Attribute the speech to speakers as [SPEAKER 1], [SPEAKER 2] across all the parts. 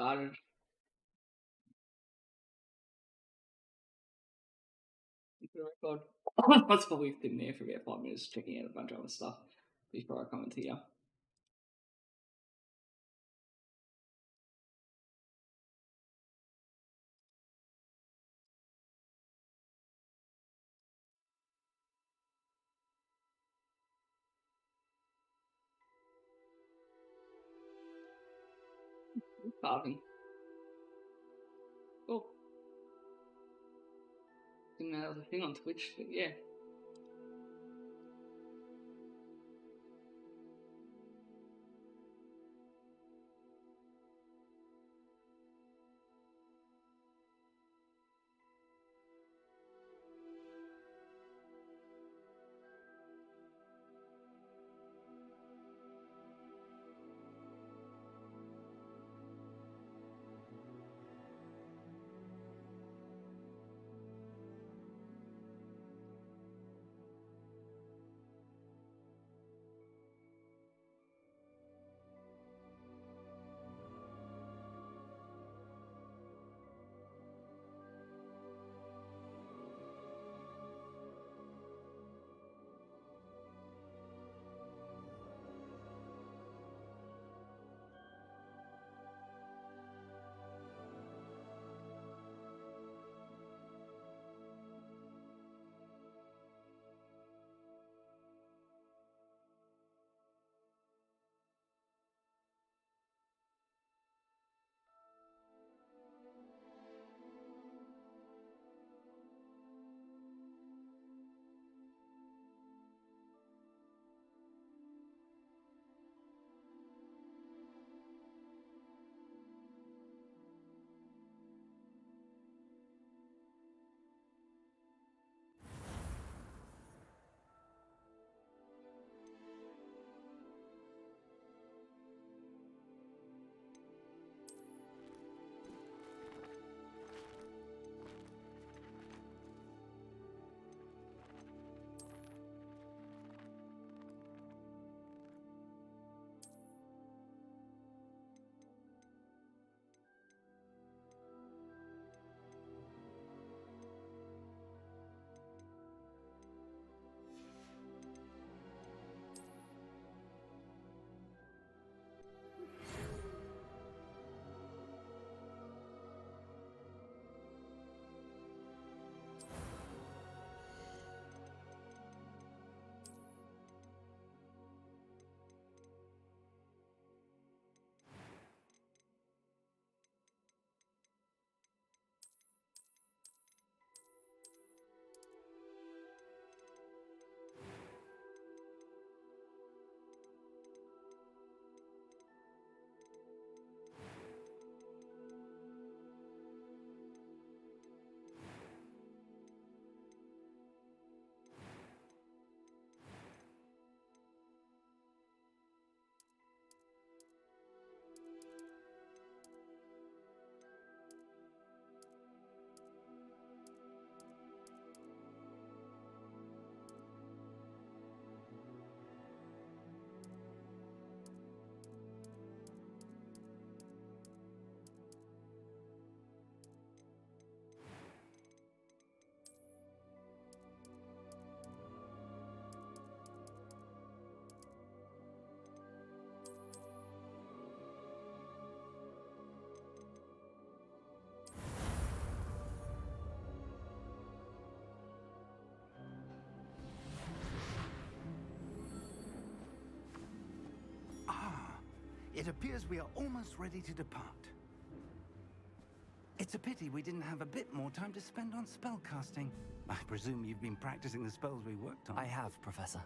[SPEAKER 1] started. Record. That's probably sitting there for about 5 minutes checking out a bunch of other stuff before I come into here. Carving. Oh, didn't know that was a thing on Twitch, but yeah.
[SPEAKER 2] It appears we are almost ready to depart. It's a pity we didn't have a bit more time to spend on spellcasting. I presume you've been practicing the spells we worked on.
[SPEAKER 3] I have, Professor.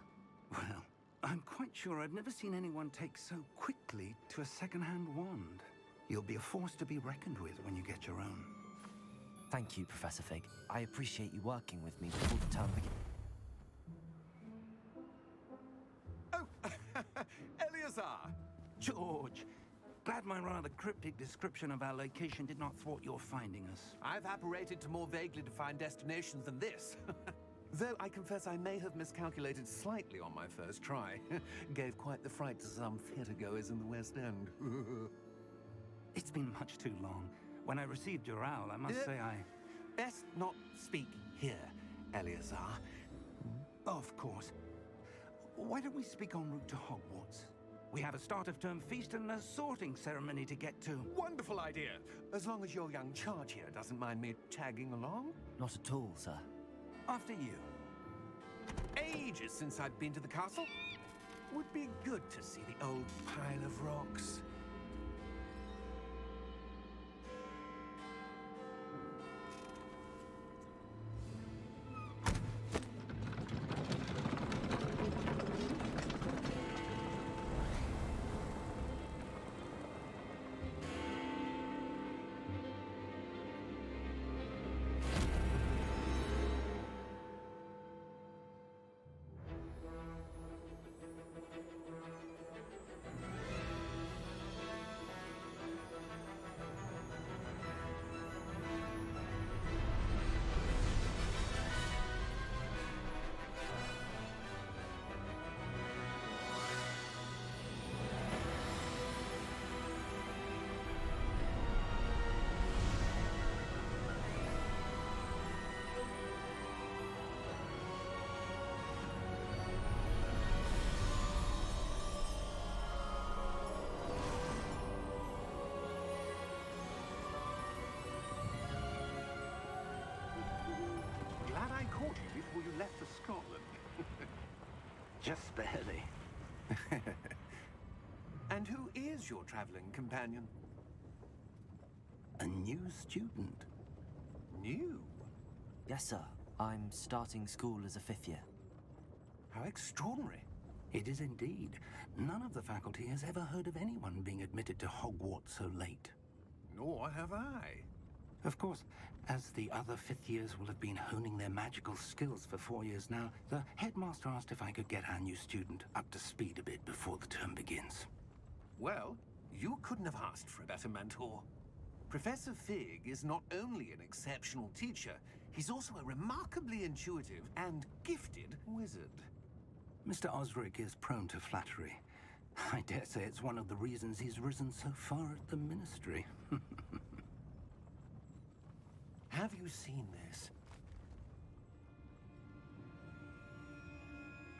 [SPEAKER 2] Well, I'm quite sure I've never seen anyone take so quickly to a second-hand wand. You'll be a force to be reckoned with when you get your own.
[SPEAKER 3] Thank you, Professor Fig. I appreciate you working with me before the term begins.
[SPEAKER 4] Oh, Eleazar!
[SPEAKER 2] George, glad my rather cryptic description of our location did not thwart your finding us.
[SPEAKER 4] I've apparated to more vaguely defined destinations than this. Though I confess I may have miscalculated slightly on my first try. Gave quite the fright to some theatre-goers in the West End.
[SPEAKER 2] It's been much too long. When I received your owl, I must say I...
[SPEAKER 4] Best not speak here, Eleazar.
[SPEAKER 2] Of course. Why don't we speak en route to Hogwarts? We have a start-of-term feast and a sorting ceremony to get to.
[SPEAKER 4] Wonderful idea. As long as your young charge here doesn't mind me tagging along.
[SPEAKER 3] Not at all, sir.
[SPEAKER 2] After you.
[SPEAKER 4] Ages since I've been to the castle. Would be good to see the old pile of rocks. Glad I caught you before you left for Scotland.
[SPEAKER 2] Just barely.
[SPEAKER 4] And who is your traveling companion?
[SPEAKER 2] A new student.
[SPEAKER 4] New?
[SPEAKER 3] Yes, sir. I'm starting school as a 5th year.
[SPEAKER 4] How extraordinary.
[SPEAKER 2] It is indeed. None of the faculty has ever heard of anyone being admitted to Hogwarts so late.
[SPEAKER 4] Nor have I.
[SPEAKER 2] Of course, as the other 5th years will have been honing their magical skills for 4 years now, the headmaster asked if I could get our new student up to speed a bit before the term begins.
[SPEAKER 4] Well, you couldn't have asked for a better mentor. Professor Fig is not only an exceptional teacher, he's also a remarkably intuitive and gifted wizard.
[SPEAKER 2] Mr. Osric is prone to flattery. I dare say it's one of the reasons he's risen so far at the Ministry.
[SPEAKER 4] Have you seen this?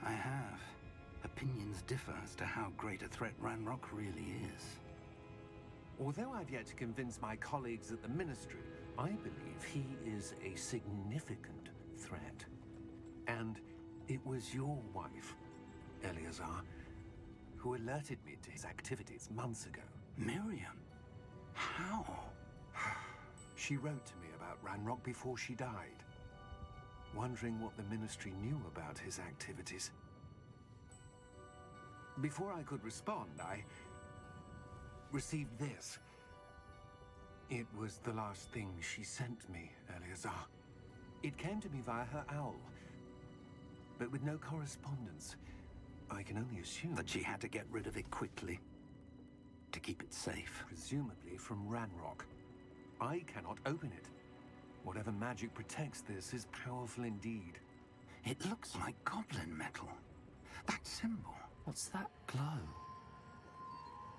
[SPEAKER 2] I have. Opinions differ as to how great a threat Ranrock really is.
[SPEAKER 4] Although I've yet to convince my colleagues at the Ministry, I believe he is a significant threat. And it was your wife, Eleazar, who alerted me to his activities months ago.
[SPEAKER 2] Miriam? How?
[SPEAKER 4] She wrote to me about Ranrock before she died, wondering what the Ministry knew about his activities. Before I could respond, I received this. It was the last thing she sent me, Eleazar. It came to me via her owl, but with no correspondence. I can only assume
[SPEAKER 2] That she had to get rid of it quickly. To keep it safe.
[SPEAKER 4] presumably from Ranrock. I cannot open it. Whatever magic protects this is powerful indeed.
[SPEAKER 2] It looks like goblin metal. That symbol.
[SPEAKER 3] What's that glow?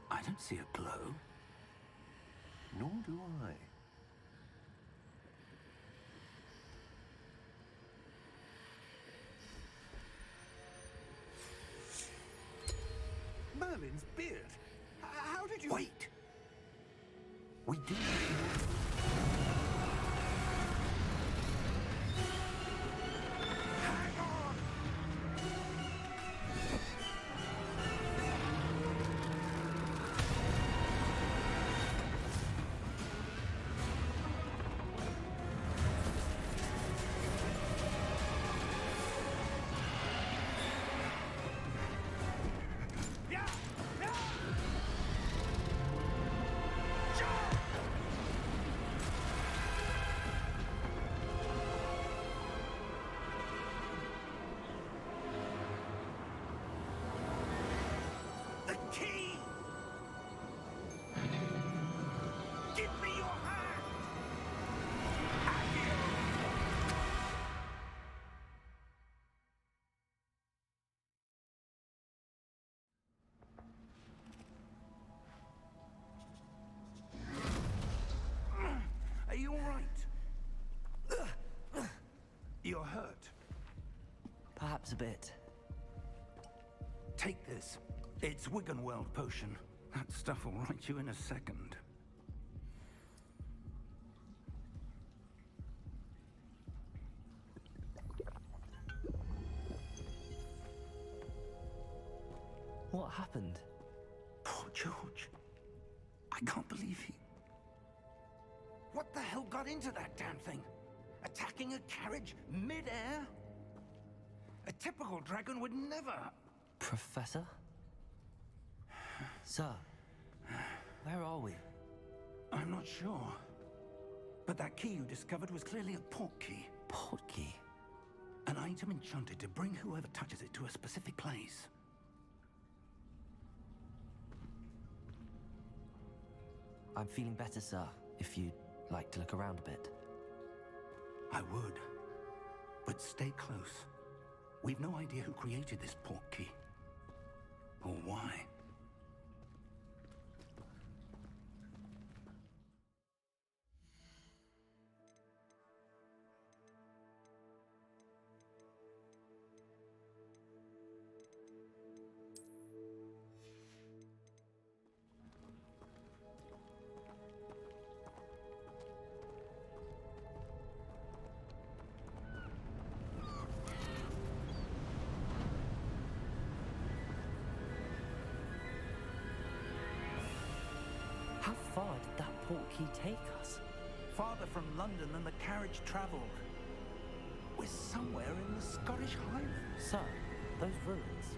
[SPEAKER 2] I don't see a glow.
[SPEAKER 4] Nor do I. Merlin's beard. How did you...
[SPEAKER 2] Wait! We do...
[SPEAKER 4] Hang on! Yeah! Yeah! Jump!
[SPEAKER 3] Perhaps a bit.
[SPEAKER 2] Take this. It's Wiggenweld potion. That stuff will right you in a second.
[SPEAKER 3] What happened?
[SPEAKER 2] Poor George. I can't believe he... What the hell got into that damn thing? Attacking a carriage mid-air? A typical dragon would never...
[SPEAKER 3] Professor? Sir, where are we?
[SPEAKER 2] I'm not sure. But that key you discovered was clearly a port key.
[SPEAKER 3] Port key?
[SPEAKER 2] An item enchanted to bring whoever touches it to a specific place.
[SPEAKER 3] I'm feeling better, sir, if you'd like to look around a bit.
[SPEAKER 2] I would. But stay close. We've no idea who created this port key. Or why.
[SPEAKER 3] How far did that port key take us?
[SPEAKER 2] Farther from London than the carriage travelled. We're somewhere in the Scottish Highlands.
[SPEAKER 3] Sir, those ruins.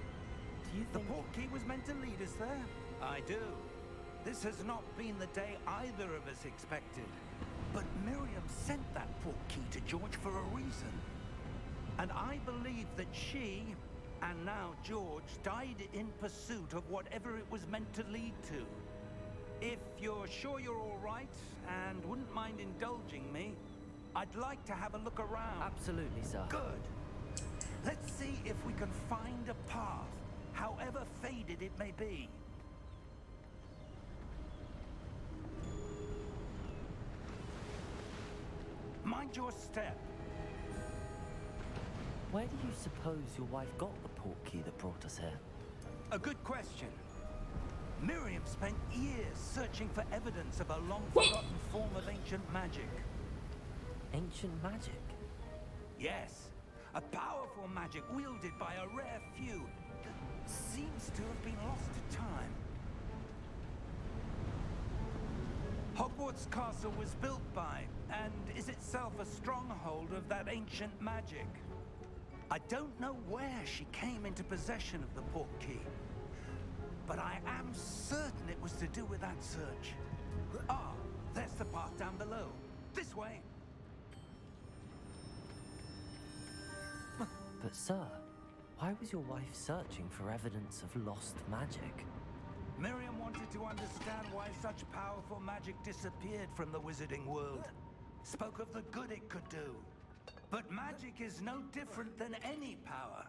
[SPEAKER 3] Do you
[SPEAKER 2] The
[SPEAKER 3] think...
[SPEAKER 2] port key was meant to lead us there? I do. This has not been the day either of us expected. But Miriam sent that port key to George for a reason. And I believe that she, and now George, died in pursuit of whatever it was meant to lead to. If you're sure you're all right and wouldn't mind indulging me, I'd like to have a look around.
[SPEAKER 3] Absolutely, sir.
[SPEAKER 2] Good. Let's see if we can find a path, however faded it may be. Mind your step.
[SPEAKER 3] Where do you suppose your wife got the port key that brought us here?
[SPEAKER 2] A good question. Miriam spent years searching for evidence of a long-forgotten form of ancient magic.
[SPEAKER 3] Ancient magic?
[SPEAKER 2] Yes, a powerful magic wielded by a rare few that seems to have been lost to time. Hogwarts Castle was built by, and is itself a stronghold of that ancient magic. I don't know where she came into possession of the port key, but I am certain it was to do with that search. Ah, there's the path down below. This way.
[SPEAKER 3] But sir, why was your wife searching for evidence of lost magic?
[SPEAKER 2] Miriam wanted to understand why such powerful magic disappeared from the wizarding world. Spoke of the good it could do. But magic is no different than any power.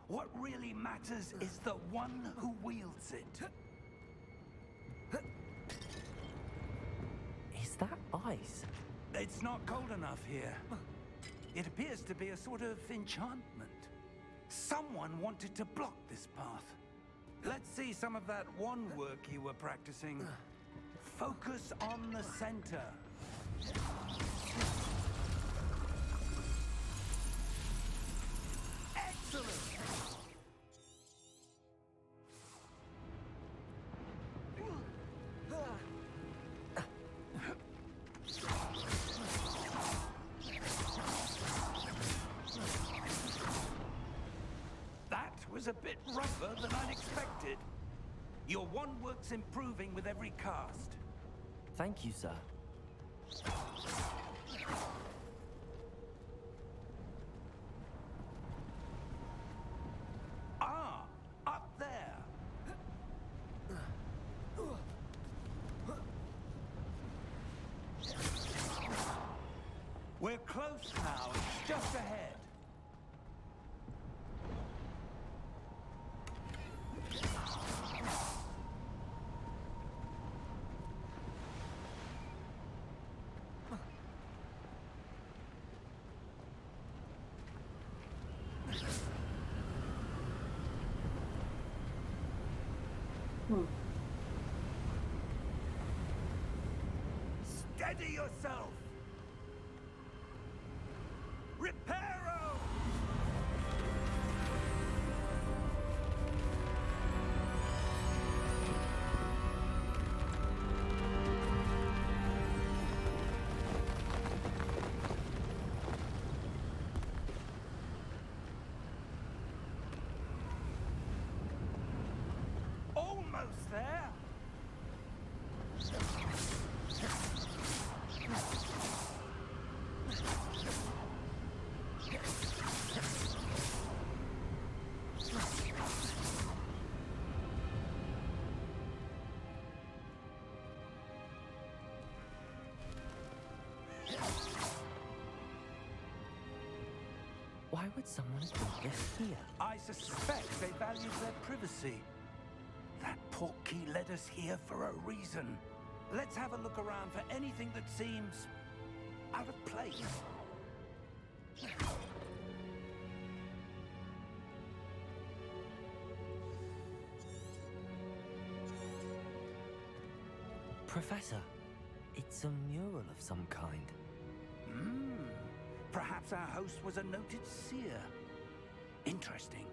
[SPEAKER 2] What really matters is the one who wields it.
[SPEAKER 3] Is that ice?
[SPEAKER 2] It's not cold enough here. It appears to be a sort of enchantment. Someone wanted to block this path. Let's see some of that wand work you were practicing. Focus on the center. Excellent! That was a bit rougher than I'd expected. Your wand work's improving with every cast.
[SPEAKER 3] Thank you, sir.
[SPEAKER 2] Ah, up there. We're close now. It's just ahead.
[SPEAKER 1] Hmm.
[SPEAKER 2] Steady yourself! Reparo! Almost there!
[SPEAKER 3] Why would someone have built this here?
[SPEAKER 2] I suspect they valued their privacy. That portkey led us here for a reason. Let's have a look around for anything that seems out of place.
[SPEAKER 3] Professor, it's a mural of some kind.
[SPEAKER 2] Perhaps our host was a noted seer. Interesting.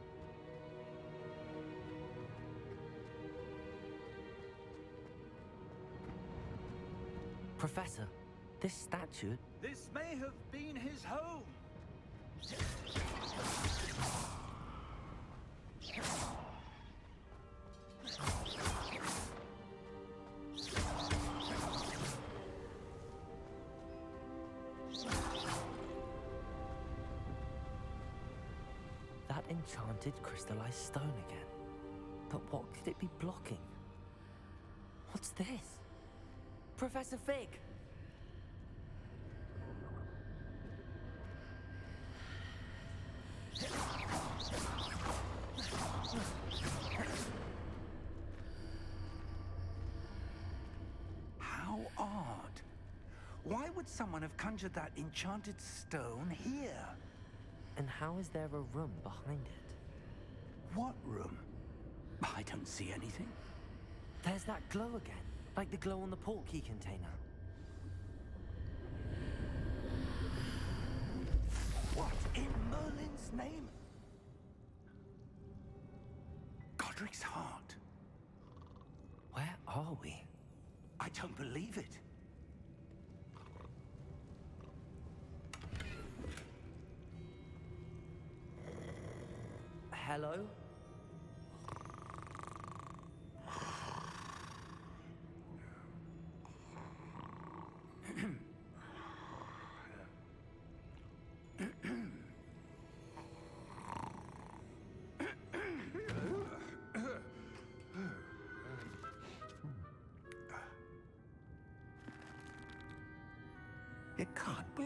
[SPEAKER 3] Professor, this statue...
[SPEAKER 2] This may have been his home.
[SPEAKER 3] That enchanted crystallized stone again. But what could it be blocking? What's this? Professor Fig!
[SPEAKER 2] How odd. Why would someone have conjured that enchanted stone here?
[SPEAKER 3] And how is there a room behind it?
[SPEAKER 2] What room? I don't see anything.
[SPEAKER 3] There's that glow again, like the glow on the portkey container.
[SPEAKER 2] What in Merlin's name? Godric's heart.
[SPEAKER 3] Where are we?
[SPEAKER 2] I don't believe it.
[SPEAKER 3] Hello?
[SPEAKER 2] It can't be.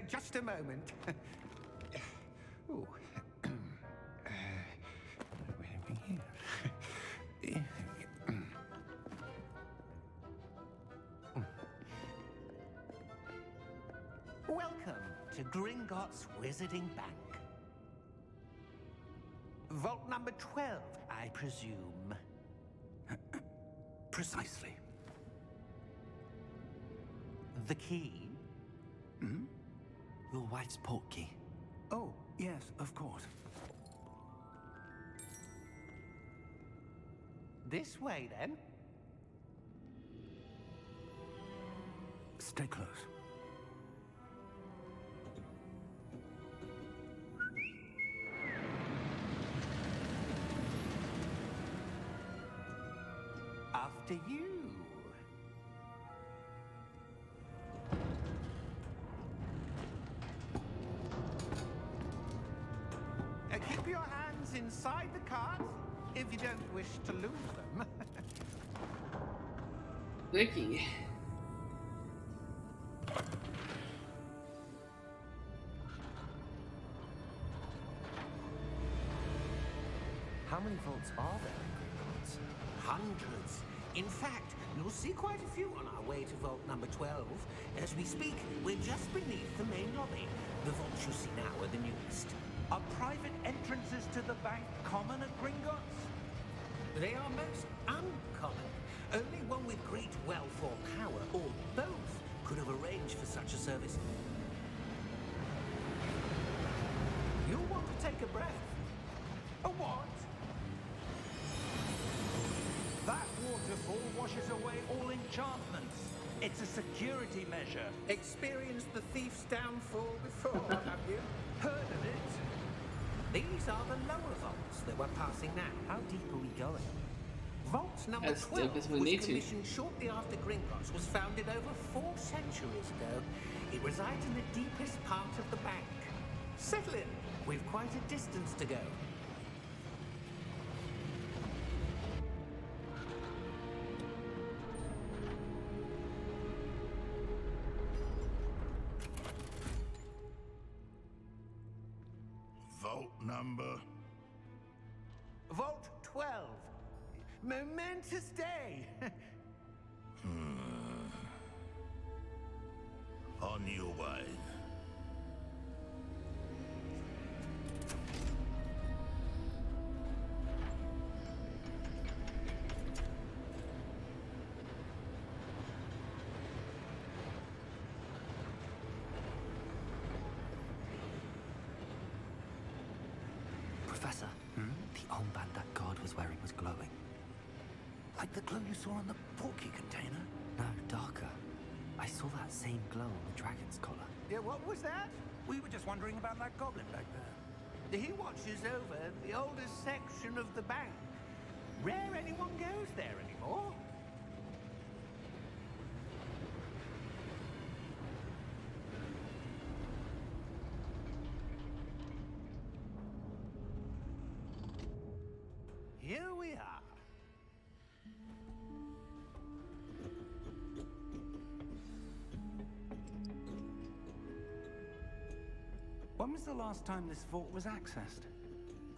[SPEAKER 2] Just a moment. Ooh. Where are we here? Welcome to Gringotts Wizarding Bank. Vault number 12, I presume. Precisely. The key?
[SPEAKER 3] Your wife's portkey.
[SPEAKER 2] Oh, yes, of course.
[SPEAKER 4] This way, then.
[SPEAKER 2] Stay close.
[SPEAKER 4] After you. Keep your hands inside the cart if you don't wish to lose them.
[SPEAKER 1] Vicky.
[SPEAKER 3] How many vaults are there in Gringotts?
[SPEAKER 4] Hundreds. In fact, you'll see quite a few on our way to vault number 12. As we speak, we're just beneath the main lobby. The vaults you see now are the newest.
[SPEAKER 2] Are private entrances to the bank common at Gringotts?
[SPEAKER 4] They are most uncommon. Only one with great wealth or power, or both, could have arranged for such a service. You'll want to take a breath.
[SPEAKER 2] A what? That waterfall washes away all enchantments. It's a security measure.
[SPEAKER 4] Experienced the thief's downfall before, have you?
[SPEAKER 2] Heard of it?
[SPEAKER 4] These are the lower vaults that we're passing now.
[SPEAKER 3] How deep are we going?
[SPEAKER 4] Vault number
[SPEAKER 1] As
[SPEAKER 4] 12
[SPEAKER 1] deep as we
[SPEAKER 4] was
[SPEAKER 1] need to.
[SPEAKER 4] commissioned shortly after Gringotts was founded over 4 centuries ago. It resides in the deepest part of the bank. Settle in. We've quite a distance to go.
[SPEAKER 5] Vault number.
[SPEAKER 4] Vault 12. Momentous day.
[SPEAKER 5] On your way.
[SPEAKER 3] Professor, the armband that guard was wearing was glowing.
[SPEAKER 2] Like the glow you saw on the porky container?
[SPEAKER 3] No, darker. I saw that same glow on the dragon's collar.
[SPEAKER 4] Yeah, what was that?
[SPEAKER 2] We were just wondering about that goblin back there.
[SPEAKER 4] He watches over the oldest section of the bank. Rare anyone goes there anymore. Here we are.
[SPEAKER 2] When was the last time this vault was accessed?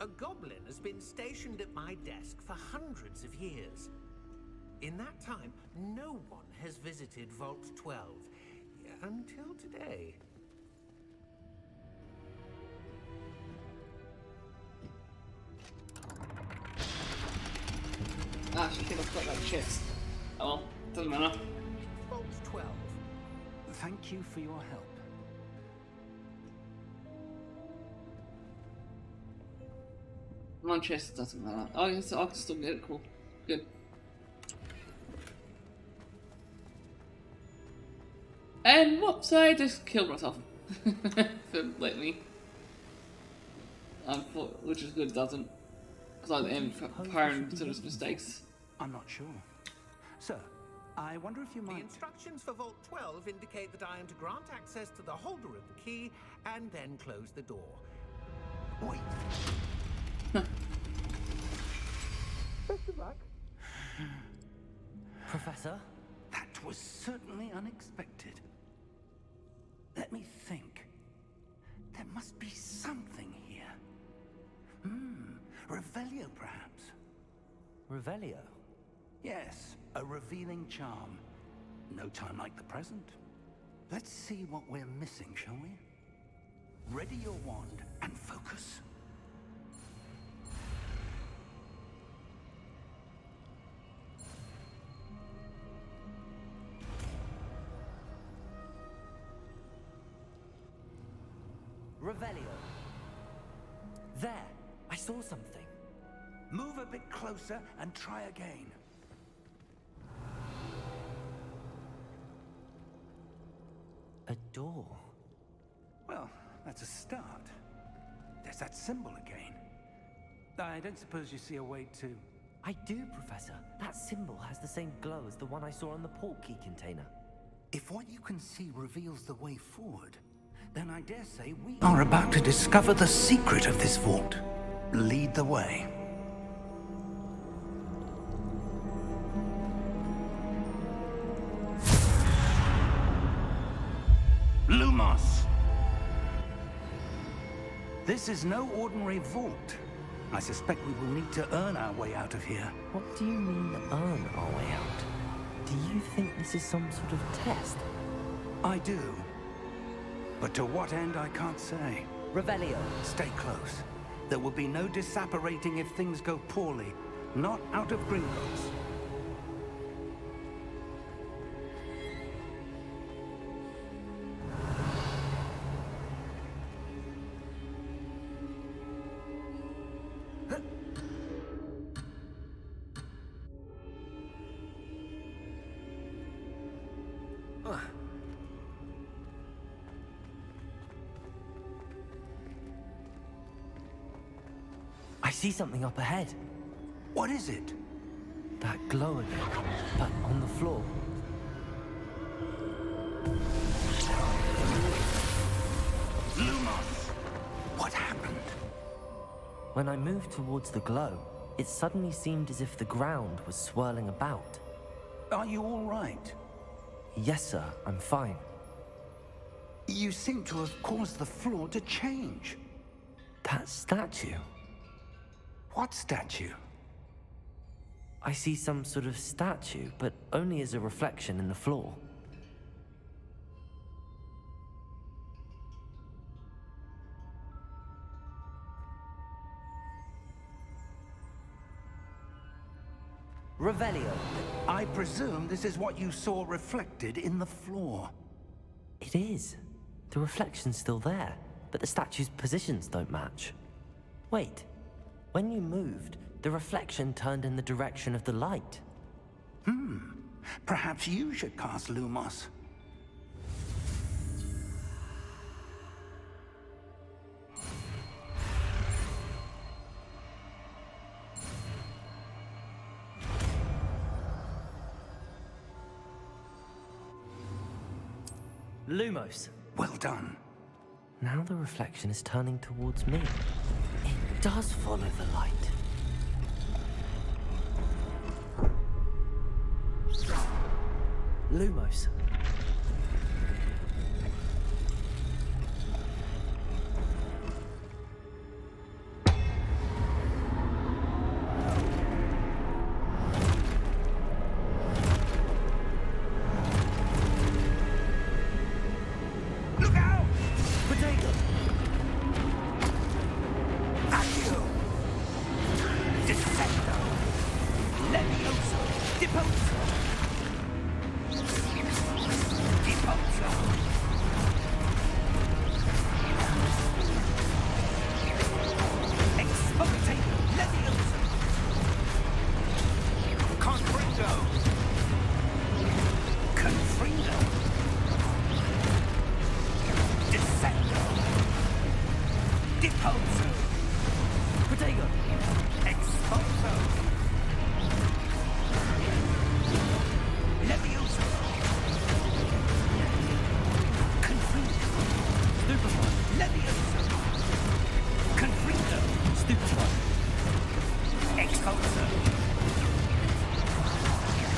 [SPEAKER 4] A goblin has been stationed at my desk for hundreds of years. In that time, no one has visited Vault 12 until today.
[SPEAKER 1] Ah, she could have got that chest. Oh well, doesn't matter.
[SPEAKER 4] Vault 12.
[SPEAKER 2] Thank you for your help.
[SPEAKER 1] One chest doesn't matter. Oh, I can still get it. Cool. Good. And whoops, I just killed myself. For letting me. Which is good, doesn't. Because I am prone to those mistakes.
[SPEAKER 2] I'm not sure. Sir, I wonder if you
[SPEAKER 4] The
[SPEAKER 2] might...
[SPEAKER 4] instructions for Vault 12 indicate that I am to grant access to the holder of the key and then close the door.
[SPEAKER 2] Wait.
[SPEAKER 4] Best of luck.
[SPEAKER 3] Professor?
[SPEAKER 2] That was certainly unexpected. Let me think. There must be something here. Revelio, perhaps.
[SPEAKER 3] Revelio?
[SPEAKER 2] Yes, a revealing charm. No time like the present. Let's see what we're missing, shall we? Ready your wand and focus.
[SPEAKER 3] Revelio. There! I saw something.
[SPEAKER 2] Move a bit closer and try again.
[SPEAKER 3] A door.
[SPEAKER 2] Well, that's a start. There's that symbol again. I don't suppose you see a way to...
[SPEAKER 3] I do, Professor. That symbol has the same glow as the one I saw on the port key container.
[SPEAKER 2] If what you can see reveals the way forward, then I dare say we are about to discover the secret of this vault. Lead the way. Lumos! This is no ordinary vault. I suspect we will need to earn our way out of here.
[SPEAKER 3] What do you mean, earn our way out? Do you think this is some sort of test?
[SPEAKER 2] I do. But to what end, I can't say.
[SPEAKER 3] Revelio.
[SPEAKER 2] Stay close. There will be no disapparating if things go poorly. Not out of Gringotts.
[SPEAKER 3] I see something up ahead.
[SPEAKER 2] What is it?
[SPEAKER 3] That glow again, but on the floor.
[SPEAKER 2] Lumos! What happened?
[SPEAKER 3] When I moved towards the glow, it suddenly seemed as if the ground was swirling about.
[SPEAKER 2] Are you all right?
[SPEAKER 3] Yes, sir, I'm fine.
[SPEAKER 2] You seem to have caused the floor to change.
[SPEAKER 3] That statue.
[SPEAKER 2] What statue?
[SPEAKER 3] I see some sort of statue, but only as a reflection in the floor. Revelio.
[SPEAKER 2] I presume this is what you saw reflected in the floor.
[SPEAKER 3] It is. The reflection's still there, but the statue's positions don't match. Wait. When you moved, the reflection turned in the direction of the light.
[SPEAKER 2] Perhaps you should cast Lumos.
[SPEAKER 3] Lumos.
[SPEAKER 2] Well done.
[SPEAKER 3] Now the reflection is turning towards me. It does follow the light. Lumos.
[SPEAKER 2] Look out!
[SPEAKER 3] Potato!
[SPEAKER 2] Accio! Descendo! Levioso! Deposo! Deposo! Expotato! Levioso! Confringo! Confringo! Descendo! Deposo!
[SPEAKER 3] Potato!
[SPEAKER 2] Exposo! Levioso! Confringo!
[SPEAKER 3] Stupefy!
[SPEAKER 2] Levioso! Confringo!
[SPEAKER 3] Stupefy!
[SPEAKER 2] Exposo!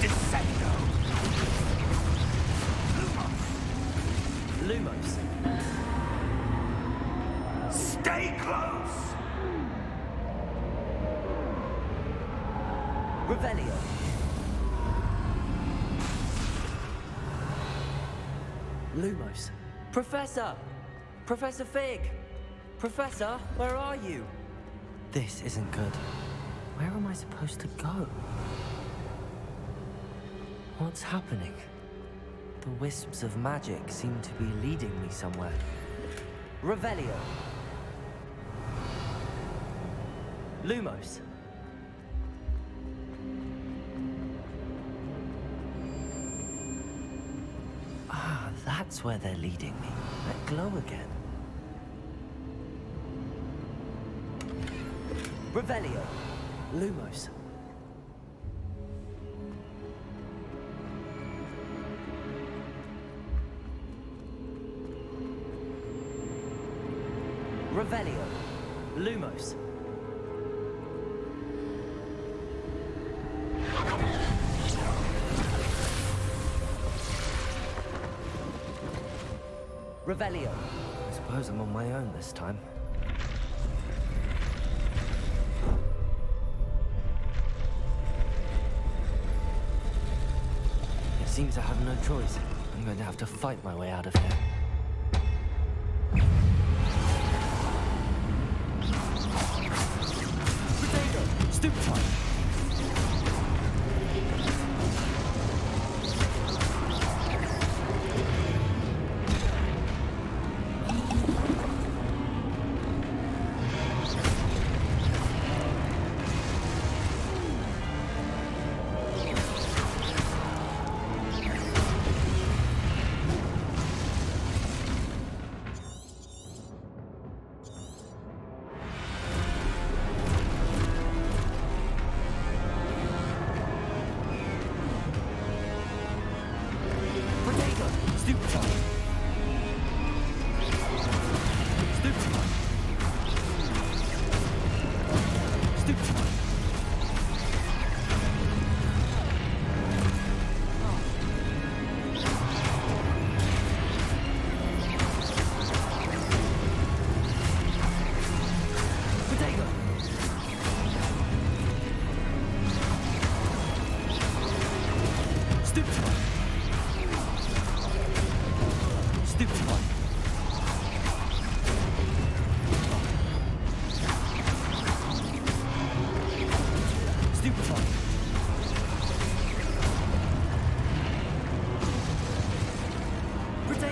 [SPEAKER 2] Descendo! Lumos!
[SPEAKER 3] Lumos.
[SPEAKER 2] Stay close!
[SPEAKER 3] Revelio. Lumos. Professor! Professor Fig! Professor, where are you? This isn't good. Where am I supposed to go? What's happening? The wisps of magic seem to be leading me somewhere. Revelio. Lumos. Ah, that's where they're leading me. That glow again. Revelio. Lumos. Revelio. Lumos. Revelio. I suppose I'm on my own this time. It seems I have no choice. I'm going to have to fight my way out of here.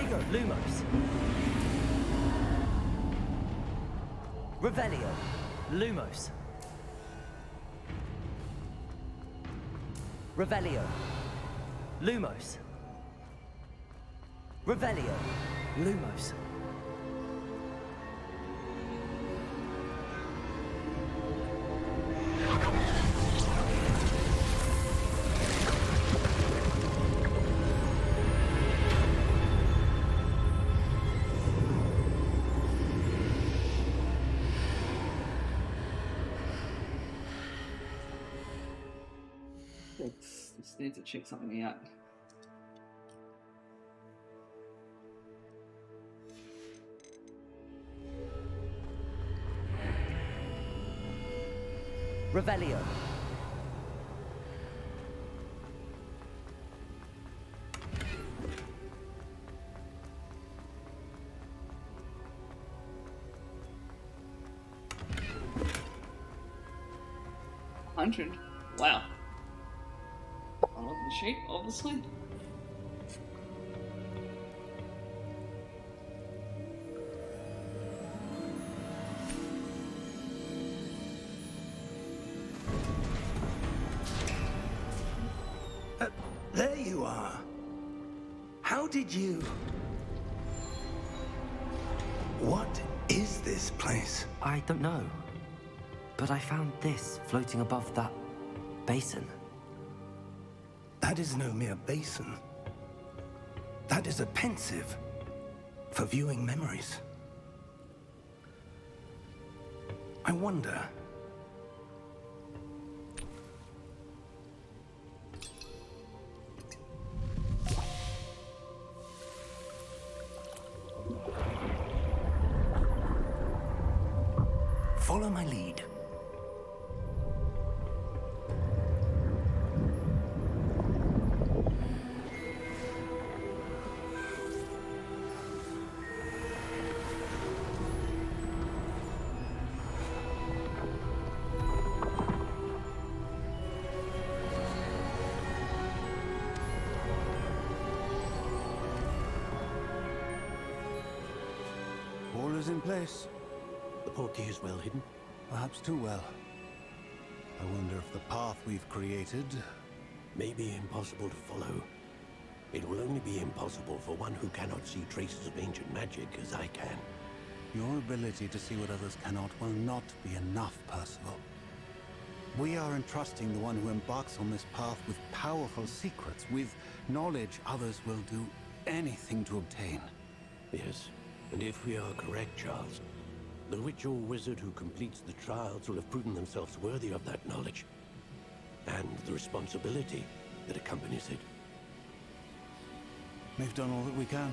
[SPEAKER 3] go. Lumos. Revelio. Lumos. Revelio. Lumos. Revelio. Lumos.
[SPEAKER 1] Just need to check something out.
[SPEAKER 3] Revelio.
[SPEAKER 1] $100. Wow. I love the sheep, obviously.
[SPEAKER 2] There you are. How did you... What is this place?
[SPEAKER 3] I don't know. But I found this floating above that basin.
[SPEAKER 2] That is no mere basin. That is a pensive for viewing memories. I wonder... Follow my lead.
[SPEAKER 6] All is in place.
[SPEAKER 4] The portkey is well hidden.
[SPEAKER 6] Perhaps too well. I wonder if the path we've created...
[SPEAKER 4] May be impossible to follow. It will only be impossible for one who cannot see traces of ancient magic as I can.
[SPEAKER 6] Your ability to see what others cannot will not be enough, Percival. We are entrusting the one who embarks on this path with powerful secrets, with knowledge others will do anything to obtain.
[SPEAKER 4] Yes, and if we are correct, Charles, the witch or wizard who completes the trials will have proven themselves worthy of that knowledge, and the responsibility that accompanies it.
[SPEAKER 6] We've done all that we can.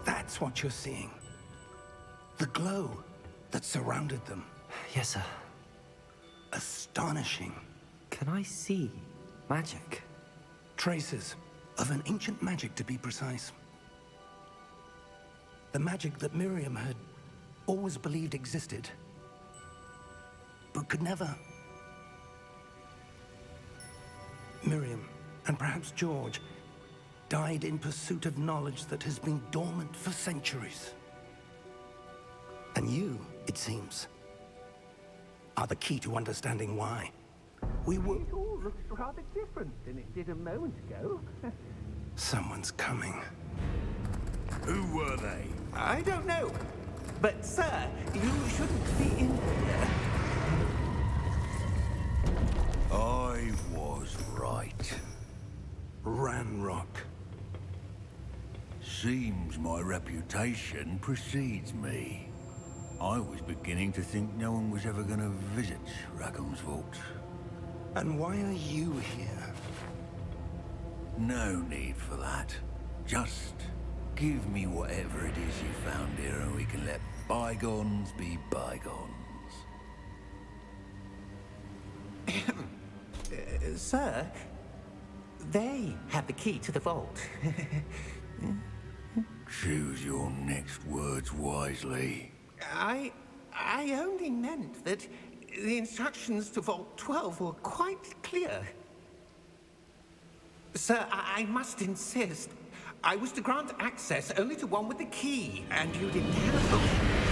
[SPEAKER 2] That's what you're seeing. The glow that surrounded them.
[SPEAKER 3] Yes, sir.
[SPEAKER 2] Astonishing.
[SPEAKER 3] Can I see magic?
[SPEAKER 2] Traces of an ancient magic, to be precise. The magic that Miriam had always believed existed, but could never. Miriam, and perhaps George, died in pursuit of knowledge that has been dormant for centuries. And you, it seems, are the key to understanding why. We were...
[SPEAKER 7] It all looks rather different than it did a moment ago.
[SPEAKER 2] Someone's coming.
[SPEAKER 5] Who were they?
[SPEAKER 7] I don't know. But, sir, you shouldn't be in here.
[SPEAKER 5] I was right.
[SPEAKER 2] Ranrock.
[SPEAKER 5] Seems my reputation precedes me. I was beginning to think no one was ever going to visit Rackham's vault.
[SPEAKER 2] And why are you here?
[SPEAKER 5] No need for that. Just give me whatever it is you found here and we can let bygones be bygones.
[SPEAKER 7] Sir, they have the key to the vault.
[SPEAKER 5] Choose your next words wisely.
[SPEAKER 4] I only meant that the instructions to Vault 12 were quite clear. Sir, I must insist. I was to grant access only to one with the key, and you didn't have.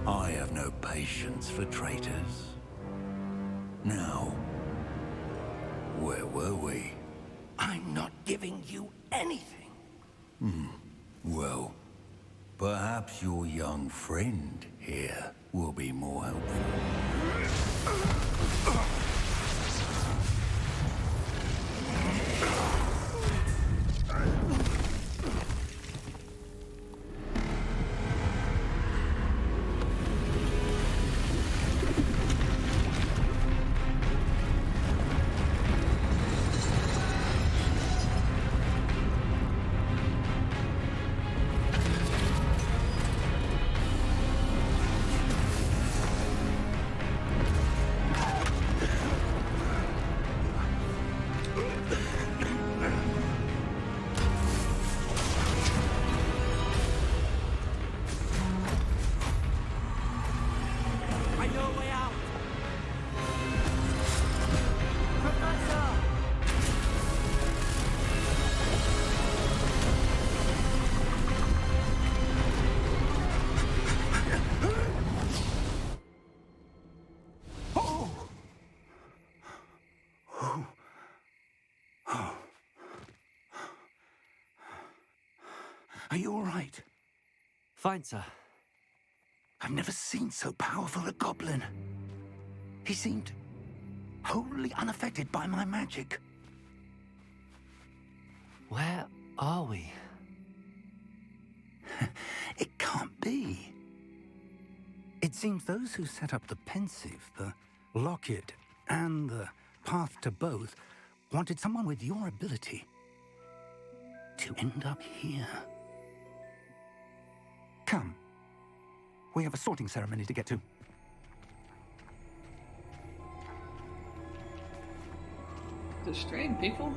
[SPEAKER 5] I have no patience for traitors. Now, where were we?
[SPEAKER 2] I'm not giving you anything.
[SPEAKER 5] Well, perhaps your young friend here will be more helpful.
[SPEAKER 2] I know a way out.
[SPEAKER 4] Are you all right?
[SPEAKER 3] Fine, sir.
[SPEAKER 2] I've never seen so powerful a goblin. He seemed wholly unaffected by my magic.
[SPEAKER 3] Where are we?
[SPEAKER 2] It can't be. It seems those who set up the pensive, the locket, and the path to both wanted someone with your ability to end up here. Come. We have a sorting ceremony to get to.
[SPEAKER 1] The strange people?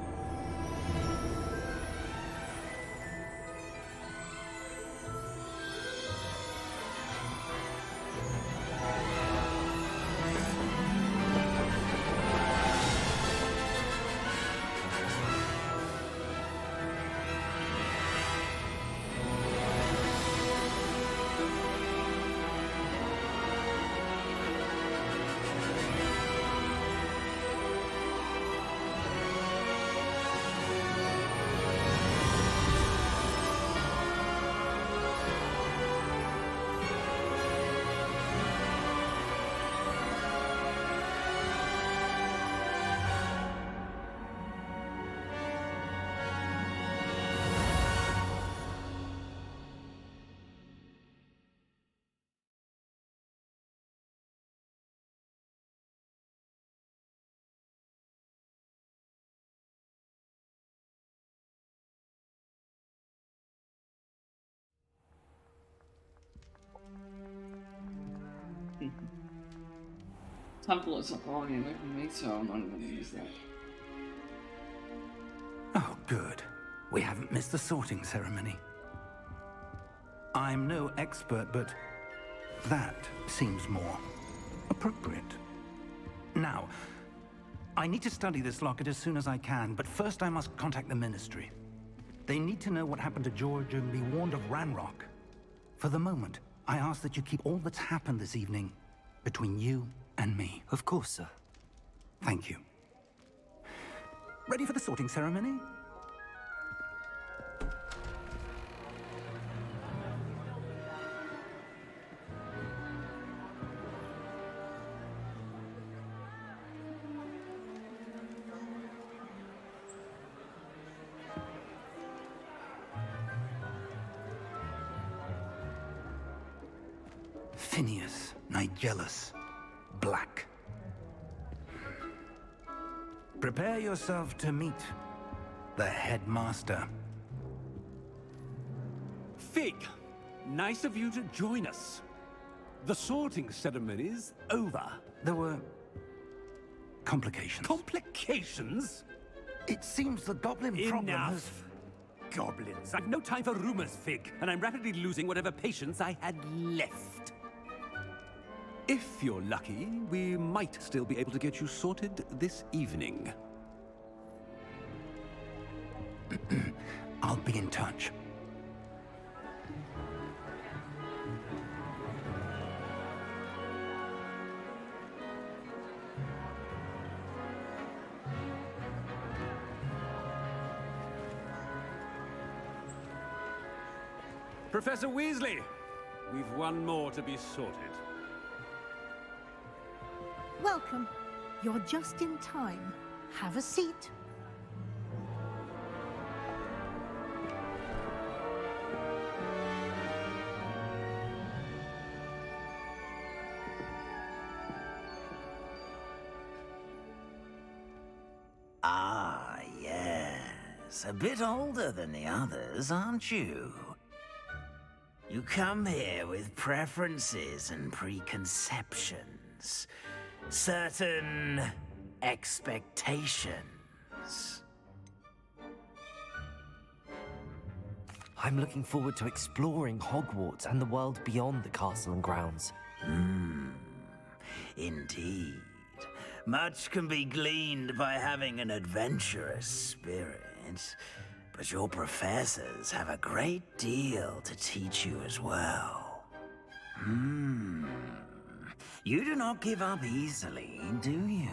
[SPEAKER 1] Temple isn't long away from me, so I'm not going to use that.
[SPEAKER 2] Oh, good. We haven't missed the sorting ceremony. I'm no expert, but that seems more appropriate. Now, I need to study this locket as soon as I can, but first I must contact the Ministry. They need to know what happened to George and be warned of Ranrock. For the moment, I ask that you keep all that's happened this evening between you and me.
[SPEAKER 3] Of course, sir.
[SPEAKER 2] Thank you. Ready for the sorting ceremony? Phineas, Nigellus, Black. Prepare yourself to meet the headmaster.
[SPEAKER 8] Fig, nice of you to join us. The sorting ceremony's over.
[SPEAKER 2] There were complications.
[SPEAKER 8] Complications?
[SPEAKER 2] It seems the goblin problem has...
[SPEAKER 8] Enough. goblins! I've no time for rumors, Fig, and I'm rapidly losing whatever patience I had left. If you're lucky, we might still be able to get you sorted this evening.
[SPEAKER 2] I'll be in touch.
[SPEAKER 8] Professor Weasley, we've one more to be sorted.
[SPEAKER 9] Welcome. You're just in time. Have a seat.
[SPEAKER 10] Ah, yes. A bit older than the others, aren't you? You come here with preferences and preconceptions. Certain expectations.
[SPEAKER 3] I'm looking forward to exploring Hogwarts and the world beyond the castle and grounds.
[SPEAKER 10] Indeed. Much can be gleaned by having an adventurous spirit, but your professors have a great deal to teach you as well. You do not give up easily, do you?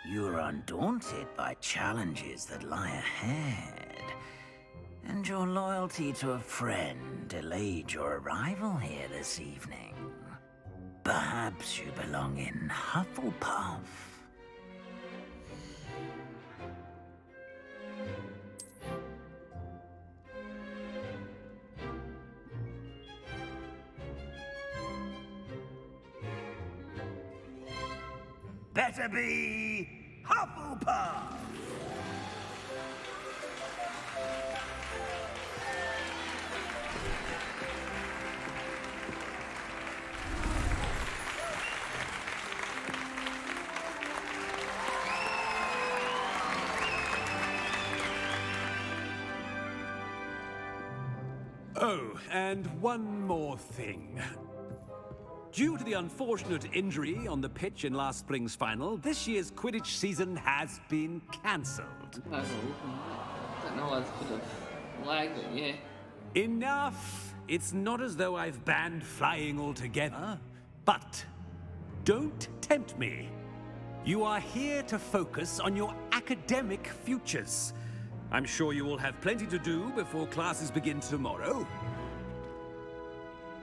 [SPEAKER 10] You are undaunted by challenges that lie ahead. And your loyalty to a friend delayed your arrival here this evening. Perhaps you belong in Hufflepuff. Better be Hufflepuff!
[SPEAKER 8] Oh, and one more thing. Due to the unfortunate injury on the pitch in last spring's final, this year's Quidditch season has been cancelled.
[SPEAKER 1] I don't know, it's a bit of lag, but yeah.
[SPEAKER 8] Enough! It's not as though I've banned flying altogether. But don't tempt me. You are here to focus on your academic futures. I'm sure you will have plenty to do before classes begin tomorrow.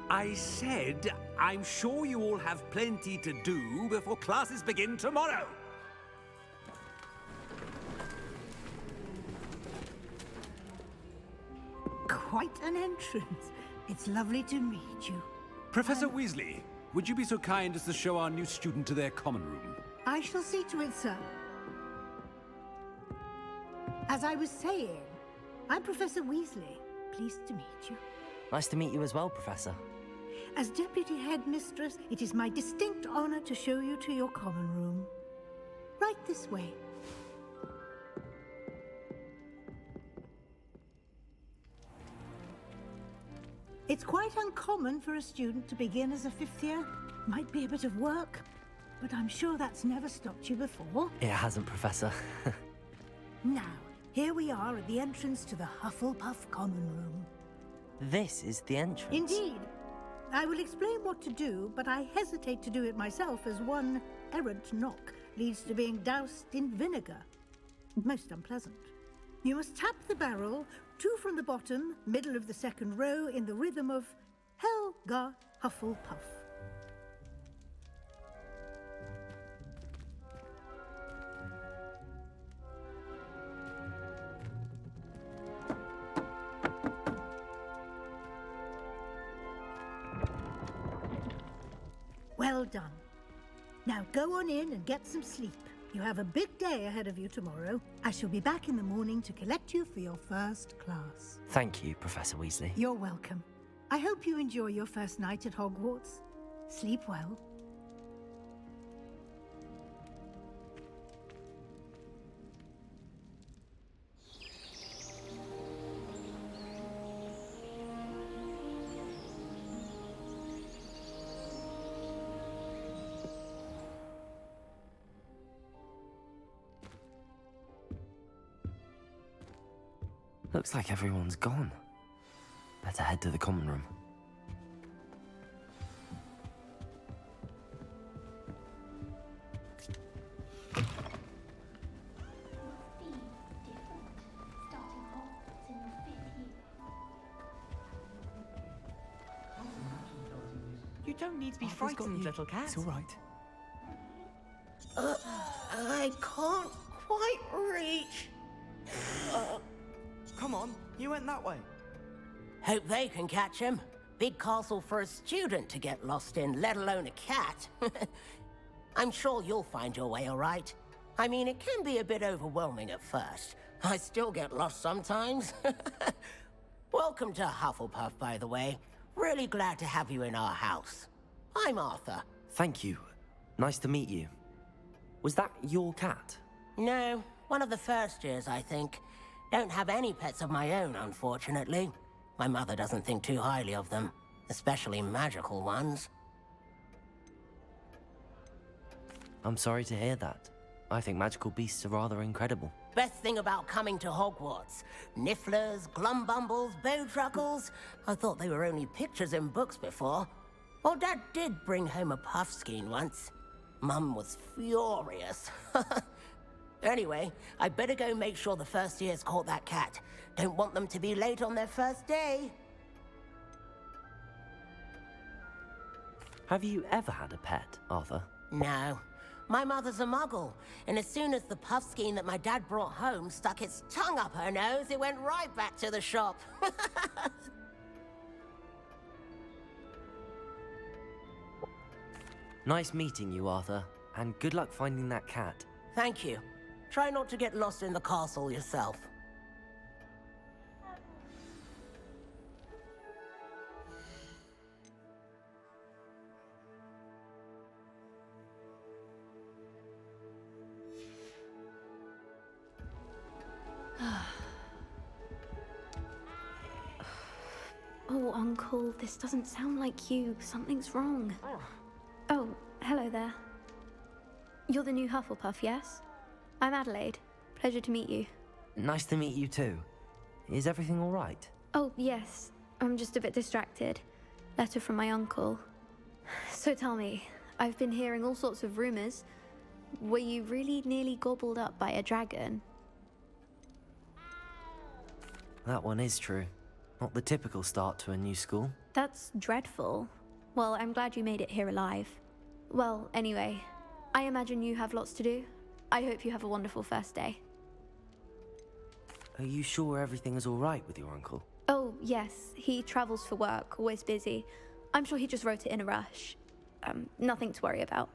[SPEAKER 8] I said, I'm sure you all have plenty to do before classes begin tomorrow.
[SPEAKER 9] Quite an entrance. It's lovely to meet you.
[SPEAKER 8] Professor Weasley, would you be so kind as to show our new student to their common room?
[SPEAKER 9] I shall see to it, sir. As I was saying, I'm Professor Weasley. Pleased to meet you.
[SPEAKER 3] Nice to meet you as well, Professor.
[SPEAKER 9] As Deputy Headmistress, it is my distinct honor to show you to your common room. Right this way. It's quite uncommon for a student to begin as a fifth year. Might be a bit of work, but I'm sure that's never stopped you before.
[SPEAKER 3] It hasn't, Professor.
[SPEAKER 9] Now, here we are at the entrance to the Hufflepuff common room.
[SPEAKER 3] This is the entrance.
[SPEAKER 9] Indeed. I will explain what to do, but I hesitate to do it myself as one errant knock leads to being doused in vinegar. Most unpleasant. You must tap the barrel, 2 from the bottom, middle of the second row, in the rhythm of Helga Hufflepuff. Well done. Now go on in and get some sleep. You have a big day ahead of you tomorrow. I shall be back in the morning to collect you for your first class.
[SPEAKER 3] Thank you, Professor Weasley.
[SPEAKER 9] You're welcome. I hope you enjoy your first night at Hogwarts. Sleep well.
[SPEAKER 3] Looks like everyone's gone. Better head to the common room.
[SPEAKER 7] You don't need to be frightened, little cat. It's all right.
[SPEAKER 11] I can't quite reach.
[SPEAKER 7] Come on, you went that way.
[SPEAKER 11] Hope they can catch him. Big castle for a student to get lost in, let alone a cat. I'm sure you'll find your way all right. I mean, it can be a bit overwhelming at first. I still get lost sometimes. Welcome to Hufflepuff, by the way. Really glad to have you in our house. I'm Arthur.
[SPEAKER 3] Thank you. Nice to meet you. Was that your cat?
[SPEAKER 11] No, one of the first years, I think. Don't have any pets of my own, unfortunately. My mother doesn't think too highly of them, especially magical ones.
[SPEAKER 3] I'm sorry to hear that. I think magical beasts are rather incredible.
[SPEAKER 11] Best thing about coming to Hogwarts. Nifflers, glumbumbles, bowtruckles. I thought they were only pictures in books before. Well, Dad did bring home a puffskein once. Mum was furious. Anyway, I better go make sure the first years caught that cat. Don't want them to be late on their first day.
[SPEAKER 3] Have you ever had a pet, Arthur?
[SPEAKER 11] No. My mother's a muggle, and as soon as the puffskein that my dad brought home stuck its tongue up her nose, it went right back to the shop.
[SPEAKER 3] Nice meeting you, Arthur, and good luck finding that cat.
[SPEAKER 11] Thank you. Try not to get lost in the castle yourself.
[SPEAKER 12] Oh, Uncle, this doesn't sound like you. Something's wrong. Oh, hello there. You're the new Hufflepuff, yes? I'm Adelaide. Pleasure to meet you.
[SPEAKER 3] Nice to meet you too. Is everything all right?
[SPEAKER 12] Oh, yes. I'm just a bit distracted. Letter from my uncle. So tell me, I've been hearing all sorts of rumors. Were you really nearly gobbled up by a dragon?
[SPEAKER 3] That one is true. Not the typical start to a new school.
[SPEAKER 12] That's dreadful. Well, I'm glad you made it here alive. Well, anyway, I imagine you have lots to do. I hope you have a wonderful first day.
[SPEAKER 3] Are you sure everything is all right with your uncle?
[SPEAKER 12] Oh, yes. He travels for work, always busy. I'm sure he just wrote it in a rush. Nothing to worry about.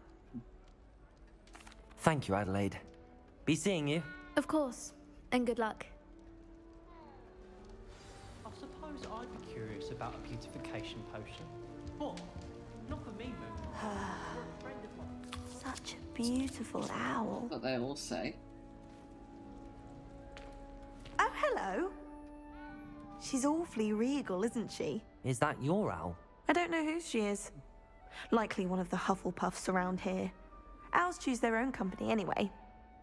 [SPEAKER 3] Thank you, Adelaide. Be seeing you.
[SPEAKER 12] Of course. And good luck.
[SPEAKER 13] I suppose I'd be curious about a beautification potion. What? Not for me, Moon. For a friend of mine.
[SPEAKER 12] Such a beautiful owl.
[SPEAKER 1] What they all say.
[SPEAKER 14] Oh, hello. She's awfully regal, isn't she?
[SPEAKER 3] Is that your owl?
[SPEAKER 14] I don't know who she is. Likely one of the Hufflepuffs around here. Owls choose their own company anyway.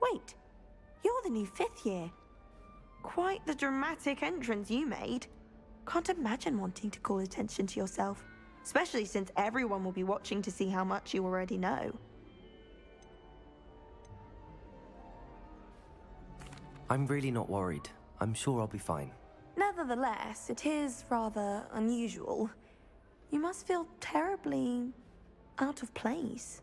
[SPEAKER 14] Wait, you're the new 5th year. Quite the dramatic entrance you made. Can't imagine wanting to call attention to yourself, especially since everyone will be watching to see how much you already know.
[SPEAKER 3] I'm really not worried. I'm sure I'll be fine.
[SPEAKER 14] Nevertheless, it is rather unusual. You must feel terribly out of place.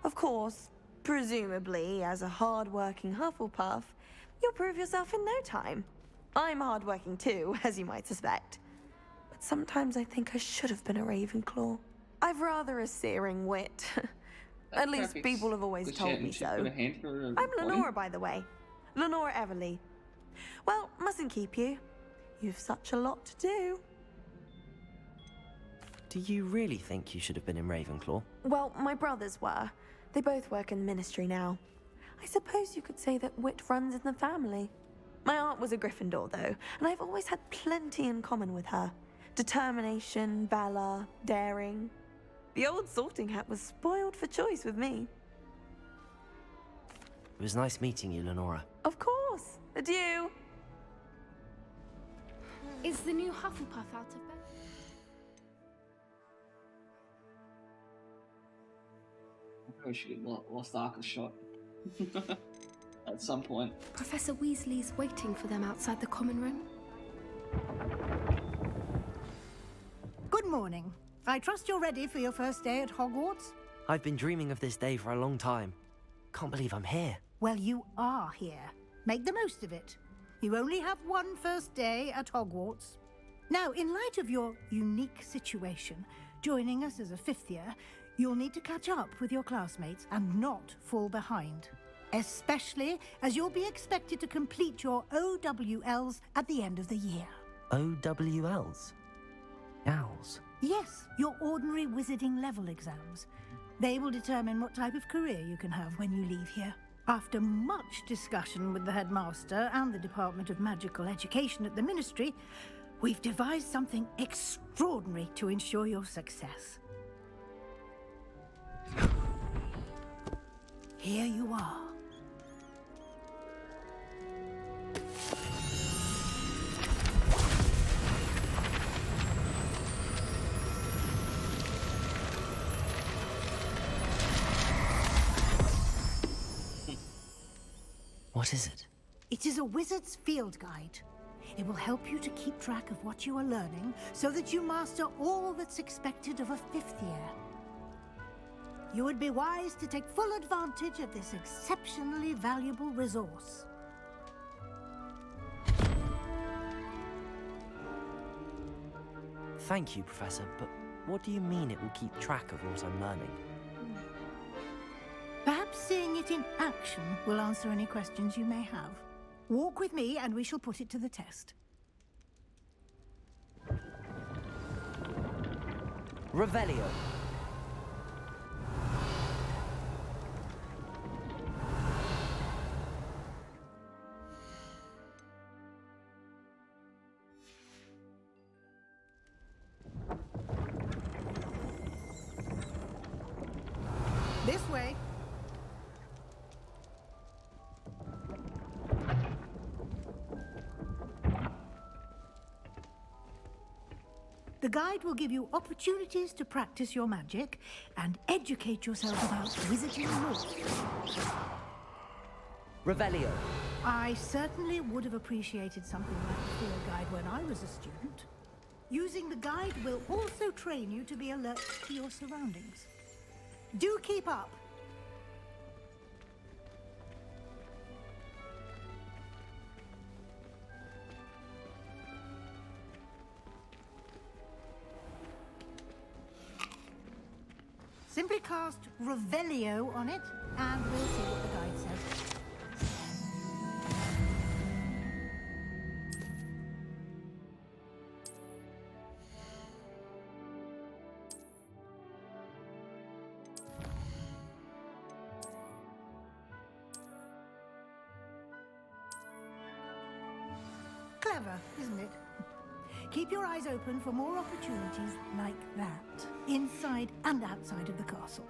[SPEAKER 14] Of course, presumably, as a hard-working Hufflepuff, you'll prove yourself in no time. I'm hard-working too, as you might suspect. But sometimes I think I should have been a Ravenclaw. I've rather a searing wit. At least people have always told me so. I'm Lenora, by the way. Lenora Everly. Well, mustn't keep you. You've such a lot to do.
[SPEAKER 3] Do you really think you should have been in Ravenclaw?
[SPEAKER 14] Well, my brothers were. They both work in the ministry now. I suppose you could say that wit runs in the family. My aunt was a Gryffindor, though, and I've always had plenty in common with her. Determination, valor, daring. The old sorting hat was spoiled for choice with me.
[SPEAKER 3] It was nice meeting you, Lenora.
[SPEAKER 14] Of course. Adieu.
[SPEAKER 12] Is the new Hufflepuff out of bed?
[SPEAKER 1] I probably should get lost Ark a shot at some point.
[SPEAKER 12] Professor Weasley's waiting for them outside the common room.
[SPEAKER 9] Good morning. I trust you're ready for your first day at Hogwarts?
[SPEAKER 3] I've been dreaming of this day for a long time. Can't believe I'm here.
[SPEAKER 9] Well, you are here. Make the most of it. You only have one first day at Hogwarts. Now, in light of your unique situation, joining us as a fifth year, you'll need to catch up with your classmates and not fall behind. Especially as you'll be expected to complete your OWLs at the end of the year.
[SPEAKER 3] OWLs? Owls?
[SPEAKER 9] Yes, your ordinary wizarding level exams. They will determine what type of career you can have when you leave here. After much discussion with the headmaster and the Department of Magical Education at the Ministry, we've devised something extraordinary to ensure your success. Here you are.
[SPEAKER 3] What is it?
[SPEAKER 9] It is a wizard's field guide. It will help you to keep track of what you are learning so that you master all that's expected of a fifth year. You would be wise to take full advantage of this exceptionally valuable resource.
[SPEAKER 3] Thank you, Professor, but what do you mean it will keep track of what I'm learning?
[SPEAKER 9] Perhaps seeing it in action will answer any questions you may have. Walk with me and we shall put it to the test.
[SPEAKER 3] Revelio.
[SPEAKER 9] This way. The guide will give you opportunities to practice your magic and educate yourself about wizarding law.
[SPEAKER 3] Revelio.
[SPEAKER 9] I certainly would have appreciated something like the field guide when I was a student. Using the guide will also train you to be alert to your surroundings. Do keep up. Simply cast Revelio on it, and we'll see what the guide says. Clever, isn't it? Keep your eyes open for more opportunities like that, inside and outside of the castle.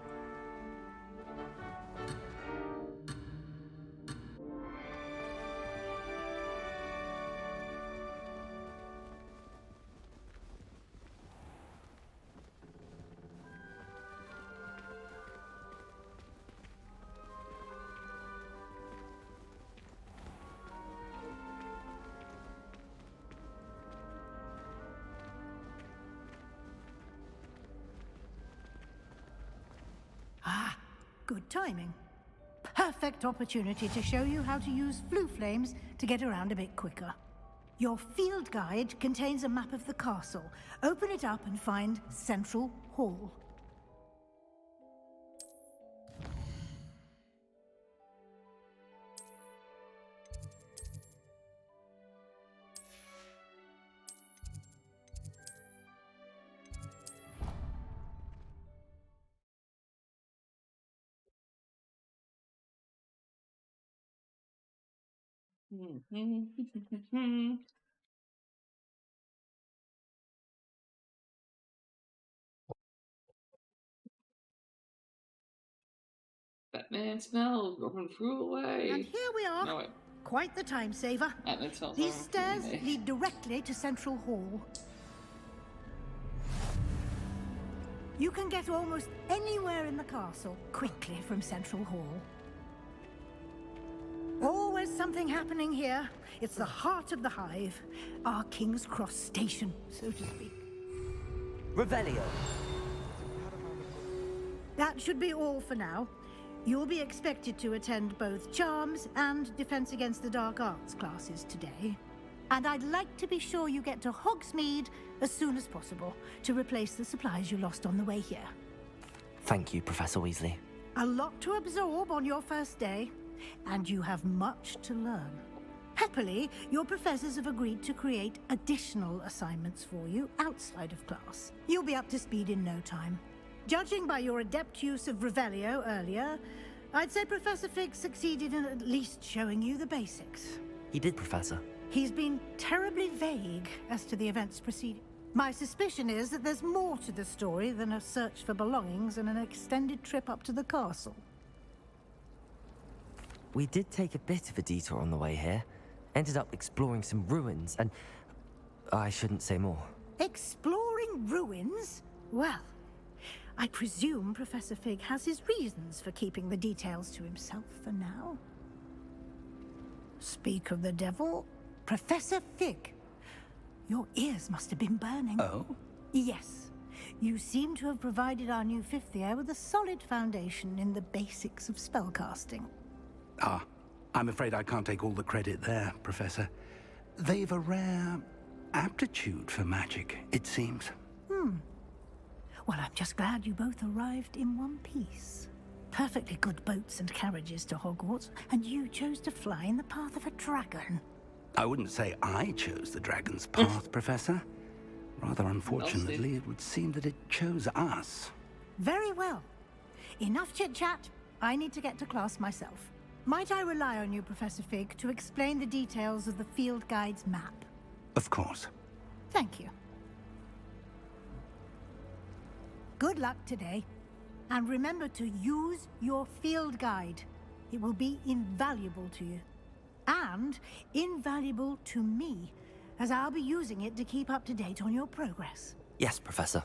[SPEAKER 9] Ah, good timing. Perfect opportunity to show you how to use flue flames to get around a bit quicker. Your field guide contains a map of the castle. Open it up and find Central Hall.
[SPEAKER 1] Batman smell, going through away.
[SPEAKER 9] And here we are.
[SPEAKER 1] No, wait.
[SPEAKER 9] Quite the time saver. These stairs lead directly to Central Hall. You can get almost anywhere in the castle quickly from Central Hall. Always something happening here. It's the heart of the hive. Our King's Cross station, so to speak.
[SPEAKER 3] Revelio.
[SPEAKER 9] That should be all for now. You'll be expected to attend both Charms and Defense Against the Dark Arts classes today. And I'd like to be sure you get to Hogsmeade as soon as possible to replace the supplies you lost on the way here.
[SPEAKER 3] Thank you, Professor Weasley.
[SPEAKER 9] A lot to absorb on your first day, and you have much to learn. Happily, your professors have agreed to create additional assignments for you outside of class. You'll be up to speed in no time. Judging by your adept use of Revelio earlier, I'd say Professor Fig succeeded in at least showing you the basics.
[SPEAKER 3] He did, Professor.
[SPEAKER 9] He's been terribly vague as to the events preceding. My suspicion is that there's more to the story than a search for belongings and an extended trip up to the castle.
[SPEAKER 3] We did take a bit of a detour on the way here. Ended up exploring some ruins and... I shouldn't say more.
[SPEAKER 9] Exploring ruins? Well, I presume Professor Fig has his reasons for keeping the details to himself for now. Speak of the devil, Professor Fig. Your ears must have been burning.
[SPEAKER 4] Oh?
[SPEAKER 9] Yes. You seem to have provided our new fifth year with a solid foundation in the basics of spellcasting.
[SPEAKER 4] Ah, I'm afraid I can't take all the credit there, Professor. They've a rare aptitude for magic, it seems.
[SPEAKER 9] Well, I'm just glad you both arrived in one piece. Perfectly good boats and carriages to Hogwarts, and you chose to fly in the path of a dragon.
[SPEAKER 4] I wouldn't say I chose the dragon's path, Professor. Rather unfortunately, it would seem that it chose us.
[SPEAKER 9] Very well. Enough chit-chat. I need to get to class myself. Might I rely on you, Professor Fig, to explain the details of the field guide's map?
[SPEAKER 4] Of course.
[SPEAKER 9] Thank you. Good luck today. And remember to use your field guide. It will be invaluable to you. And invaluable to me, as I'll be using it to keep up to date on your progress.
[SPEAKER 3] Yes, Professor.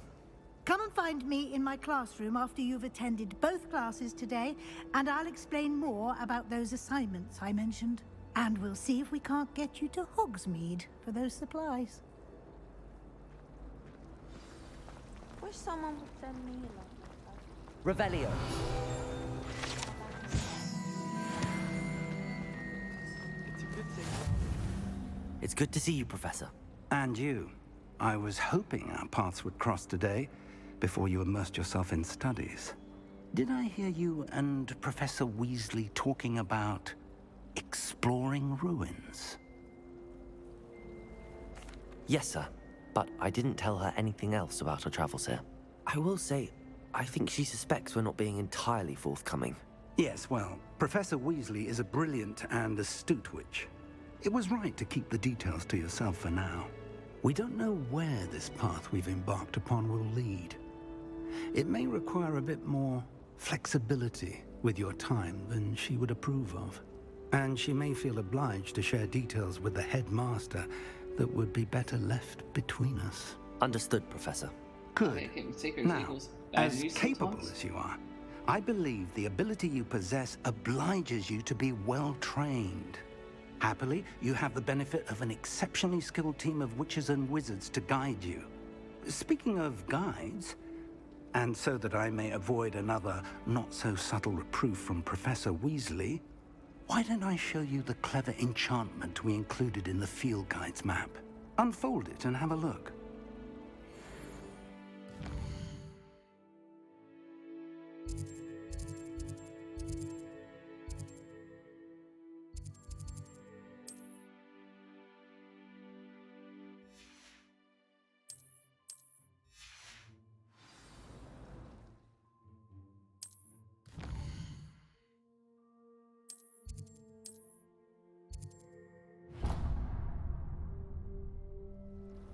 [SPEAKER 9] Come and find me in my classroom after you've attended both classes today, and I'll explain more about those assignments I mentioned. And we'll see if we can't get you to Hogsmeade for those supplies.
[SPEAKER 14] Wish someone would send me a letter.
[SPEAKER 3] Revelio. It's good to see you, Professor.
[SPEAKER 4] And you. I was hoping our paths would cross today, before you immersed yourself in studies. Did I hear you and Professor Weasley talking about exploring ruins?
[SPEAKER 3] Yes, sir. But I didn't tell her anything else about our travels here. I will say, I think she suspects we're not being entirely forthcoming.
[SPEAKER 4] Yes, well, Professor Weasley is a brilliant and astute witch. It was right to keep the details to yourself for now. We don't know where this path we've embarked upon will lead. It may require a bit more flexibility with your time than she would approve of. And she may feel obliged to share details with the headmaster that would be better left between us.
[SPEAKER 3] Understood, Professor.
[SPEAKER 4] Good. Now, as capable as you are, I believe the ability you possess obliges you to be well trained. Happily, you have the benefit of an exceptionally skilled team of witches and wizards to guide you. Speaking of guides, and so that I may avoid another not-so-subtle reproof from Professor Weasley, why don't I show you the clever enchantment we included in the field guide's map? Unfold it and have a look.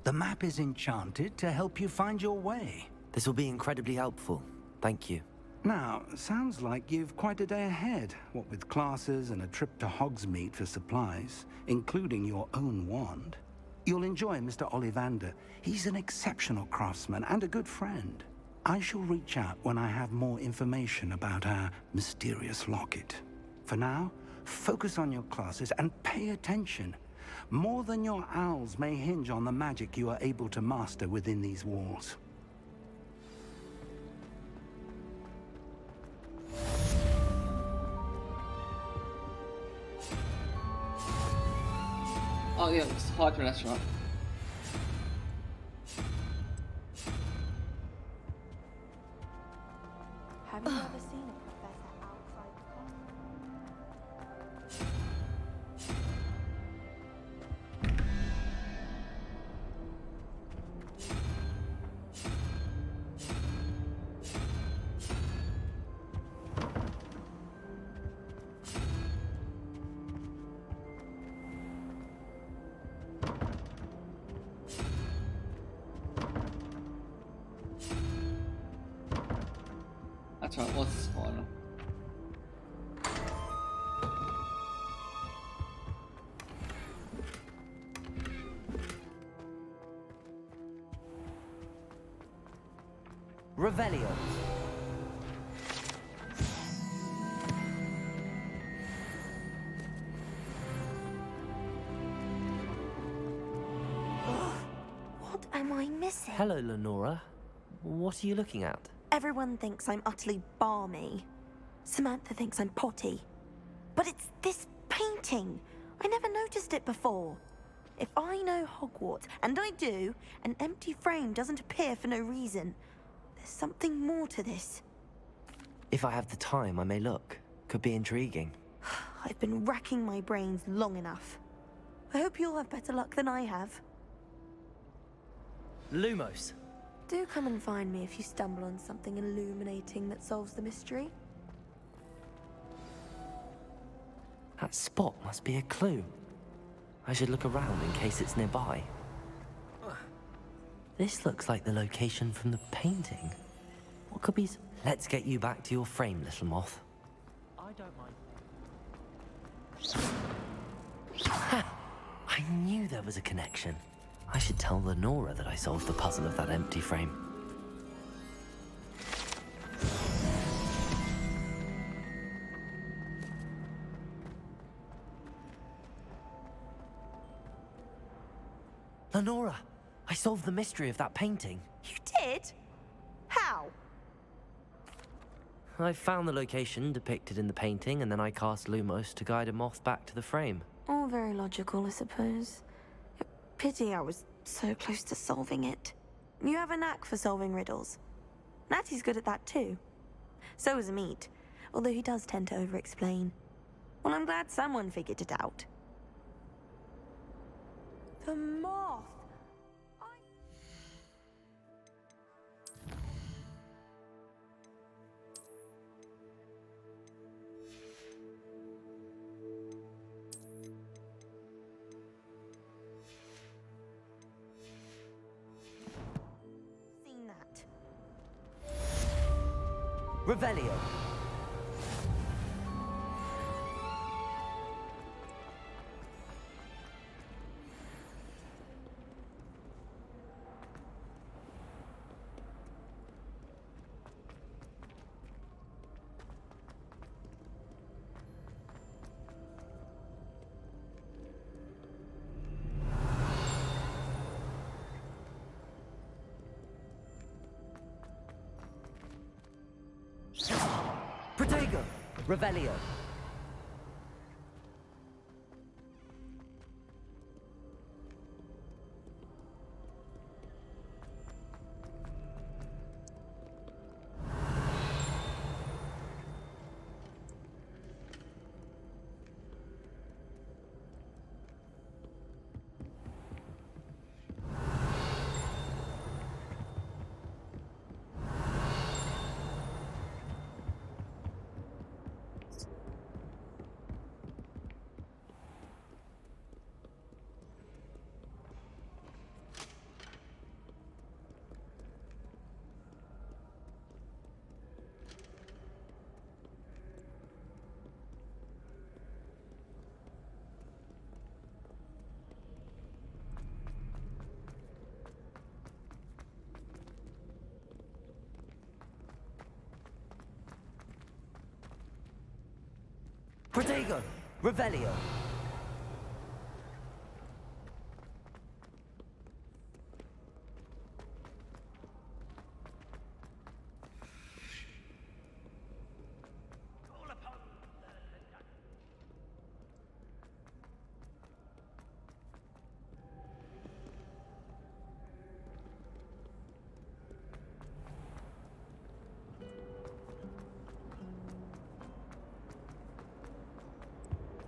[SPEAKER 4] The map is enchanted to help you find your way.
[SPEAKER 3] This will be incredibly helpful. Thank you.
[SPEAKER 4] Now, sounds like you've quite a day ahead, what with classes and a trip to Hogsmeade for supplies, including your own wand. You'll enjoy Mr. Ollivander. He's an exceptional craftsman and a good friend. I shall reach out when I have more information about our mysterious locket. For now, focus on your classes and pay attention. More than your owls may hinge on the magic you are able to master within these walls.
[SPEAKER 1] Oh yeah, it's the Hogwarts restaurant.
[SPEAKER 14] Have you ever seen a professor outside the
[SPEAKER 1] That's right, what's the spoiler?
[SPEAKER 3] Revelio.
[SPEAKER 14] What am I missing?
[SPEAKER 3] Hello, Lenora. What are you looking at?
[SPEAKER 14] Everyone thinks I'm utterly balmy. Samantha thinks I'm potty. But it's this painting. I never noticed it before. If I know Hogwarts, and I do, an empty frame doesn't appear for no reason. There's something more to this.
[SPEAKER 3] If I have the time, I may look. Could be intriguing.
[SPEAKER 14] I've been racking my brains long enough. I hope you'll have better luck than I have.
[SPEAKER 3] Lumos.
[SPEAKER 14] Do come and find me if you stumble on something illuminating that solves the mystery.
[SPEAKER 3] That spot must be a clue. I should look around in case it's nearby. This looks like the location from the painting. What could be... Let's get you back to your frame, little moth.
[SPEAKER 13] I don't mind.
[SPEAKER 3] Ha! I knew there was a connection. I should tell Lenora that I solved the puzzle of that empty frame. Lenora, I solved the mystery of that painting.
[SPEAKER 14] You did? How?
[SPEAKER 3] I found the location depicted in the painting, and then I cast Lumos to guide a moth back to the frame.
[SPEAKER 14] All very logical, I suppose. Pity I was so close to solving it. You have a knack for solving riddles. Natty's good at that too. So is Amit, although he does tend to over-explain. Well, I'm glad someone figured it out. The moth! Seen that.
[SPEAKER 3] Revelio. Protego. Revelio. Protego! Revelio!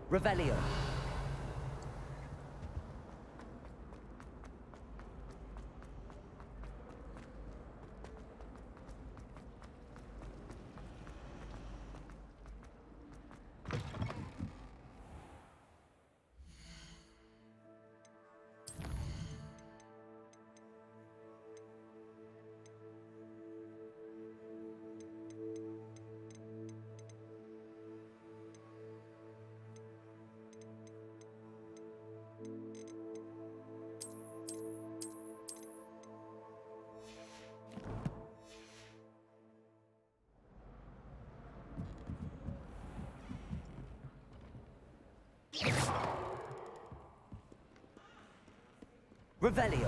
[SPEAKER 3] Revelio. Revelio.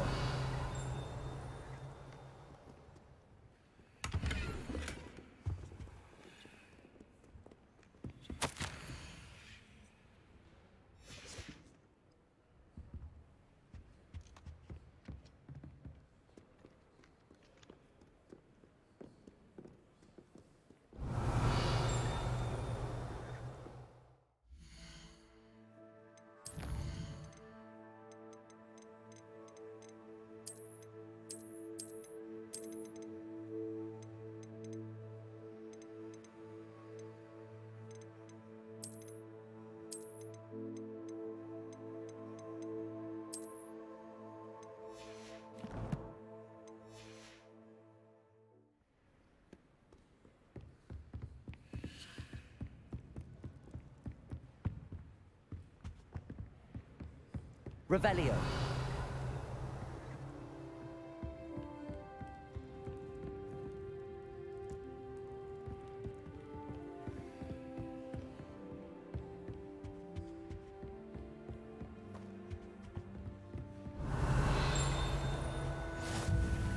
[SPEAKER 3] Revelio.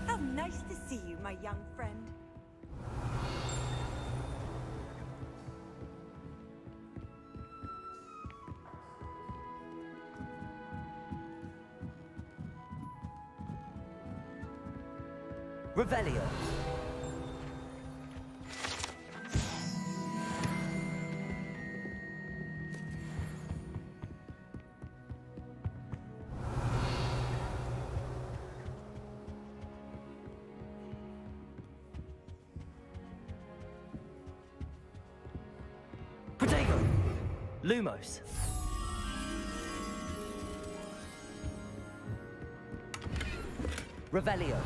[SPEAKER 15] How nice to see you, my young friend.
[SPEAKER 3] Revelio. Protego. Lumos. Revelio.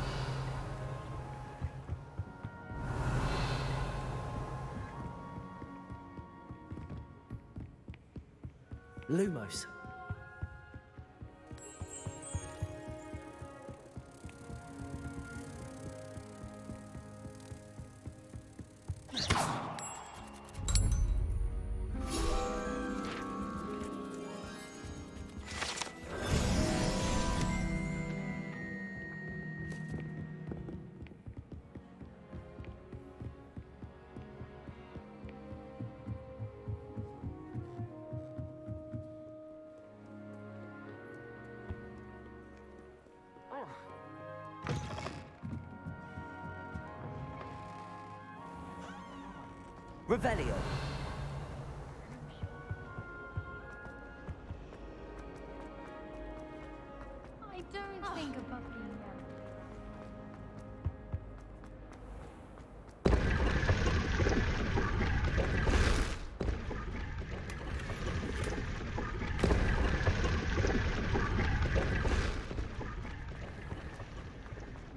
[SPEAKER 3] Lumos. Revelio.
[SPEAKER 16] I don't think about being young.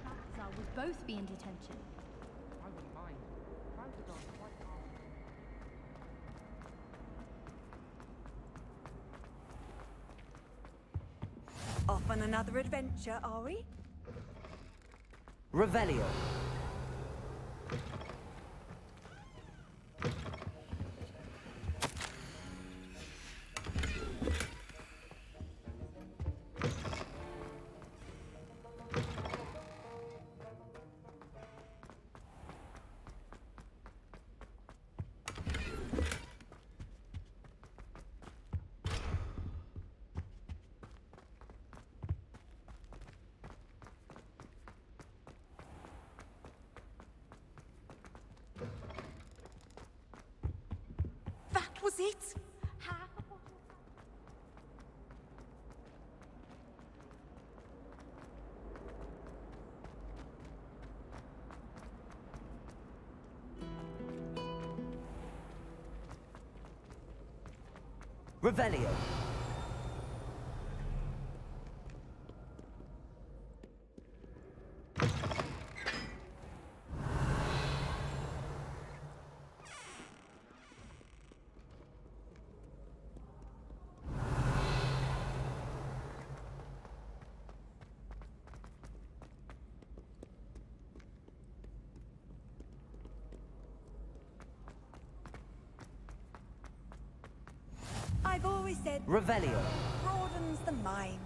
[SPEAKER 16] Balthazar would both be in detention.
[SPEAKER 13] I wouldn't mind. Balthazar's quite calm.
[SPEAKER 15] Off on another adventure, are we?
[SPEAKER 3] Revelio.
[SPEAKER 15] it? How?
[SPEAKER 3] Revelio.
[SPEAKER 15] I've always said
[SPEAKER 3] Revelio.
[SPEAKER 15] broadens the mind.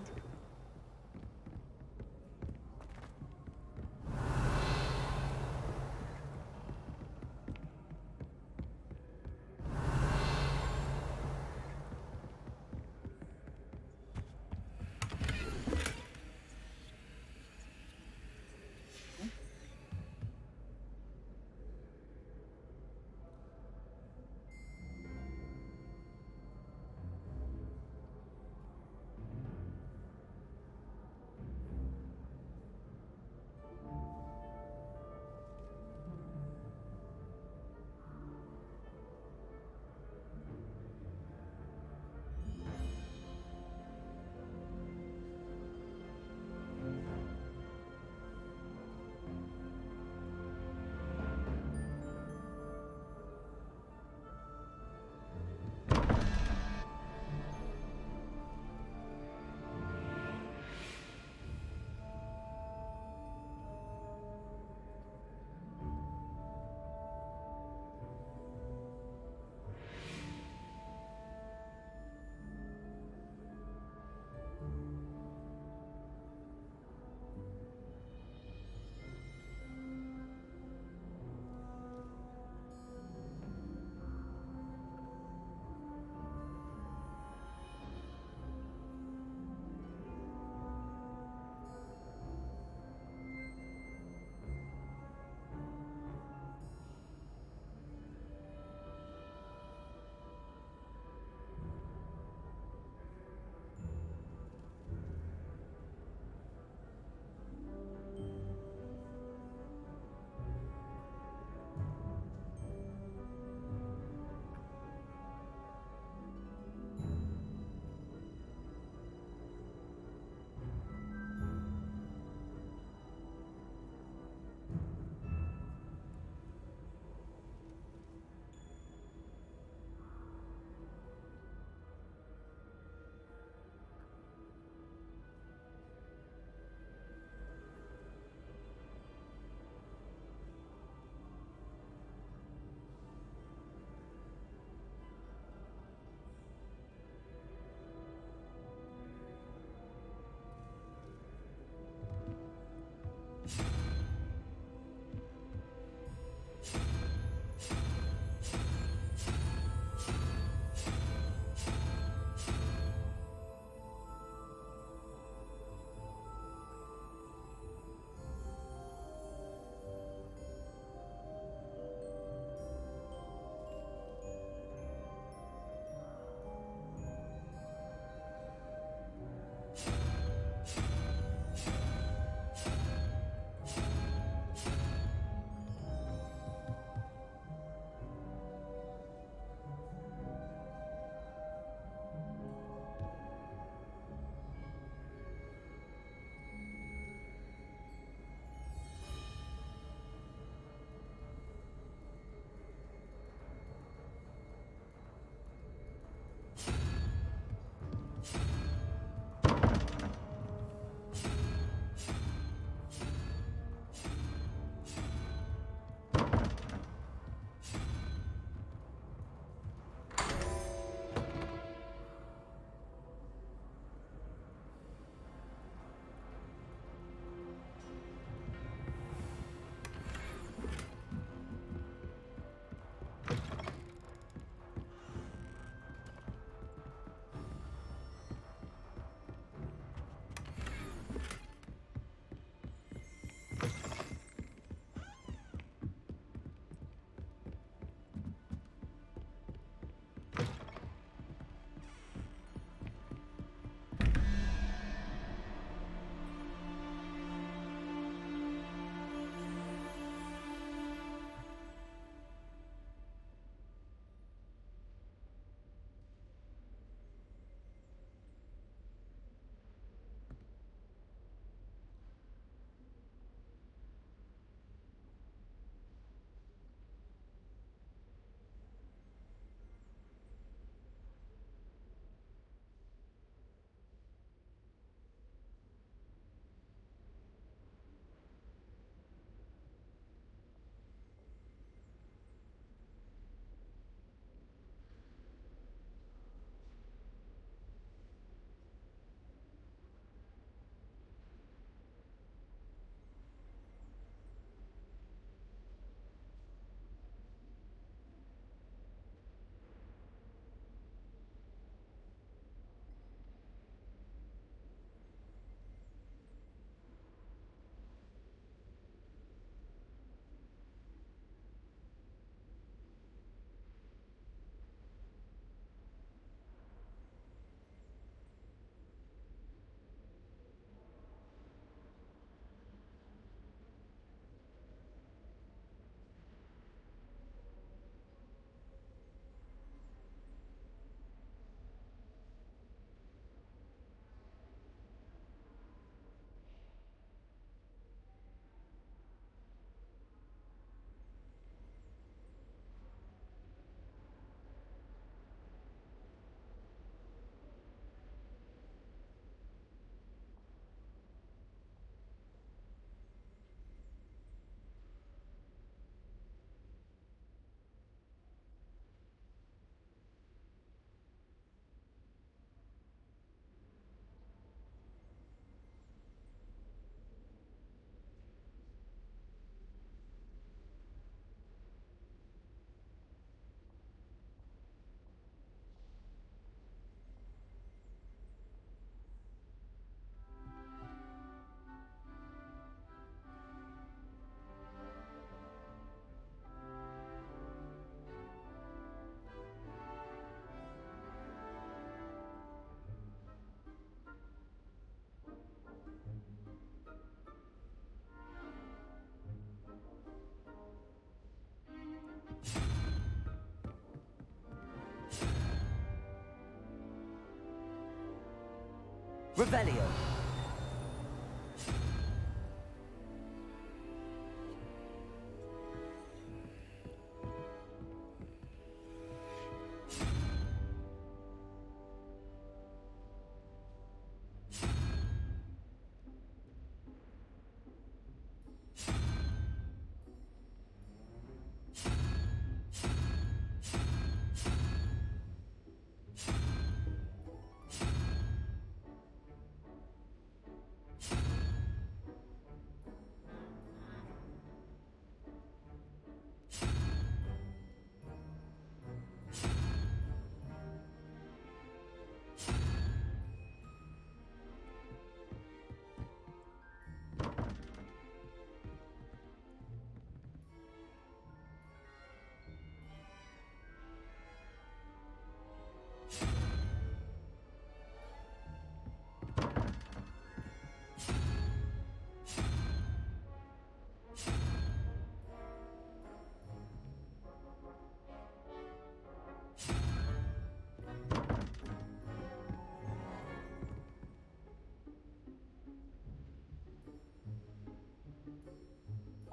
[SPEAKER 3] Revelio.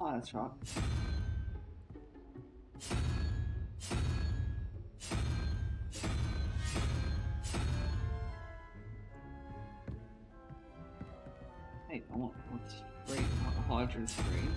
[SPEAKER 1] Oh, that's right. Hey, I want what's free? Hydrant's free.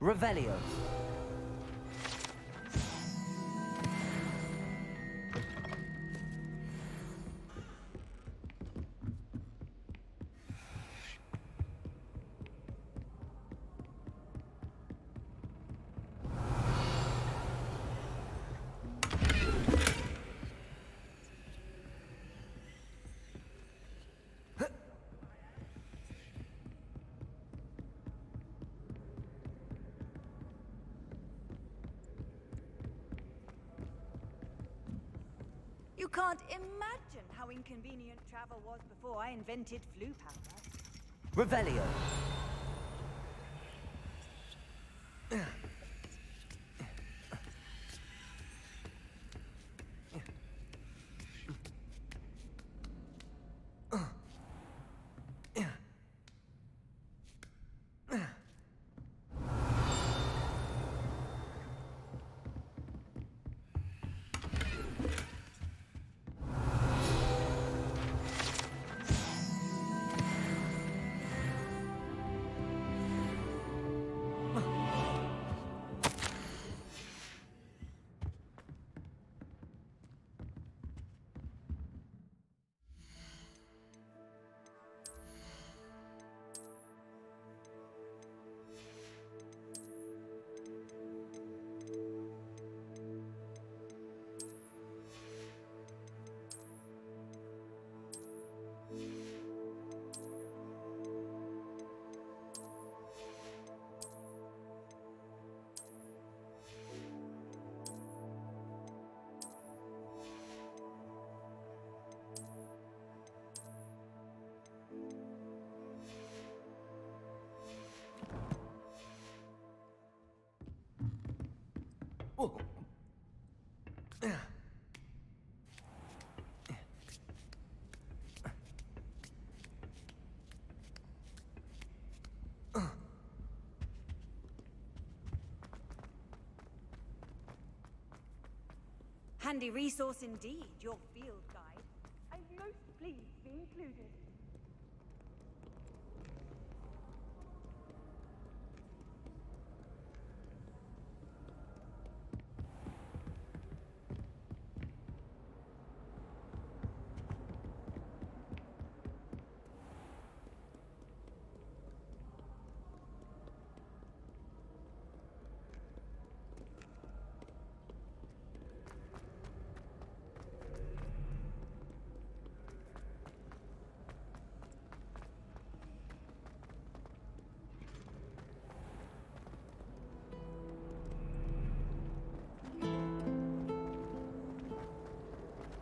[SPEAKER 3] Revelio.
[SPEAKER 15] You can't imagine how inconvenient travel was before I invented flu powder.
[SPEAKER 3] Revelio.
[SPEAKER 15] Handy resource indeed, your field guide. I'm most pleased to be included.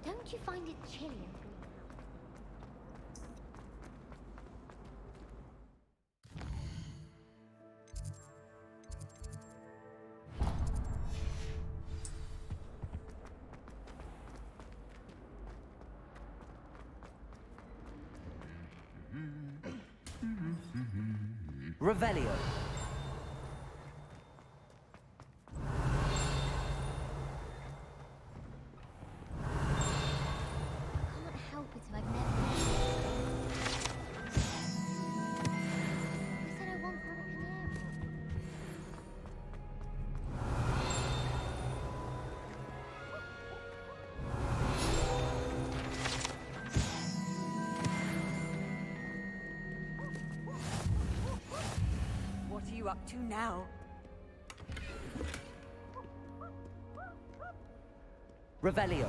[SPEAKER 16] Don't you find it chilly in Greenhouse?
[SPEAKER 3] Revelio.
[SPEAKER 16] Can't help it if I've never. I said I want for a canary.
[SPEAKER 15] What are you up to now?
[SPEAKER 3] Revelio.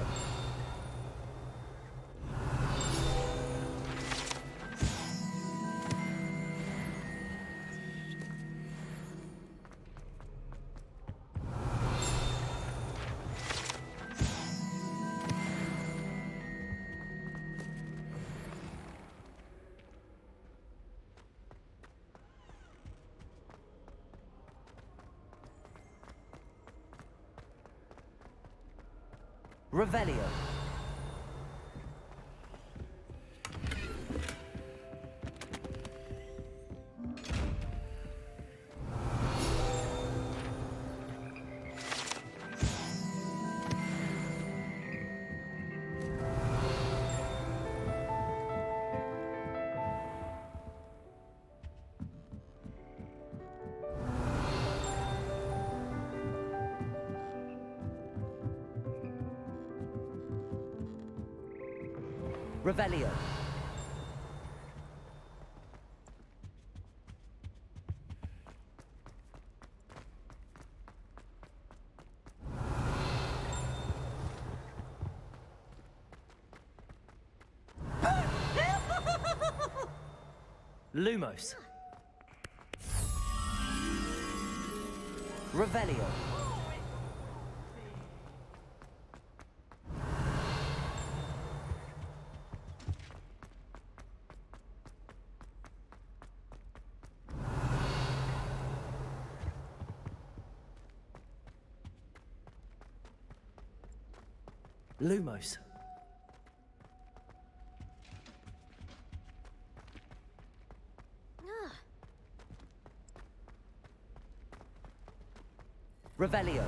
[SPEAKER 3] Revelio. Revelio. Lumos. Revelio. Lumos. Revelio.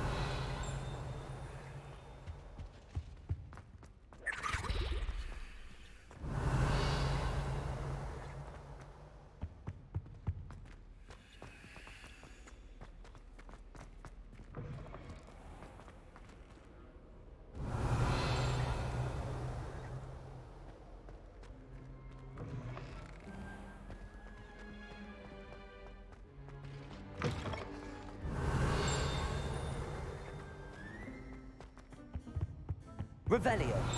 [SPEAKER 3] Revelio.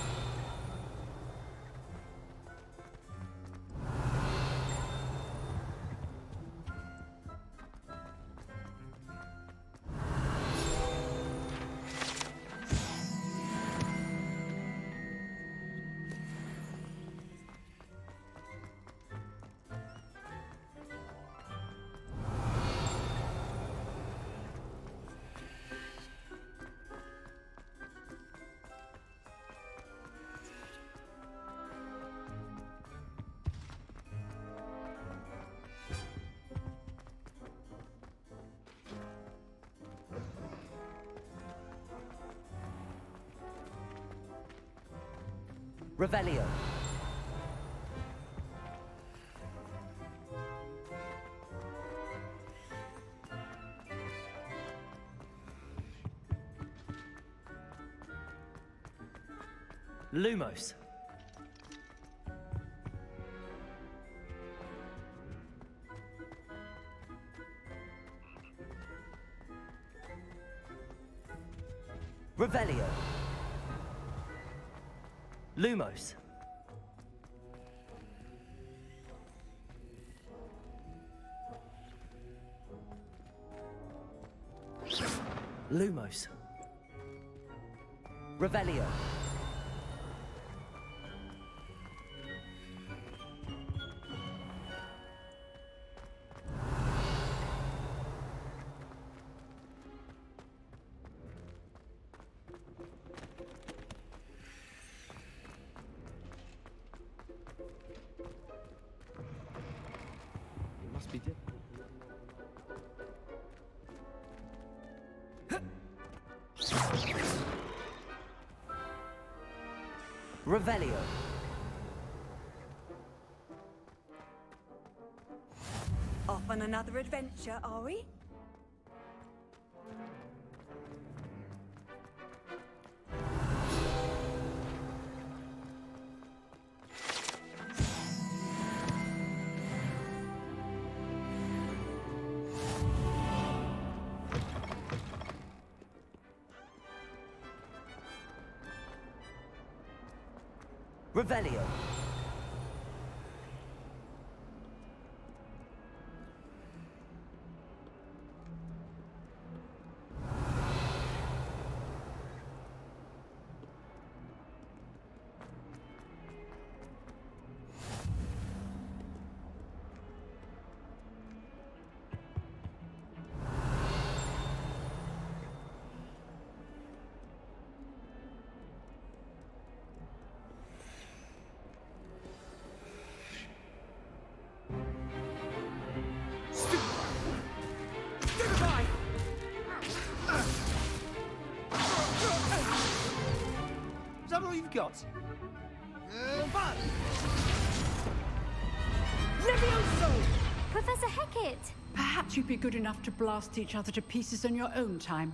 [SPEAKER 3] Revelio. Lumos. Revelio. Lumos. Lumos. Revelio.
[SPEAKER 13] It must be difficult.
[SPEAKER 3] Revelio.
[SPEAKER 15] Off on another adventure, are we?
[SPEAKER 3] Revelio.
[SPEAKER 13] Is that all you've got?
[SPEAKER 17] Levioso! Professor Hecat! Perhaps you'd be good enough to blast each other to pieces in your own time.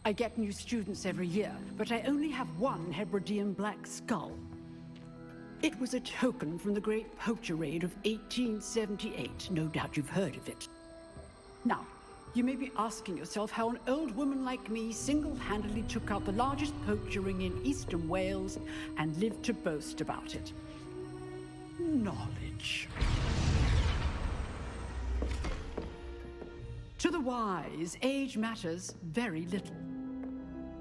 [SPEAKER 17] I get new students every year, but I only have one Hebridean black skull. It was a token from the Great Poacher Raid of 1878. No doubt you've heard of it. Now, you may be asking yourself how an old woman like me single-handedly took out the largest poacher ring in eastern Wales and lived to boast about it. Knowledge. To the wise, age matters very little.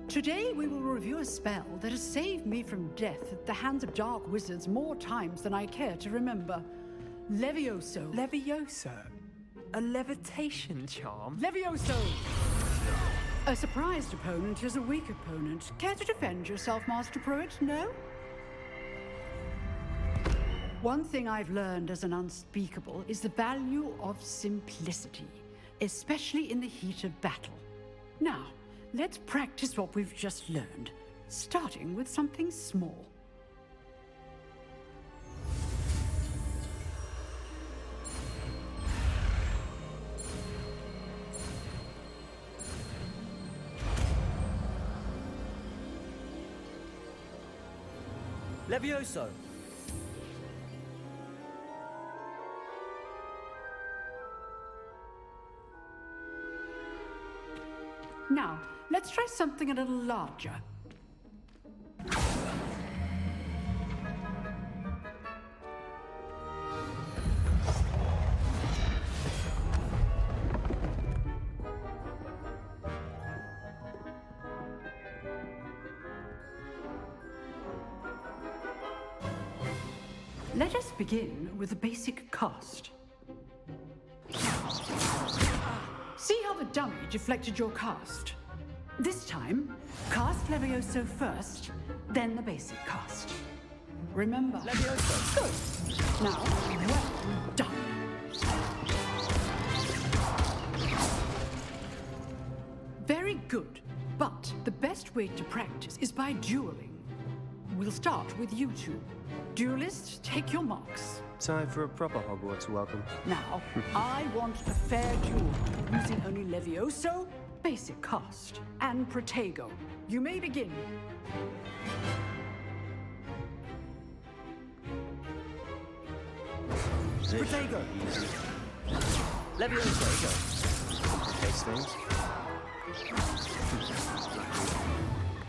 [SPEAKER 17] Today we will review a spell that has saved me from death at the hands of dark wizards more times than I care to remember. Levioso.
[SPEAKER 18] Levioso? A levitation charm?
[SPEAKER 17] Levioso! A surprised opponent is a weak opponent. Care to defend yourself, Master Pruitt? No? One thing I've learned as an unspeakable is the value of simplicity, especially in the heat of battle. Now, let's practice what we've just learned, starting with something small.
[SPEAKER 3] Levioso!
[SPEAKER 17] Now, let's try something a little larger. Let us begin with the basic cast. See how the dummy deflected your cast? This time, cast Levioso first, then the basic cast. Remember.
[SPEAKER 18] Levioso.
[SPEAKER 17] Good. Now, well done. Very good. But the best way to practice is by dueling. We'll start with you two. Duelists, take your marks.
[SPEAKER 19] Time for a proper Hogwarts welcome.
[SPEAKER 17] Now, I want a fair duel, using only Levioso, basic cast, and Protego. You may begin.
[SPEAKER 18] Protego.
[SPEAKER 19] Levioso. Taste things.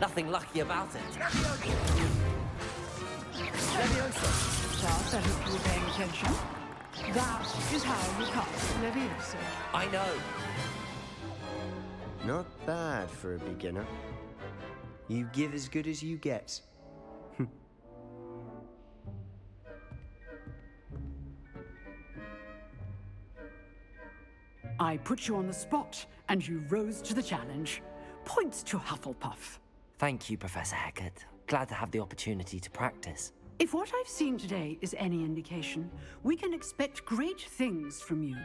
[SPEAKER 3] Nothing lucky about it.
[SPEAKER 17] Levioso. Class, I hope you were paying attention. That is how you cast Levioso.
[SPEAKER 3] I know.
[SPEAKER 19] Not bad for a beginner. You give as good as you get.
[SPEAKER 17] I put you on the spot, and you rose to the challenge. Points to Hufflepuff.
[SPEAKER 3] Thank you, Professor Hecat. Glad to have the opportunity to practice.
[SPEAKER 17] If what I've seen today is any indication, we can expect great things from you.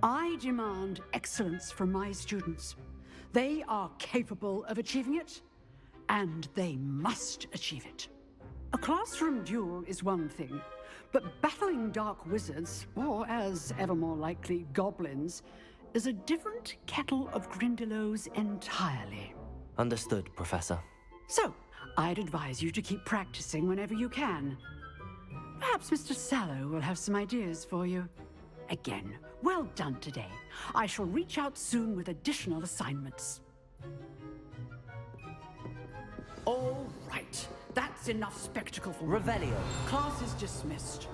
[SPEAKER 17] I demand excellence from my students. They are capable of achieving it, and they must achieve it. A classroom duel is one thing, but battling dark wizards, or as ever more likely, goblins, is a different kettle of Grindylows entirely.
[SPEAKER 3] Understood, Professor.
[SPEAKER 17] So, I'd advise you to keep practicing whenever you can. Perhaps Mr. Sallow will have some ideas for you. Again, well done today. I shall reach out soon with additional assignments. All right, that's enough spectacle for
[SPEAKER 3] Revelio.
[SPEAKER 17] Class is dismissed.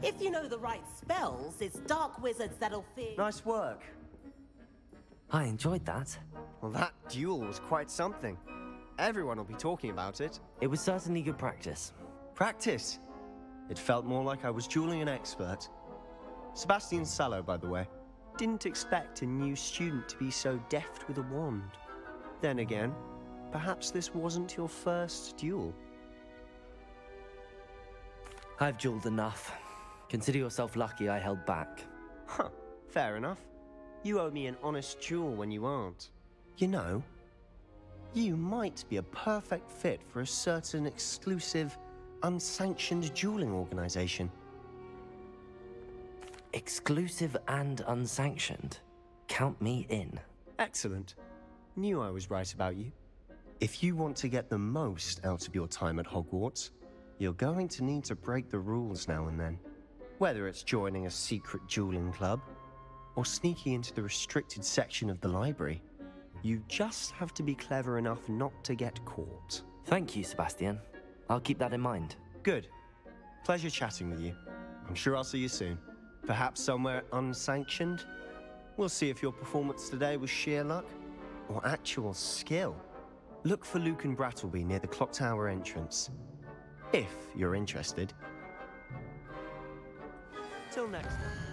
[SPEAKER 11] If you know the right spells, it's dark wizards that'll fear.
[SPEAKER 20] Nice work.
[SPEAKER 3] I enjoyed that.
[SPEAKER 20] Well, that duel was quite something. Everyone will be talking about it.
[SPEAKER 3] It was certainly good practice.
[SPEAKER 20] Practice? It felt more like I was dueling an expert. Sebastian Sallow, by the way. Didn't expect a new student to be so deft with a wand. Then again, perhaps this wasn't your first duel.
[SPEAKER 3] I've dueled enough. Consider yourself lucky I held back.
[SPEAKER 20] Huh, fair enough. You owe me an honest duel when you aren't. You know, you might be a perfect fit for a certain exclusive, unsanctioned dueling organization.
[SPEAKER 3] Exclusive and unsanctioned? Count me in.
[SPEAKER 20] Excellent. knew I was right about you. If you want to get the most out of your time at Hogwarts, you're going to need to break the rules now and then. Whether it's joining a secret dueling club, or sneaking into the restricted section of the library, you just have to be clever enough not to get caught.
[SPEAKER 3] Thank you, Sebastian. I'll keep that in mind.
[SPEAKER 20] Good. Pleasure chatting with you. I'm sure I'll see you soon. Perhaps somewhere unsanctioned? We'll see if your performance today was sheer luck or actual skill. Look for Luke and Brattleby near the clock tower entrance, if you're interested. Till next time.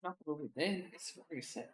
[SPEAKER 1] Not over there. It's very sad.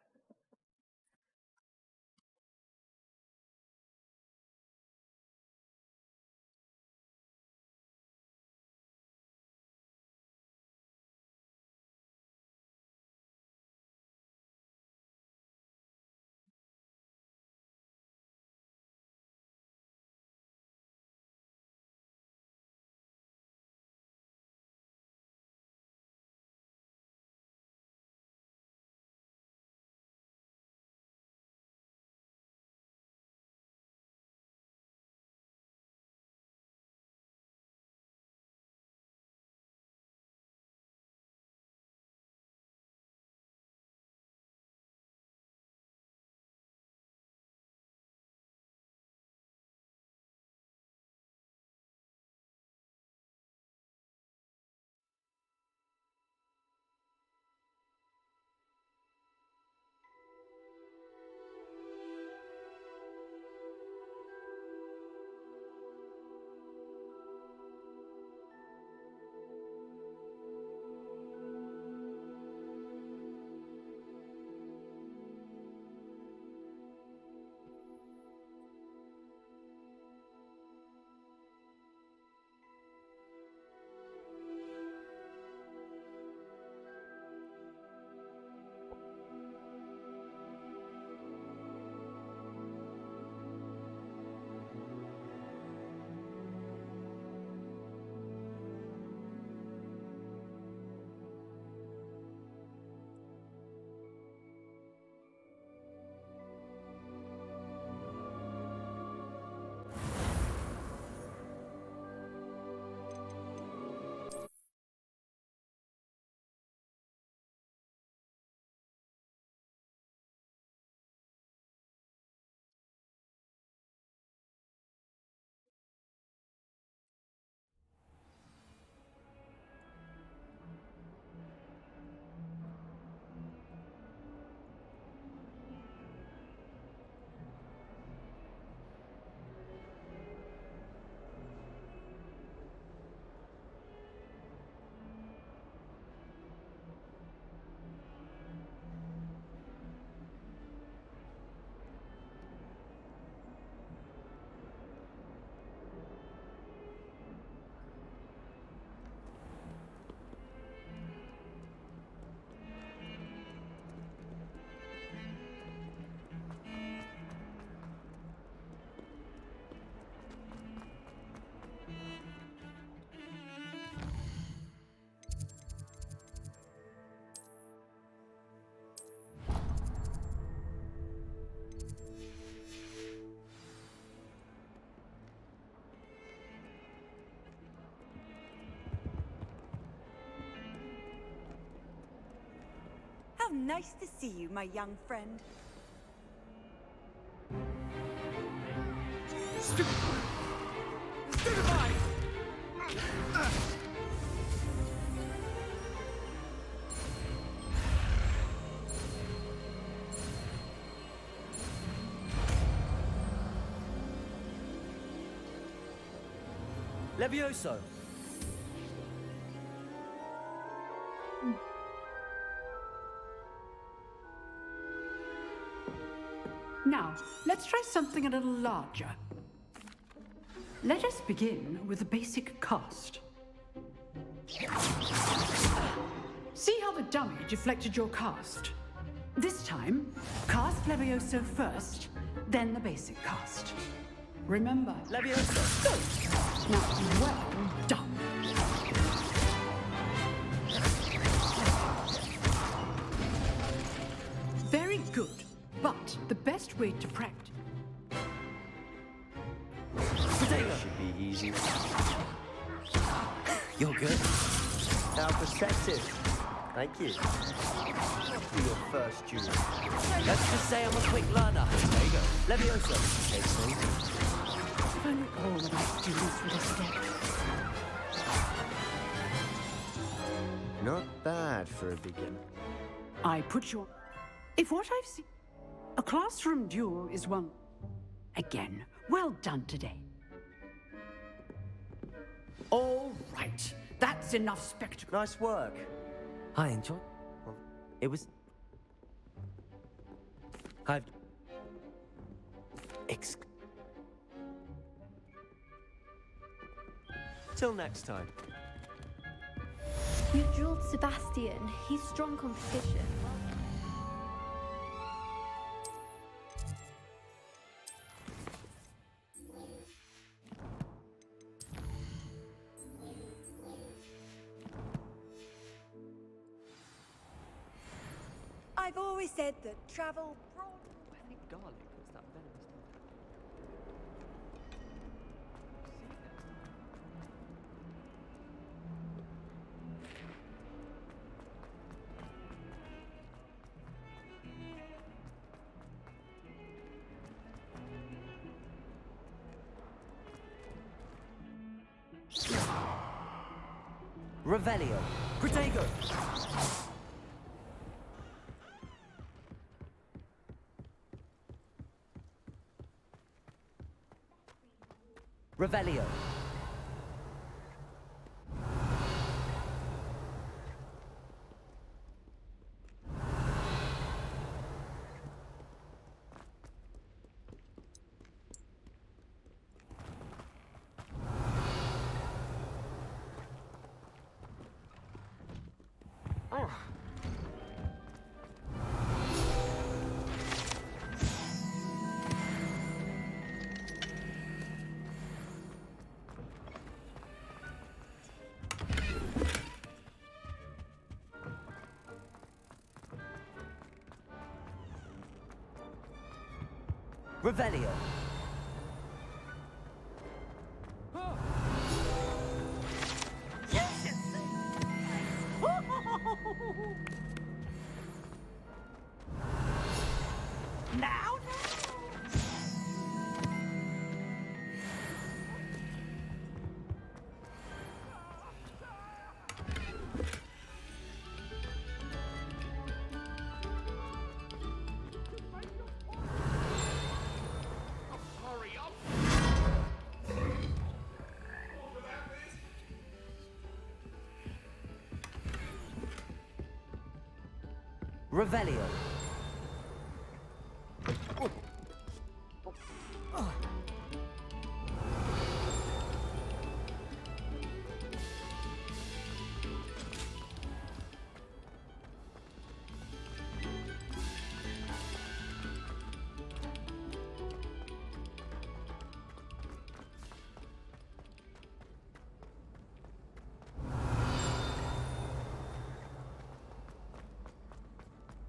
[SPEAKER 15] How nice to see you, my young friend.
[SPEAKER 8] Stupefy!
[SPEAKER 3] Levioso!
[SPEAKER 17] Now, let's try something a little larger. Let us begin with the basic cast. See how the dummy deflected your cast? This time, cast Levioso first, then the basic cast. Remember,
[SPEAKER 3] Levioso!
[SPEAKER 17] Go! Now, well done. Very good, but the best way to practice...
[SPEAKER 20] Should be easy.
[SPEAKER 3] You're good.
[SPEAKER 20] How perceptive. Thank you. For your first duel.
[SPEAKER 3] Let's just say I'm a quick learner. There you go. Levioso.
[SPEAKER 20] Takes me.
[SPEAKER 17] If only all of my students would escape.
[SPEAKER 20] Not bad for a beginner.
[SPEAKER 17] I put your... If what I've seen... A classroom duel is one... Again, well done today. All right. That's enough spectacle.
[SPEAKER 20] Nice work.
[SPEAKER 3] I enjoyed... Well, it was... I've...
[SPEAKER 20] Till next time.
[SPEAKER 12] You drilled Sebastian. He's strong competition.
[SPEAKER 15] I've always said that travel broad.
[SPEAKER 13] I think garlic was that venomous.
[SPEAKER 3] Revelio. Protego. Revelio. Revelio.
[SPEAKER 17] Now?
[SPEAKER 3] Revelio.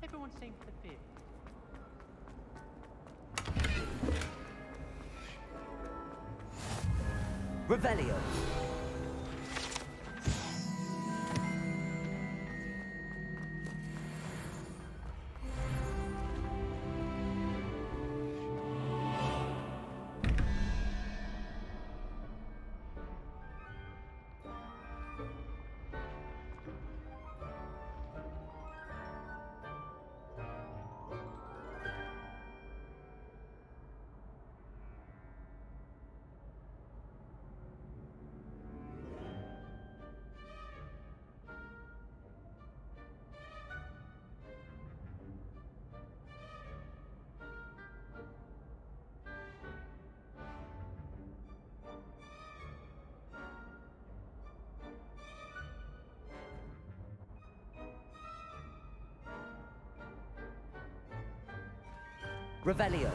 [SPEAKER 13] Everyone seemed to fear.
[SPEAKER 3] Revelio. Revelio.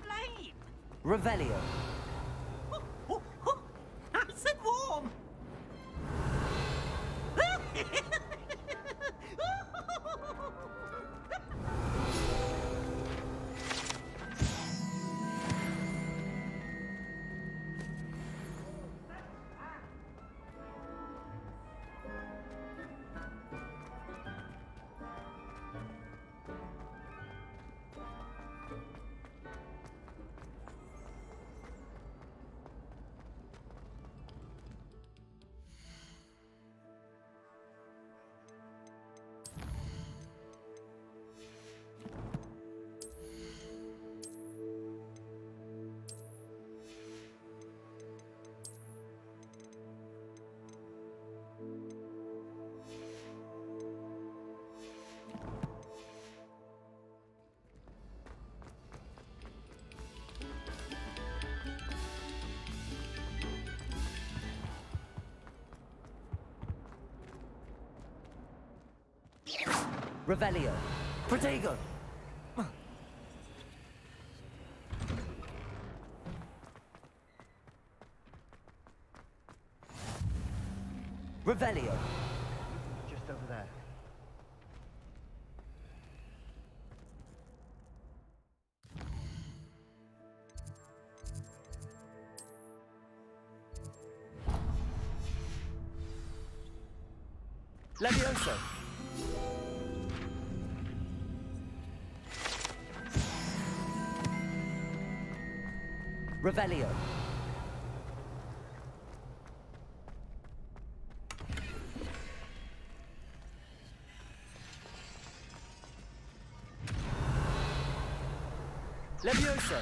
[SPEAKER 10] Flame!
[SPEAKER 3] Revelio.
[SPEAKER 10] Nice and warm!
[SPEAKER 3] Revelio.
[SPEAKER 7] Protego!
[SPEAKER 3] Revelio.
[SPEAKER 20] Just over there.
[SPEAKER 7] Levioso!
[SPEAKER 3] Revelio.
[SPEAKER 7] Levioso!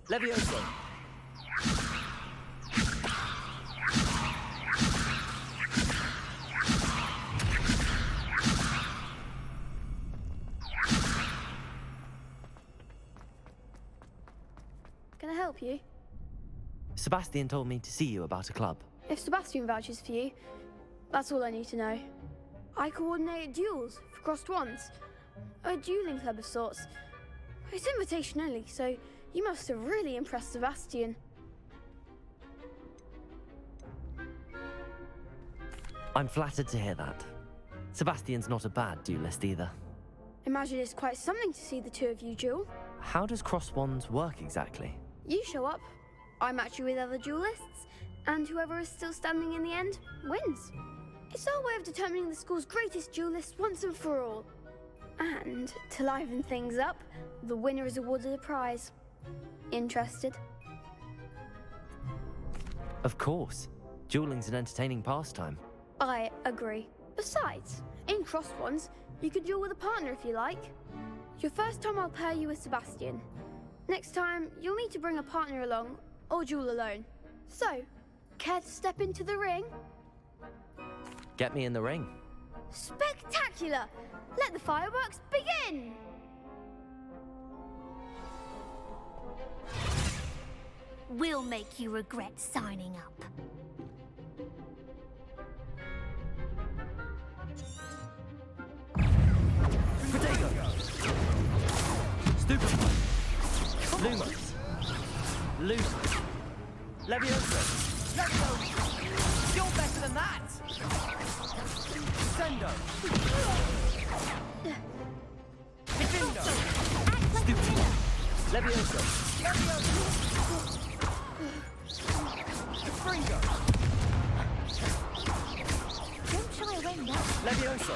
[SPEAKER 7] Levioso!
[SPEAKER 12] Can I help you?
[SPEAKER 3] Sebastian told me to see you about a club.
[SPEAKER 12] If Sebastian vouches for you, that's all I need to know. I coordinate duels for crossed wands. A dueling club of sorts. It's invitation only, so you must have really impressed Sebastian.
[SPEAKER 3] I'm flattered to hear that. Sebastian's not a bad duelist either.
[SPEAKER 12] Imagine it's quite something to see the two of you duel.
[SPEAKER 3] How does cross wands work exactly?
[SPEAKER 12] You show up, I match you with other duelists, and whoever is still standing in the end wins. It's our way of determining the school's greatest duelist once and for all. And to liven things up, the winner is awarded a prize. Interested?
[SPEAKER 3] Of course. Dueling's an entertaining pastime.
[SPEAKER 12] I agree. Besides, in cross wands, you can duel with a partner if you like. Your first time I'll pair you with Sebastian. Next time, you'll need to bring a partner along, or duel alone. So, care to step into the ring?
[SPEAKER 3] Get me in the ring.
[SPEAKER 12] Spectacular! Let the fireworks begin!
[SPEAKER 16] We'll make you regret signing up.
[SPEAKER 7] Protego! Stupefy!
[SPEAKER 3] Lumos. Lumos. Levioso.
[SPEAKER 7] Levio! You're better than that! Sendo! Defendo!
[SPEAKER 3] Stupendo. Levioso.
[SPEAKER 7] Levioso! Fringo!
[SPEAKER 16] Don't shy away now.
[SPEAKER 3] Levioso.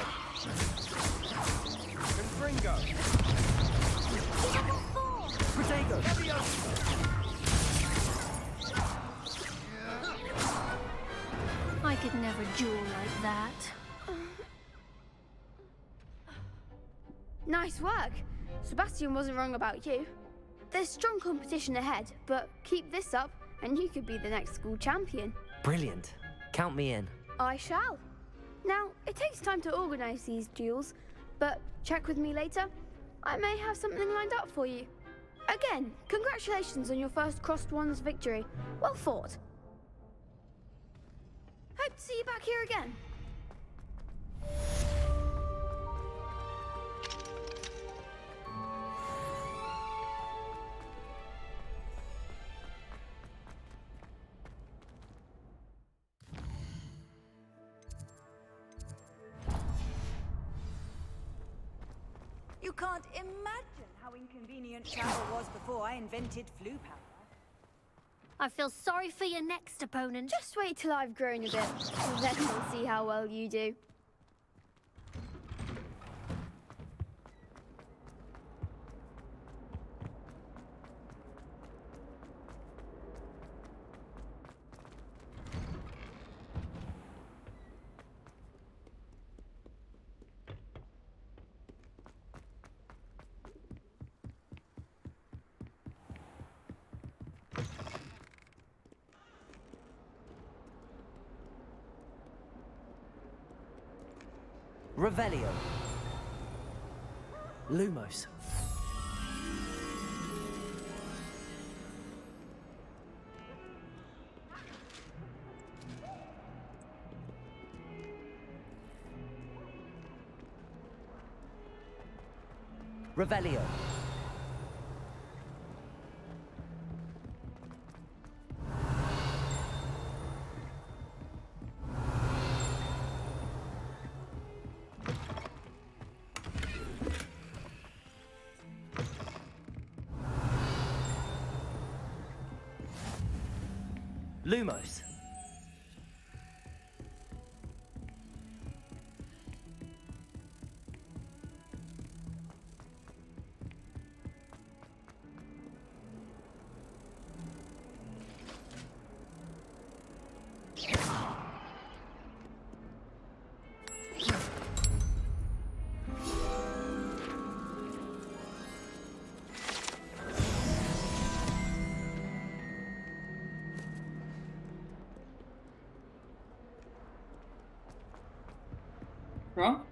[SPEAKER 7] Fringo!
[SPEAKER 3] Protego.
[SPEAKER 16] I could never duel like that.
[SPEAKER 21] Nice work. Sebastian wasn't wrong about you. There's strong competition ahead, but keep this up and you could be the next school champion.
[SPEAKER 3] Brilliant. Count me in.
[SPEAKER 21] I shall. Now, it takes time to organize these duels, but check with me later. I may have something lined up for you. Again, congratulations on your first Crossed Wands victory. Well fought. Hope to see you back here again.
[SPEAKER 15] You can't imagine how inconvenient travel was before I invented flu powder.
[SPEAKER 16] I feel sorry for your next opponent.
[SPEAKER 21] Just wait till I've grown a bit, then we'll see how well you do.
[SPEAKER 3] Revelio. Lumos. Revelio. Lumos.
[SPEAKER 1] Wrong?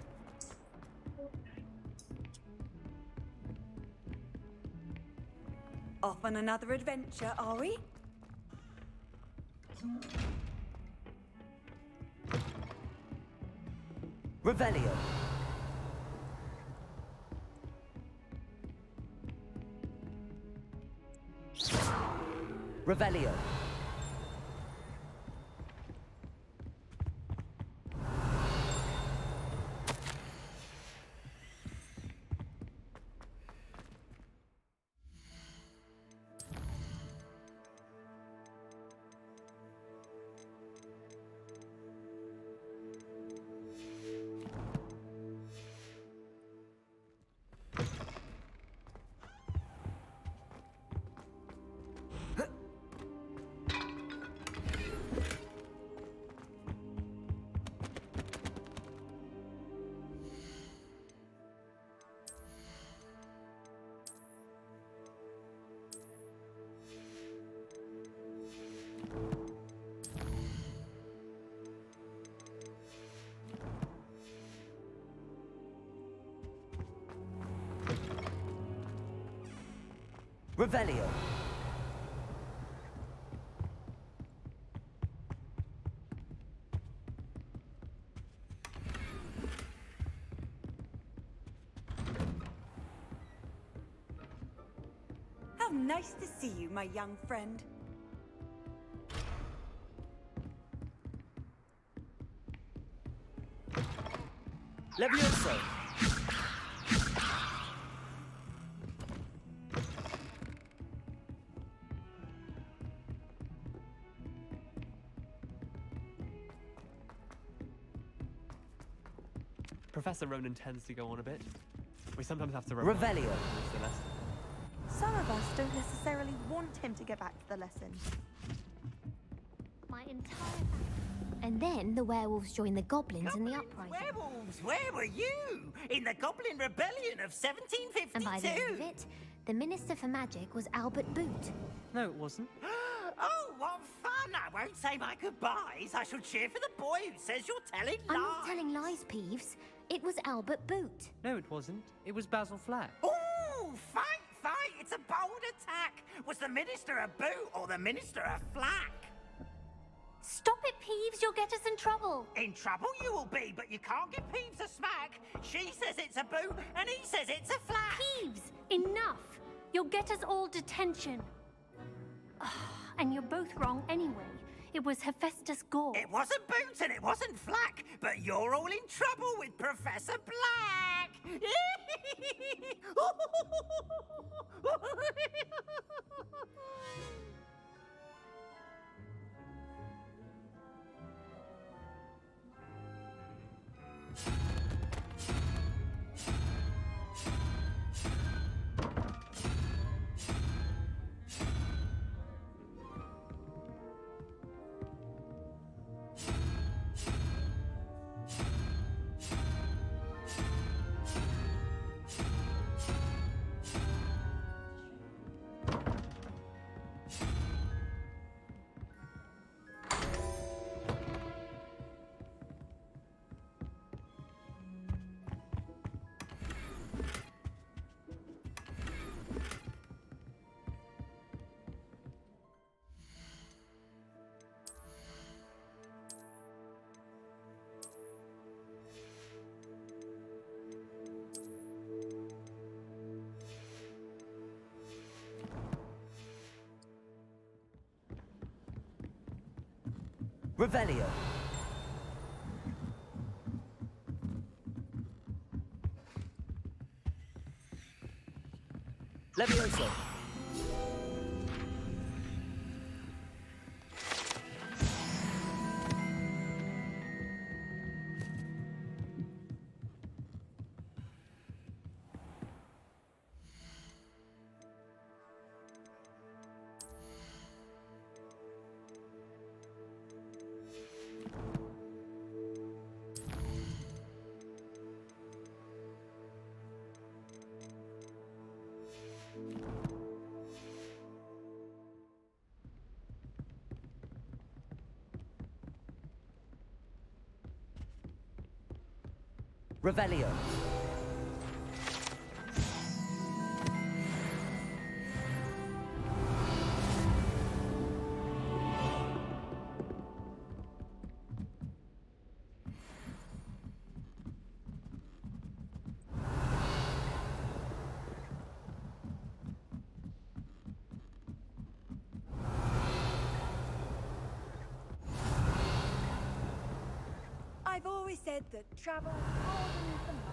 [SPEAKER 15] Off on another adventure, are we?
[SPEAKER 3] Revelio. Revelio. Revelio.
[SPEAKER 15] How Nice to see you, my young friend.
[SPEAKER 19] Levioso!
[SPEAKER 18] Professor Ronan tends to go on a bit. We sometimes have to
[SPEAKER 3] Revelio.
[SPEAKER 14] Some of us don't necessarily want him to get back to the lesson.
[SPEAKER 16] My entire family. And then the werewolves joined the goblins in the uprising.
[SPEAKER 10] Werewolves, where were you? In the Goblin Rebellion of 1752?
[SPEAKER 16] And by the end of it, the Minister for Magic was Albert Boot.
[SPEAKER 18] No, it wasn't.
[SPEAKER 10] Oh, what fun! I won't say my goodbyes. I shall cheer for the boy who says you're telling lies.
[SPEAKER 16] I'm not telling lies, Peeves. It was Albert Boot.
[SPEAKER 18] No, it wasn't. It was Basil Flack.
[SPEAKER 10] Ooh, fight! It's a bold attack. Was the Minister a boot or the Minister a flack?
[SPEAKER 16] Stop it, Peeves. You'll get us in trouble.
[SPEAKER 10] In trouble you will be, but you can't give Peeves a smack. She says it's a boot, and he says it's a flack.
[SPEAKER 16] Peeves, enough. You'll get us all detention. And you're both wrong anyway. It was Hephaestus Gore.
[SPEAKER 10] It wasn't boot and it wasn't flack, but you're all in trouble with Professor Black.
[SPEAKER 3] Revelio. Levioso. Revelio.
[SPEAKER 15] I've always said that travel hardens the mind.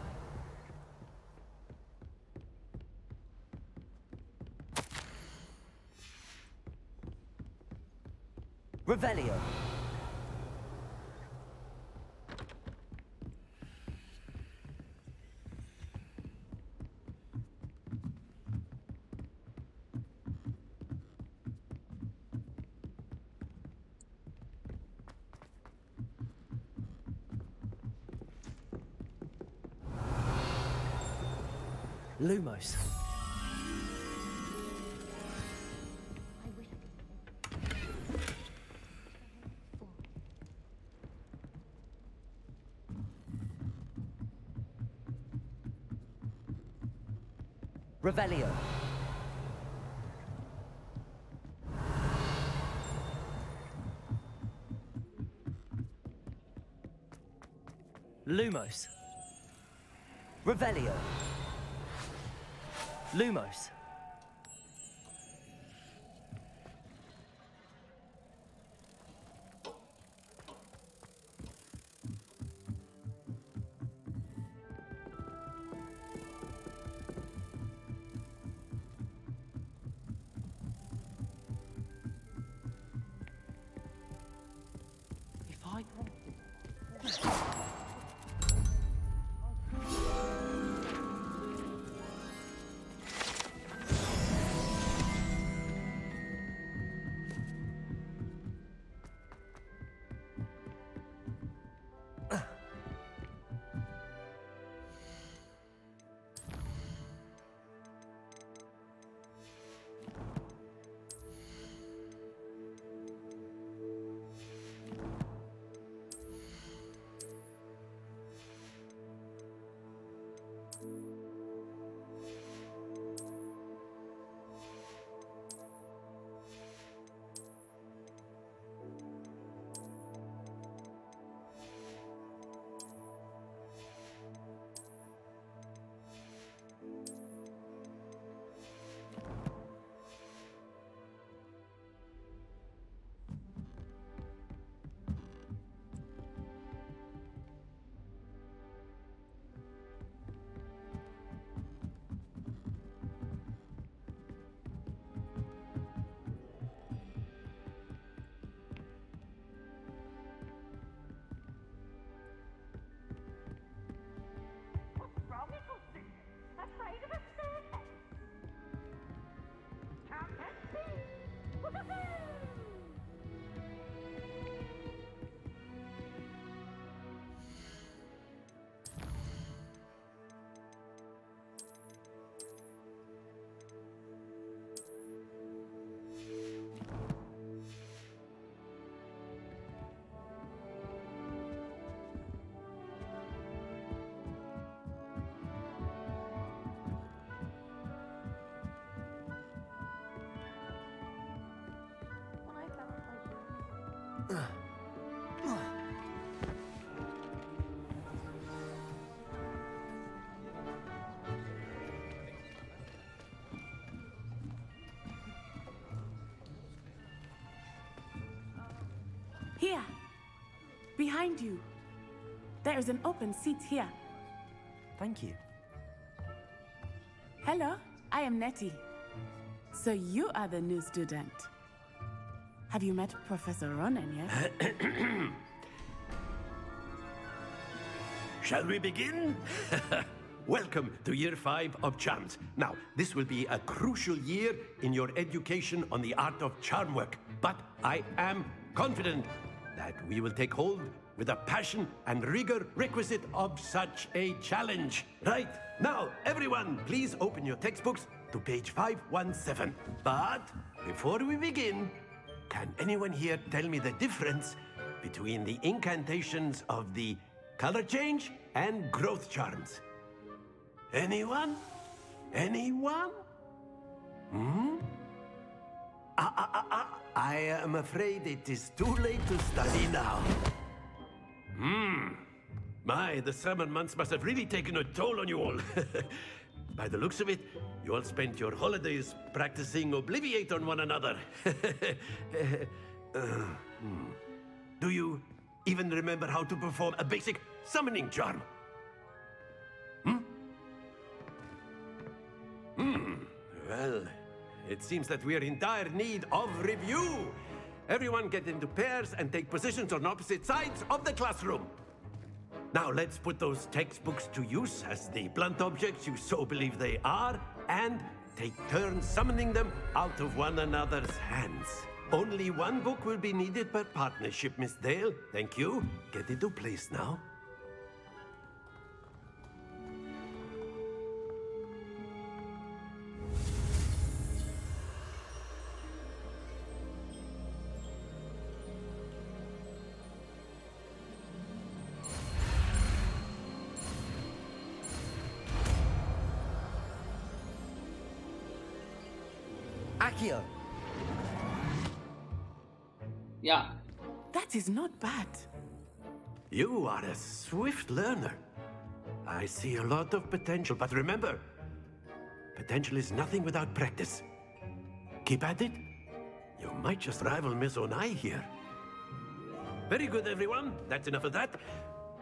[SPEAKER 3] Revelio. Lumos. Revelio. Lumos. Revelio. Lumos.
[SPEAKER 6] Here. Behind you. There is an open seat here.
[SPEAKER 3] Thank you.
[SPEAKER 6] Hello, I am Nettie. So you are the new student. Have you met Professor Ronan yet?
[SPEAKER 22] Shall we begin? Welcome to Year 5 of Charms. Now, this will be a crucial year in your education on the art of charm work. But I am confident that we will take hold with the passion and rigor requisite of such a challenge. Right, now, everyone, please open your textbooks to page 517. But before we begin, can anyone here tell me the difference between the incantations of the color change and growth charms? Anyone? Anyone? Hmm? I am afraid it is too late to study now. My, the summer months must have really taken a toll on you all. By the looks of it, you all spent your holidays practicing Obliviate on one another. Do you even remember how to perform a basic summoning charm? Well, it seems that we are in dire need of review. Everyone get into pairs and take positions on opposite sides of the classroom. Now let's put those textbooks to use as the blunt objects you so believe they are, and take turns summoning them out of one another's hands. Only one book will be needed per partnership, Miss Dale. Thank you. Get into place now.
[SPEAKER 3] Accio!
[SPEAKER 1] Yeah.
[SPEAKER 6] That is not bad.
[SPEAKER 22] You are a swift learner. I see a lot of potential, but remember, potential is nothing without practice. Keep at it. You might just rival Miss Onai here. Very good, everyone. That's enough of that.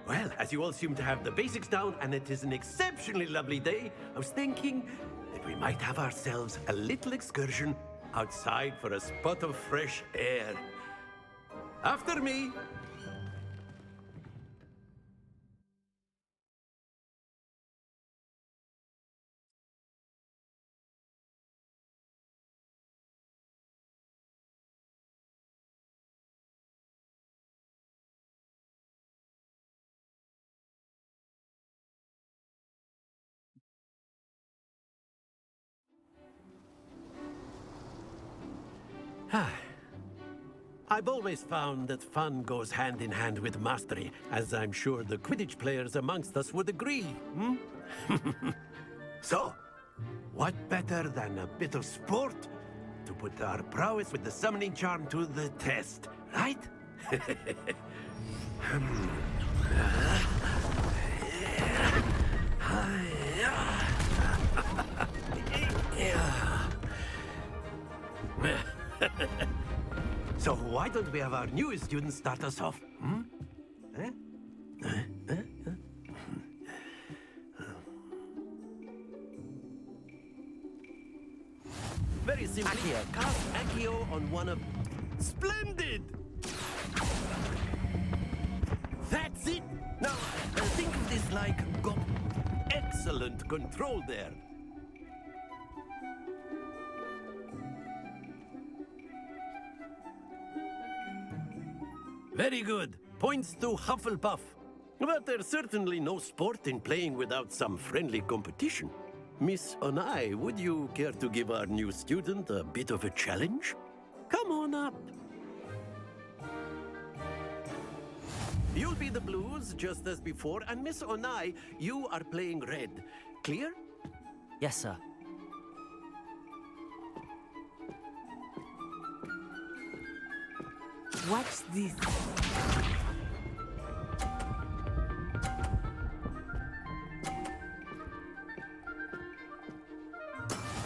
[SPEAKER 22] Well, as you all seem to have the basics down, and it is an exceptionally lovely day, I was thinking that we might have ourselves a little excursion outside for a spot of fresh air. After me. I've always found that fun goes hand in hand with mastery, as I'm sure the Quidditch players amongst us would agree. So, what better than a bit of sport to put our prowess with the summoning charm to the test, right? So why don't we have our newest student start us off? Very simply, cast Accio on one of... Splendid! That's it! Now, think of this like got excellent control there. Very good. Points to Hufflepuff. But there's certainly no sport in playing without some friendly competition. Miss Onai, would you care to give our new student a bit of a challenge? Come on up. You'll be the blues, just as before, and Miss Onai, you are playing red. Clear?
[SPEAKER 3] Yes, sir.
[SPEAKER 6] Watch this.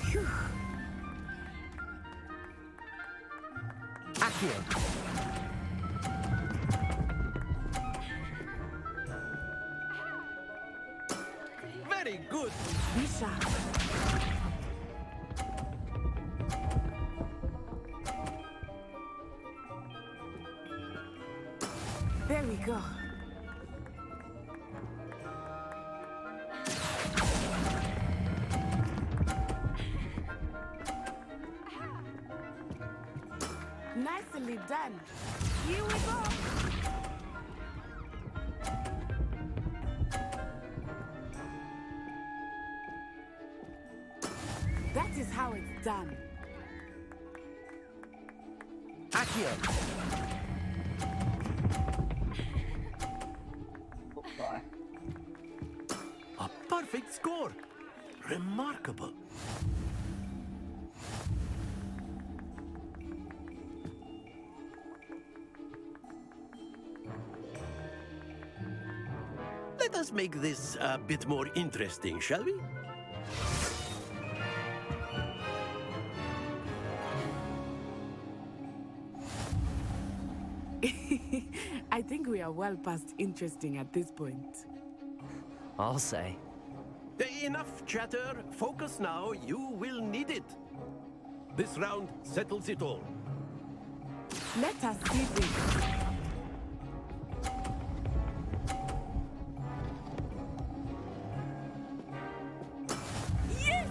[SPEAKER 6] Phew.
[SPEAKER 3] Accio.
[SPEAKER 22] Very good.
[SPEAKER 6] Be sharp. There we go. Nicely done. Here we go. That is how it's done.
[SPEAKER 3] Accio.
[SPEAKER 22] A perfect score. Remarkable. Let us make this a bit more interesting, shall we?
[SPEAKER 6] I think we are well past interesting at this point.
[SPEAKER 3] I'll say.
[SPEAKER 22] Enough chatter. Focus now. You will need it. This round settles it all.
[SPEAKER 6] Let us see this. Yes!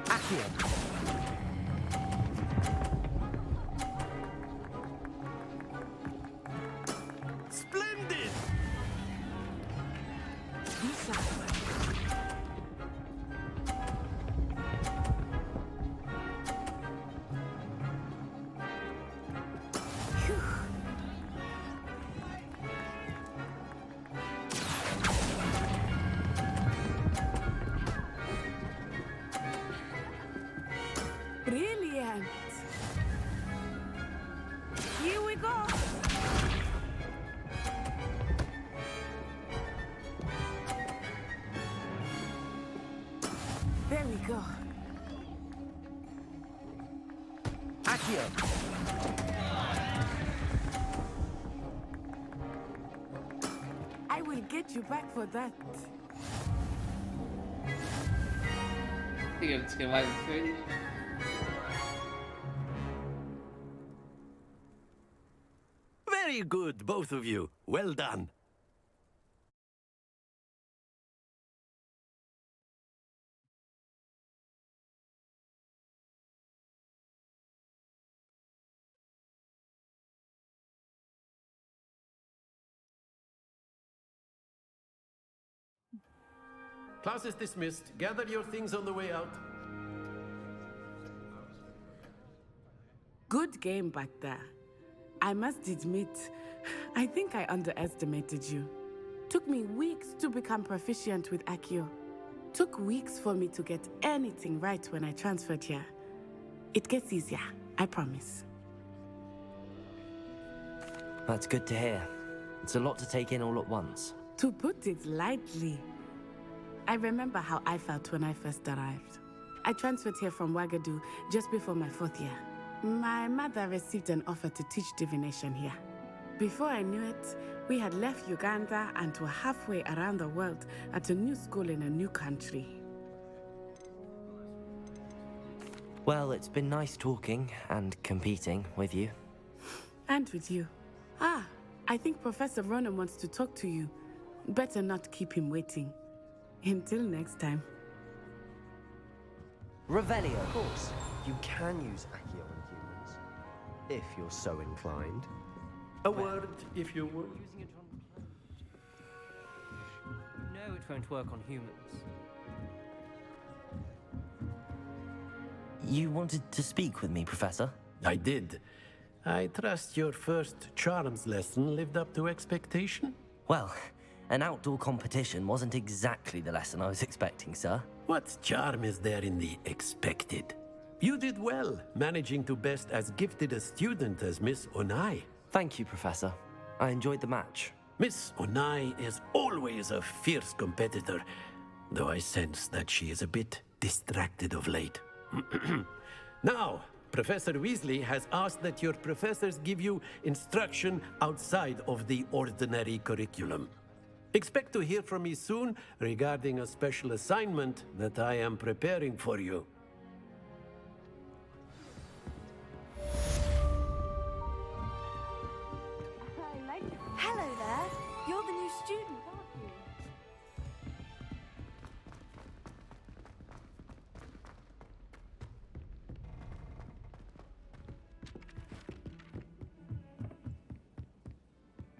[SPEAKER 3] Accio.
[SPEAKER 22] Splendid!
[SPEAKER 6] Be sharp. Phew. Brilliant! Here we go! There we go.
[SPEAKER 3] Accio.
[SPEAKER 6] I will get you back for that.
[SPEAKER 1] I think it's gonna be food.
[SPEAKER 22] Very good, both of you. Well done. Class is dismissed. Gather your things on the way out.
[SPEAKER 6] Good game back there. I must admit, I think I underestimated you. Took me weeks to become proficient with Accio. Took weeks for me to get anything right when I transferred here. It gets easier, I promise.
[SPEAKER 3] That's good to hear. It's a lot to take in all at once.
[SPEAKER 6] To put it lightly, I remember how I felt when I first arrived. I transferred here from Wagadu just before my 4th year. My mother received an offer to teach divination here. Before I knew it, we had left Uganda and were halfway around the world at a new school in a new country.
[SPEAKER 3] Well, it's been nice talking and competing with you.
[SPEAKER 6] And with you. Ah, I think Professor Ronan wants to talk to you. Better not keep him waiting. Until next time.
[SPEAKER 3] Revelio.
[SPEAKER 20] Of course, you can use Accio on humans, if you're so inclined.
[SPEAKER 22] A word, if you would.
[SPEAKER 13] Using it on No, it won't work on humans.
[SPEAKER 3] You wanted to speak with me, Professor?
[SPEAKER 22] I did. I trust your first charms lesson lived up to expectation?
[SPEAKER 3] Well, an outdoor competition wasn't exactly the lesson I was expecting, sir.
[SPEAKER 22] What charm is there in the expected? You did well, managing to best as gifted a student as Miss Onai.
[SPEAKER 3] Thank you, Professor. I enjoyed the match.
[SPEAKER 22] Miss Onai is always a fierce competitor, though I sense that she is a bit distracted of late. Now, Professor Weasley has asked that your professors give you instruction outside of the ordinary curriculum. Expect to hear from me soon regarding a special assignment that I am preparing for you.
[SPEAKER 14] Hello there. You're the new student, aren't you?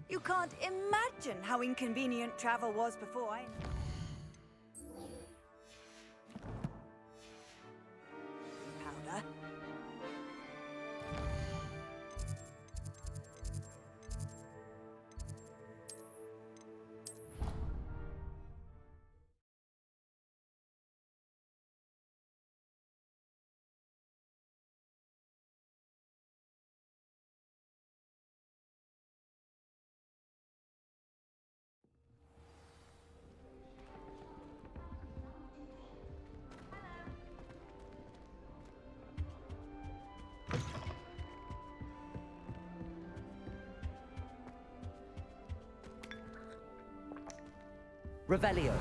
[SPEAKER 15] You can't imagine how inconvenient travel was before I... Powder.
[SPEAKER 3] Revelio.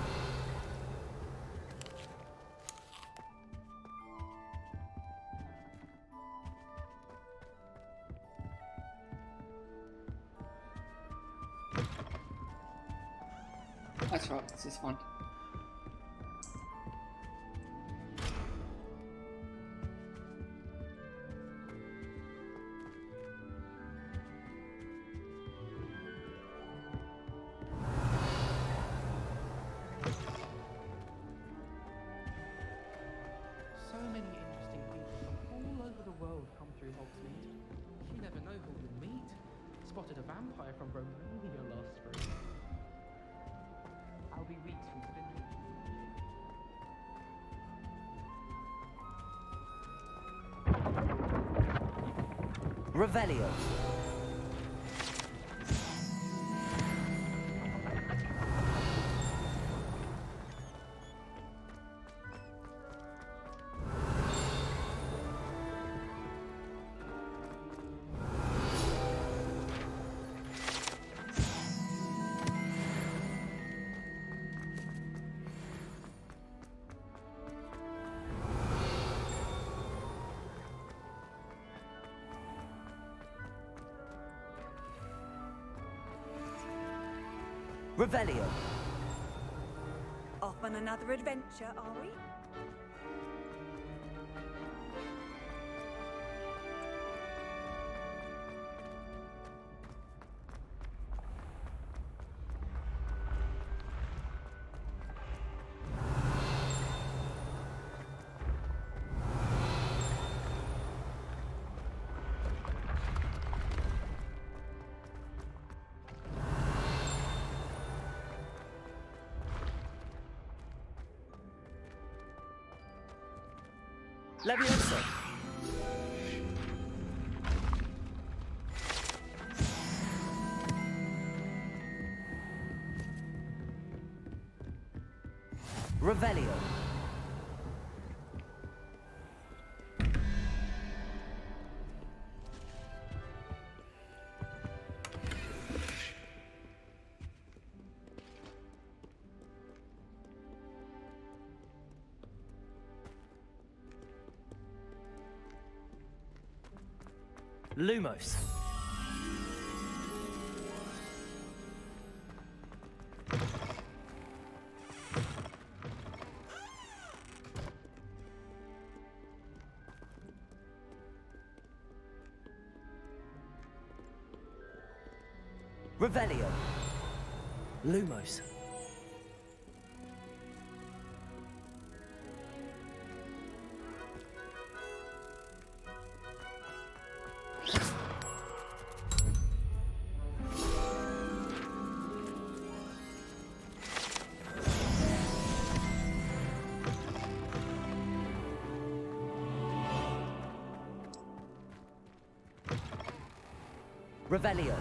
[SPEAKER 1] That's right, this is fun.
[SPEAKER 13] So many interesting people from all over the world come through Hogsmeade. You never know who you'll meet. Spotted a vampire from Romania last spring. I'll be weeks from Spindle.
[SPEAKER 3] Revelio. Revelio.
[SPEAKER 15] Off on another adventure, are we?
[SPEAKER 3] Leviosa. Revelio. Lumos. Revelio. Lumos. Revelio.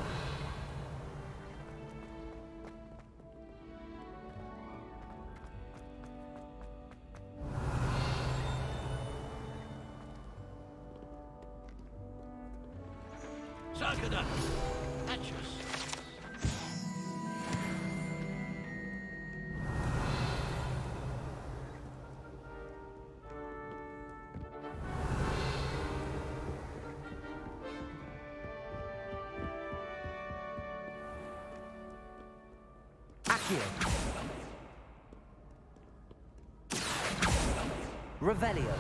[SPEAKER 22] Sakada! Atchus!
[SPEAKER 3] Accio. Revelio.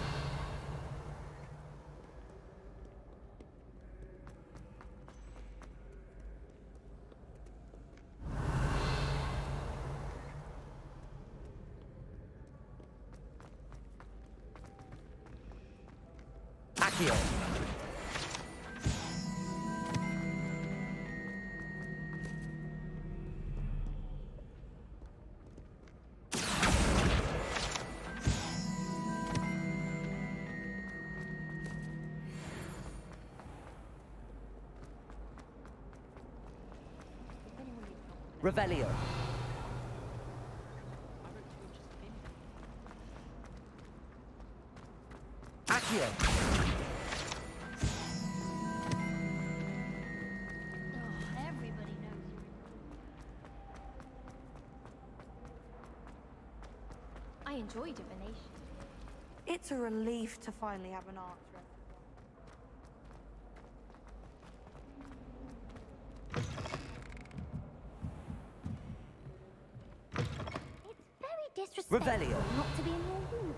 [SPEAKER 3] Accio. Revelio. Accio.
[SPEAKER 16] Everybody knows you. I enjoy divination.
[SPEAKER 14] It's a relief to finally have an arts repertoire.
[SPEAKER 16] It's very disrespectful
[SPEAKER 3] Revelio.
[SPEAKER 16] not to be in your uniform.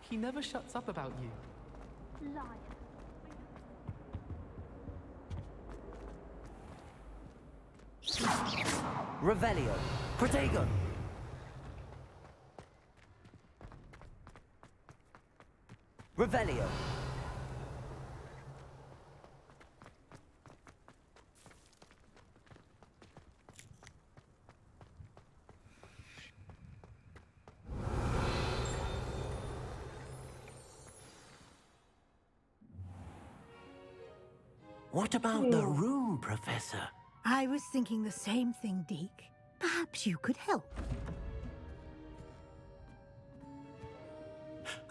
[SPEAKER 13] He never shuts up about you.
[SPEAKER 16] Liar.
[SPEAKER 3] Revelio. Protego. Revelio.
[SPEAKER 10] What about the room, Professor?
[SPEAKER 9] I was thinking the same thing, Deke. Perhaps you could help.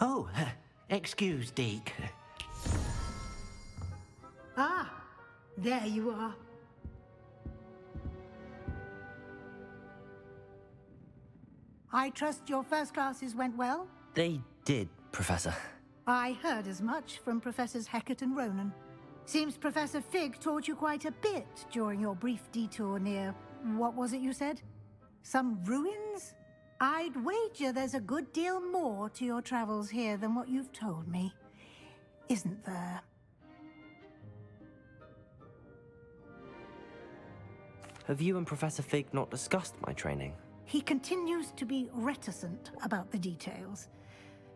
[SPEAKER 10] Oh, excuse, Deke.
[SPEAKER 9] Ah, there you are. I trust your first classes went well?
[SPEAKER 3] They did, Professor.
[SPEAKER 9] I heard as much from Professors Hecat and Ronan. Seems Professor Fig taught you quite a bit during your brief detour near... what was it you said? Some ruins? I'd wager there's a good deal more to your travels here than what you've told me. Isn't there?
[SPEAKER 3] Have you and Professor Fig not discussed my training?
[SPEAKER 9] He continues to be reticent about the details,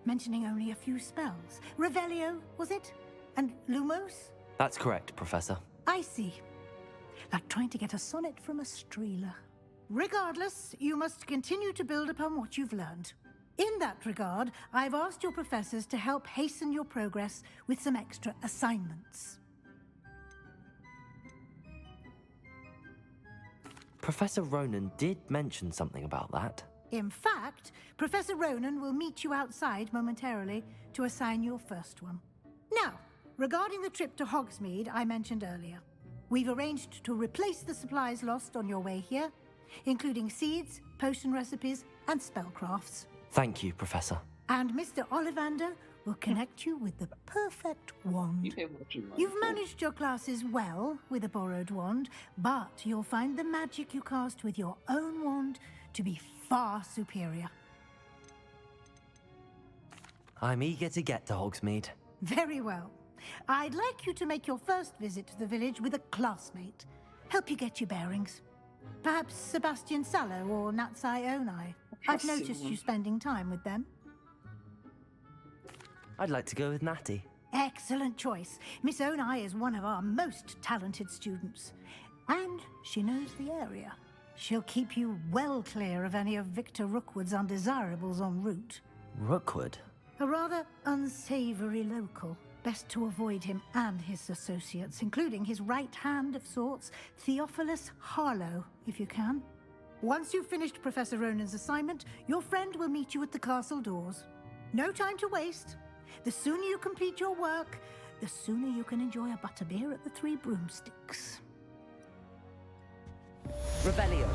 [SPEAKER 9] mentioning only a few spells. Revelio, was it? And Lumos?
[SPEAKER 3] That's correct, Professor.
[SPEAKER 9] I see. Like trying to get a sonnet from a streeler. Regardless, you must continue to build upon what you've learned. In that regard, I've asked your professors to help hasten your progress with some extra assignments.
[SPEAKER 3] Professor Ronan did mention something about that.
[SPEAKER 9] In fact, Professor Ronan will meet you outside momentarily to assign your first one. Now, regarding the trip to Hogsmeade I mentioned earlier, we've arranged to replace the supplies lost on your way here, including seeds, potion recipes, and spellcrafts.
[SPEAKER 3] Thank you, Professor.
[SPEAKER 9] And Mr. Ollivander will connect you with the perfect wand. You've managed your classes well with a borrowed wand, but you'll find the magic you cast with your own wand to be far superior.
[SPEAKER 3] I'm eager to get to Hogsmeade.
[SPEAKER 9] Very well. I'd like you to make your first visit to the village with a classmate. Help you get your bearings. Perhaps Sebastian Sallow or Natsai Onai. I've noticed you spending time with them.
[SPEAKER 3] I'd like to go with Natty.
[SPEAKER 9] Excellent choice. Miss Onai is one of our most talented students. And she knows the area. She'll keep you well clear of any of Victor Rookwood's undesirables en route.
[SPEAKER 3] Rookwood?
[SPEAKER 9] A rather unsavory local. Best to avoid him and his associates, including his right hand of sorts, Theophilus Harlow, if you can. Once you've finished Professor Ronan's assignment, your friend will meet you at the castle doors. No time to waste. The sooner you complete your work, the sooner you can enjoy a butterbeer at the Three Broomsticks.
[SPEAKER 3] Revelio.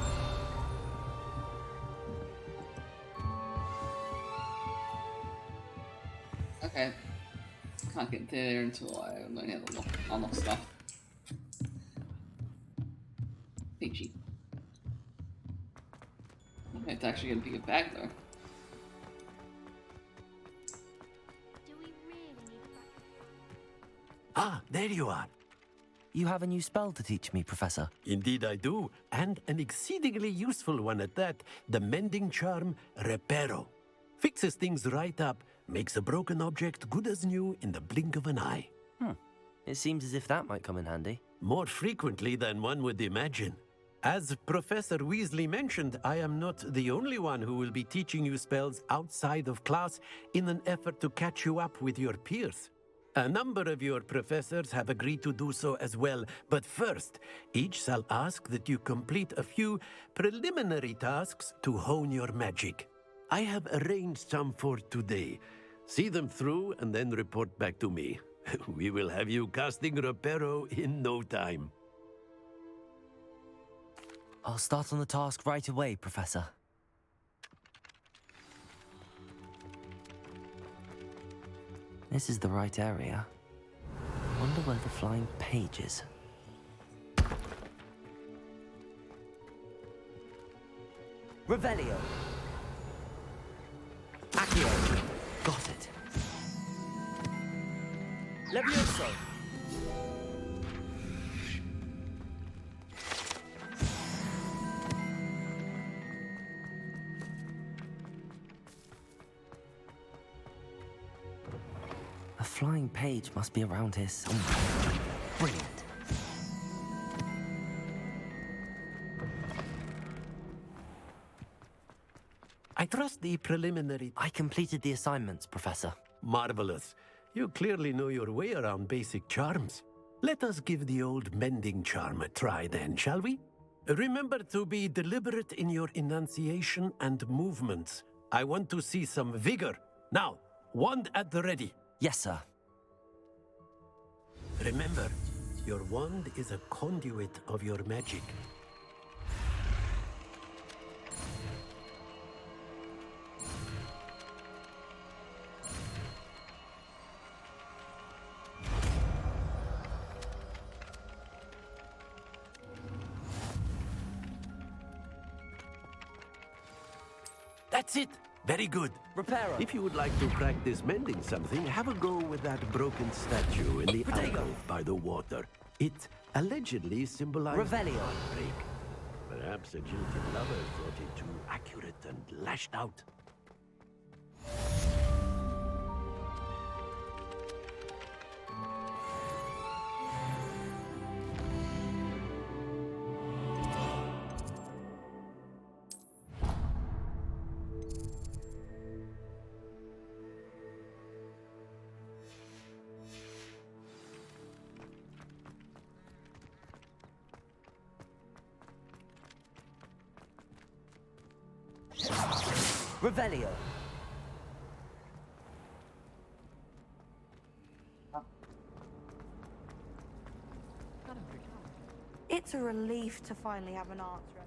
[SPEAKER 1] Okay. Can't get there until I learn how to unlock stuff. Peachy. Okay, it's actually gonna be a bag though.
[SPEAKER 22] Ah, there you are.
[SPEAKER 3] You have a new spell to teach me, Professor.
[SPEAKER 22] Indeed I do, and an exceedingly useful one at that. The mending charm, Reparo. Fixes things right up, makes a broken object good as new in the blink of an eye.
[SPEAKER 3] It seems as if that might come in handy.
[SPEAKER 22] More frequently than one would imagine. As Professor Weasley mentioned, I am not the only one who will be teaching you spells outside of class in an effort to catch you up with your peers. A number of your professors have agreed to do so as well, but first, each shall ask that you complete a few preliminary tasks to hone your magic. I have arranged some for today. See them through and then report back to me. We will have you casting Reparo in no time.
[SPEAKER 3] I'll start on the task right away, Professor. This is the right area. Wonder where the flying page is. Revelio. Accio. Got it. Levioso. A flying page must be around here somewhere. Brilliant.
[SPEAKER 22] I trust the preliminary...
[SPEAKER 3] I completed the assignments, Professor.
[SPEAKER 22] Marvelous. You clearly know your way around basic charms. Let us give the old mending charm a try then, shall we? Remember to be deliberate in your enunciation and movements. I want to see some vigor. Now, wand at the ready.
[SPEAKER 3] Yes, sir.
[SPEAKER 22] Remember, your wand is a conduit of your magic. That's it! Very good.
[SPEAKER 3] Reparo.
[SPEAKER 22] If you would like to practice mending something, have a go with that broken statue in the alcove by the water. It allegedly symbolizes
[SPEAKER 3] Revelio.
[SPEAKER 22] heartbreak. Perhaps a jilted lover thought it too accurate and lashed out.
[SPEAKER 3] Revelio.
[SPEAKER 14] It's a relief to finally have an answer.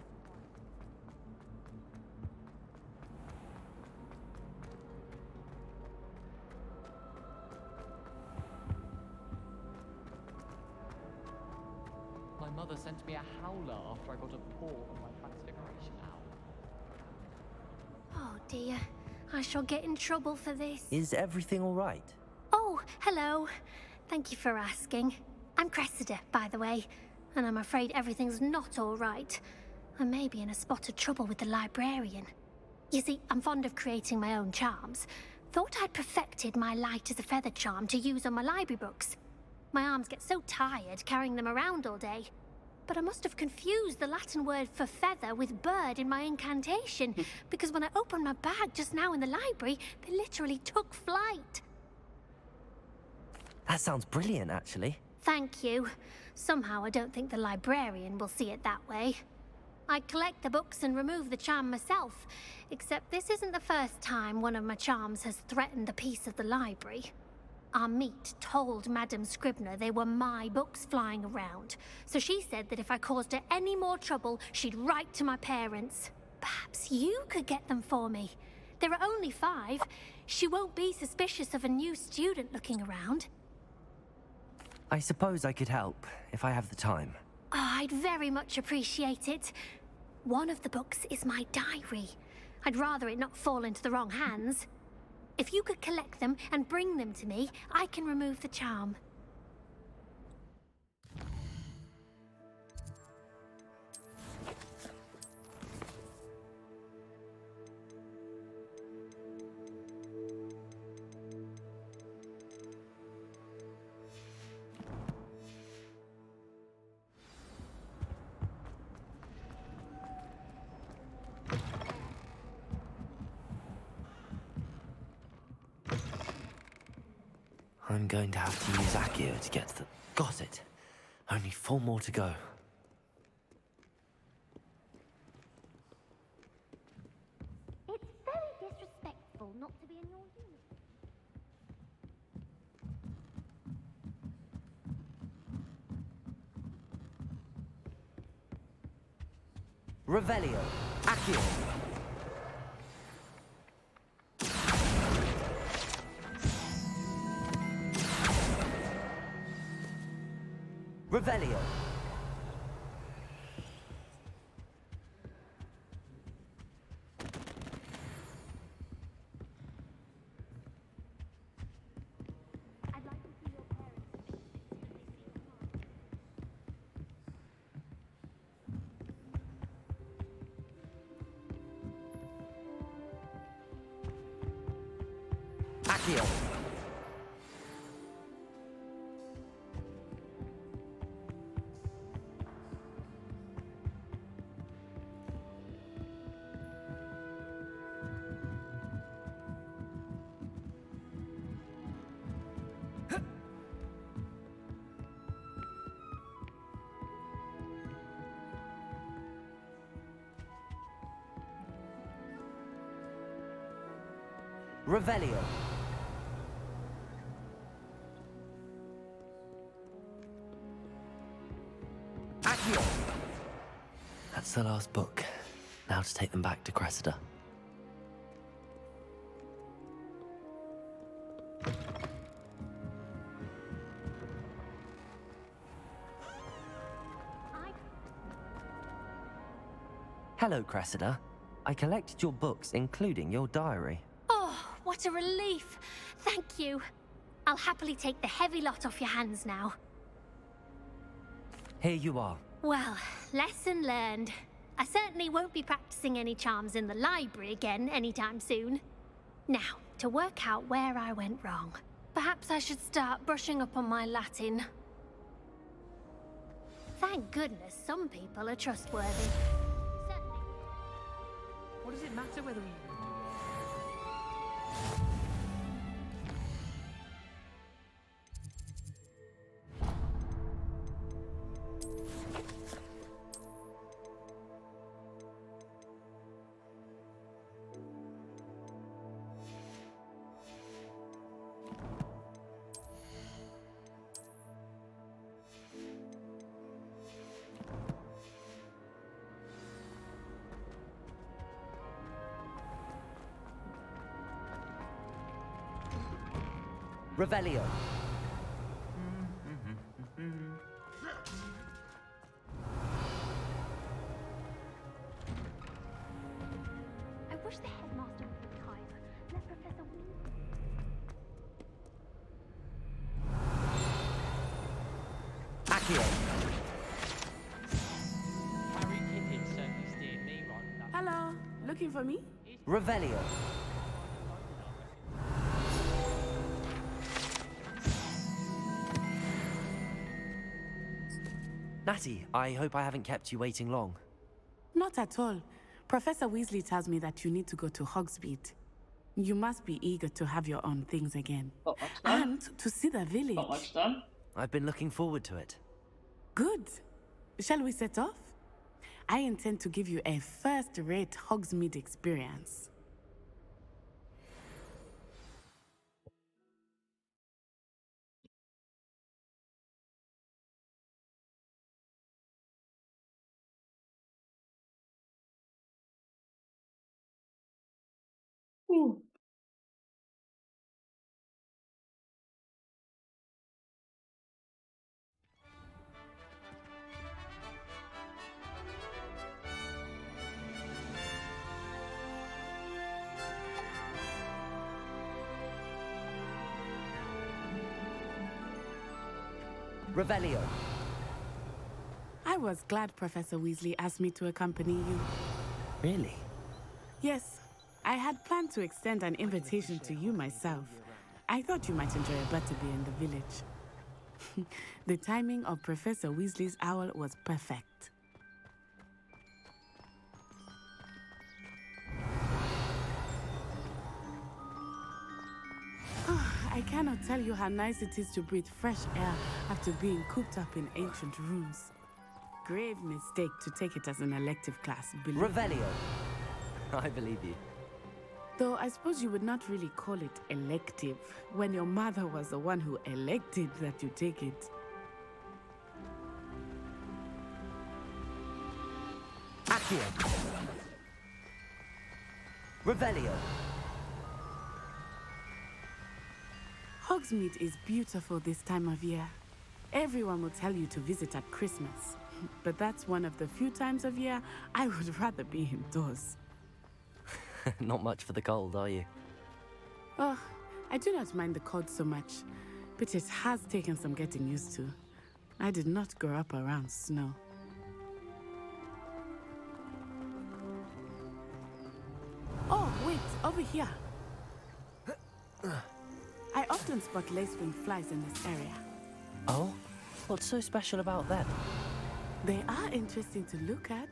[SPEAKER 13] My mother sent me a howler after I got a paw on my transfiguration owl.
[SPEAKER 16] Oh dear, I shall get in trouble for this.
[SPEAKER 3] Is everything all right?
[SPEAKER 16] Oh, hello. Thank you for asking. I'm Cressida, by the way, and I'm afraid everything's not all right. I may be in a spot of trouble with the librarian. You see, I'm fond of creating my own charms, Thought I'd perfected my light as a feather charm to use on my library books. My arms get so tired carrying them around all day. But I must have confused the Latin word for feather with bird in my incantation, because when I opened my bag just now in the library, they literally took flight.
[SPEAKER 3] That sounds brilliant, actually.
[SPEAKER 16] Thank you. Somehow I don't think the librarian will see it that way. I collect the books and remove the charm myself, except this isn't the first time one of my charms has threatened the peace of the library. Our meet told Madame Scribner they were my books flying around, so she said that if I caused her any more trouble, she'd write to my parents. Perhaps you could get them for me. There are only 5. She won't be suspicious of a new student looking around.
[SPEAKER 3] I suppose I could help, if I have the time.
[SPEAKER 16] Oh, I'd very much appreciate it. One of the books is my diary. I'd rather it not fall into the wrong hands. If you could collect them and bring them to me, I can remove the charm.
[SPEAKER 3] I'm going to have to use Accio to get to the... Got it. Only 4 more to go.
[SPEAKER 16] It's very disrespectful not to be in your uniform.
[SPEAKER 3] Revelio. Accio. Revelio. Accio. Revelio. Accio. That's the last book. Now to take them back to Cressida. Hello, Cressida. I collected your books, including your diary.
[SPEAKER 16] Oh, what a relief. Thank you. I'll happily take the heavy lot off your hands now.
[SPEAKER 3] Here you are.
[SPEAKER 16] Well, lesson learned. I certainly won't be practicing any charms in the library again anytime soon. Now, to work out where I went wrong. Perhaps I should start brushing up on my Latin. Thank goodness some people are trustworthy.
[SPEAKER 13] What does it matter whether we...
[SPEAKER 3] Revelio.
[SPEAKER 16] I wish the headmaster would retire. Let Professor
[SPEAKER 3] Accio.
[SPEAKER 13] Harry Pippin certainly steered me right.
[SPEAKER 6] Hello, looking for me?
[SPEAKER 3] Revelio. Natty, I hope I haven't kept you waiting long.
[SPEAKER 6] Not at all. Professor Weasley tells me that you need to go to Hogsmeade. You must be eager to have your own things again. And to see the village.
[SPEAKER 1] Not much done.
[SPEAKER 3] I've been looking forward to it.
[SPEAKER 6] Good. Shall we set off? I intend to give you a first-rate Hogsmeade experience.
[SPEAKER 1] Ooh.
[SPEAKER 3] Revelio.
[SPEAKER 6] I was glad Professor Weasley asked me to accompany you.
[SPEAKER 3] Really?
[SPEAKER 6] Yes, I had planned to extend an invitation to you myself. I thought you might enjoy a butterbeer in the village. The timing of Professor Weasley's owl was perfect. I cannot tell you how nice it is to breathe fresh air after being cooped up in ancient rooms. Grave mistake to take it as an elective class, believe me.
[SPEAKER 3] Revelio. I believe you.
[SPEAKER 6] Though I suppose you would not really call it elective when your mother was the one who elected that you take it.
[SPEAKER 3] Accio. Revelio.
[SPEAKER 6] Hogsmeade is beautiful this time of year. Everyone will tell you to visit at Christmas. But that's one of the few times of year I would rather be indoors.
[SPEAKER 3] Not much for the cold, are you?
[SPEAKER 6] Oh, I do not mind the cold so much, but it has taken some getting used to. I did not grow up around snow. Oh, wait, over here. I often spot lacewing flies in this area.
[SPEAKER 3] Oh? What's so special about them?
[SPEAKER 6] They are interesting to look at,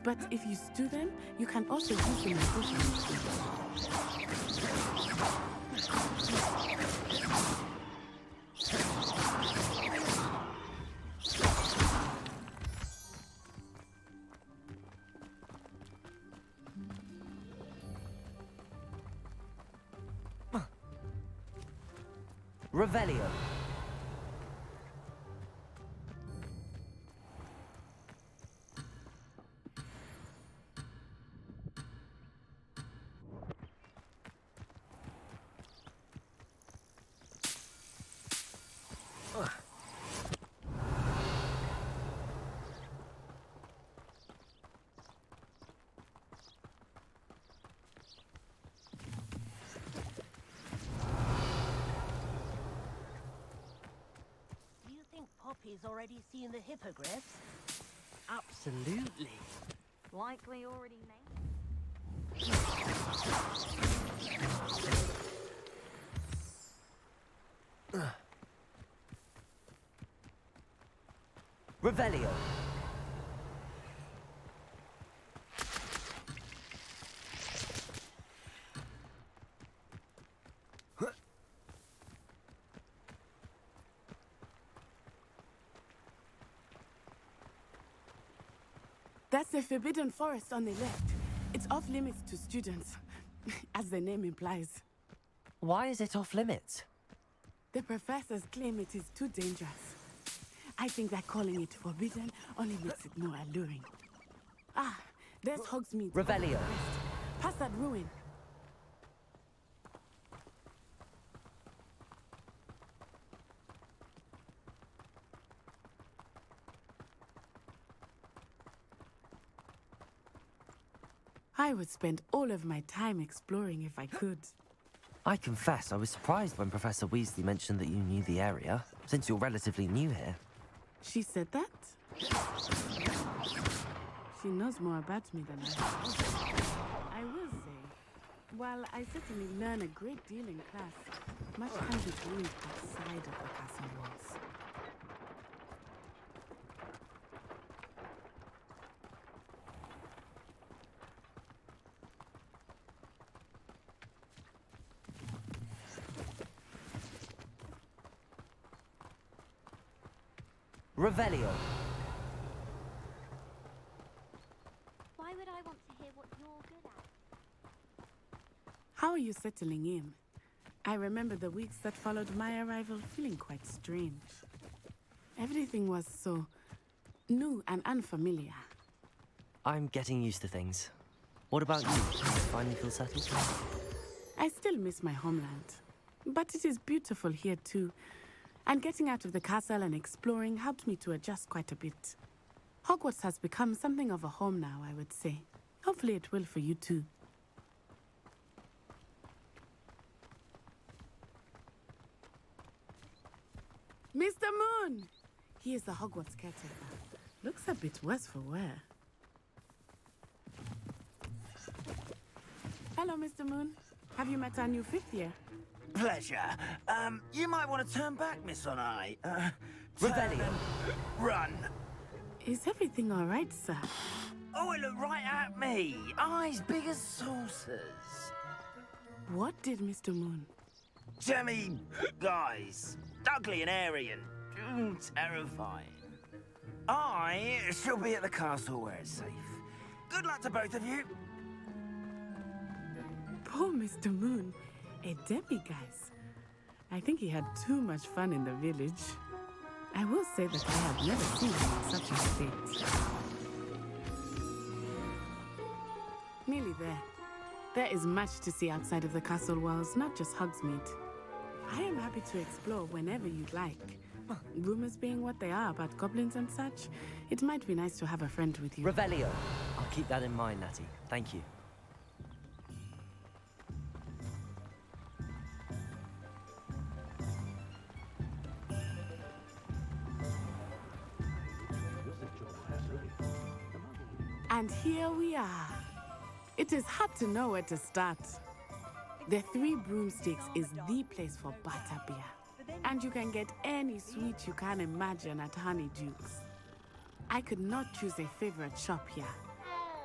[SPEAKER 6] but if you stew them, you can also use them as
[SPEAKER 3] Revelio.
[SPEAKER 11] Poppy's already seen the hippogriffs?
[SPEAKER 3] Absolutely.
[SPEAKER 21] Likely already made.
[SPEAKER 3] Revelio.
[SPEAKER 6] That's the Forbidden Forest on the left. It's off limits to students, as the name implies.
[SPEAKER 3] Why is it off limits?
[SPEAKER 6] The professors claim it is too dangerous. I think that calling it forbidden only makes it more alluring. Ah, there's Hogsmeade.
[SPEAKER 3] Revelio.
[SPEAKER 6] Past that ruin. I would spend all of my time exploring if I could.
[SPEAKER 3] I confess I was surprised when Professor Weasley mentioned that you knew the area, since you're relatively new here.
[SPEAKER 6] She said that? She knows more about me than I. I will say, while I certainly learn a great deal in class, much can be gleaned outside of the castle walls.
[SPEAKER 3] Revelio.
[SPEAKER 12] Why would I want to hear what you're good at?
[SPEAKER 6] How are you settling in? I remember the weeks that followed my arrival feeling quite strange. Everything was so new and unfamiliar.
[SPEAKER 3] I'm getting used to things. What about you? Do you finally feel settled?
[SPEAKER 6] I still miss my homeland, but it is beautiful here too. And getting out of the castle and exploring helped me to adjust quite a bit. Hogwarts has become something of a home now, I would say. Hopefully it will for you too. Mr. Moon! He is the Hogwarts caretaker. Looks a bit worse for wear. Hello, Mr. Moon. Have you met our new fifth year?
[SPEAKER 10] Pleasure. You might want to turn back, Miss Onai.
[SPEAKER 3] Revelio.
[SPEAKER 10] Run.
[SPEAKER 6] Is everything all right, sir?
[SPEAKER 10] Oh, it looked right at me. Eyes big as saucers.
[SPEAKER 6] What did Mr. Moon?
[SPEAKER 10] Jemmy, guys. Ugly and airy and terrifying. I shall be at the castle where it's safe. Good luck to both of you.
[SPEAKER 6] Poor Mr. Moon. A demiguise. I think he had too much fun in the village. I will say that I have never seen him in such a state. Nearly there. There is much to see outside of the castle walls, not just Hogsmeade. I am happy to explore whenever you'd like. Rumors being what they are about goblins and such, it might be nice to have a friend with you.
[SPEAKER 3] Revelio. I'll keep that in mind, Natty. Thank you.
[SPEAKER 6] And here we are. It is hard to know where to start. The Three Broomsticks is the place for butterbeer. And you can get any sweet you can imagine at Honeydukes. I could not choose a favorite shop here.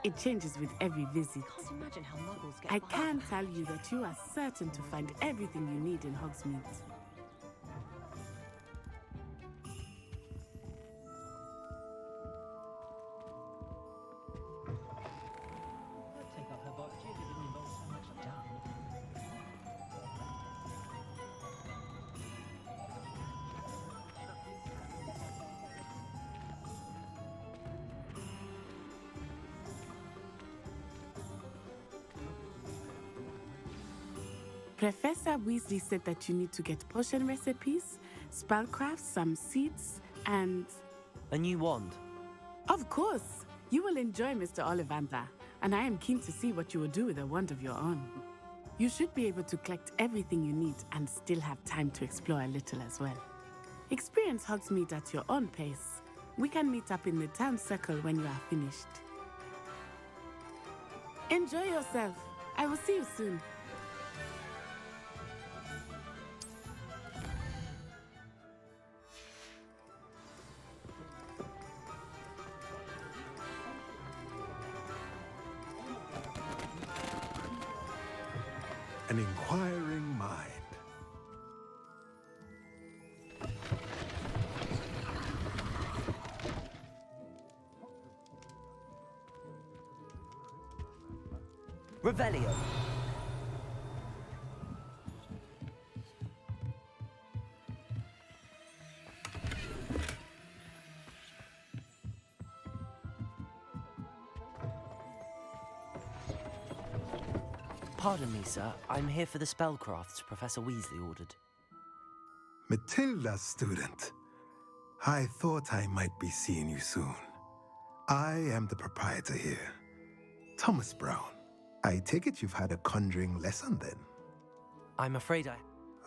[SPEAKER 6] It changes with every visit.
[SPEAKER 15] Can't imagine how muggles get
[SPEAKER 6] I
[SPEAKER 15] by.
[SPEAKER 6] can tell you that you are certain to find everything you need in Hogsmeade. Professor Weasley said that you need to get potion recipes, spellcrafts, some seeds, and...
[SPEAKER 3] A new wand.
[SPEAKER 6] Of course! You will enjoy Mr. Ollivander, and I am keen to see what you will do with a wand of your own. You should be able to collect everything you need and still have time to explore a little as well. Experience Hogsmeade at your own pace. We can meet up in the town circle when you are finished. Enjoy yourself. I will see you soon.
[SPEAKER 4] An inquiring mind.
[SPEAKER 3] Revelio. Pardon me, sir. I'm here for the spellcrafts Professor Weasley ordered.
[SPEAKER 22] Matilda's student. I thought I might be seeing you soon. I am the proprietor here, Thomas Brown. I take it you've had a conjuring lesson then?
[SPEAKER 3] I'm afraid I...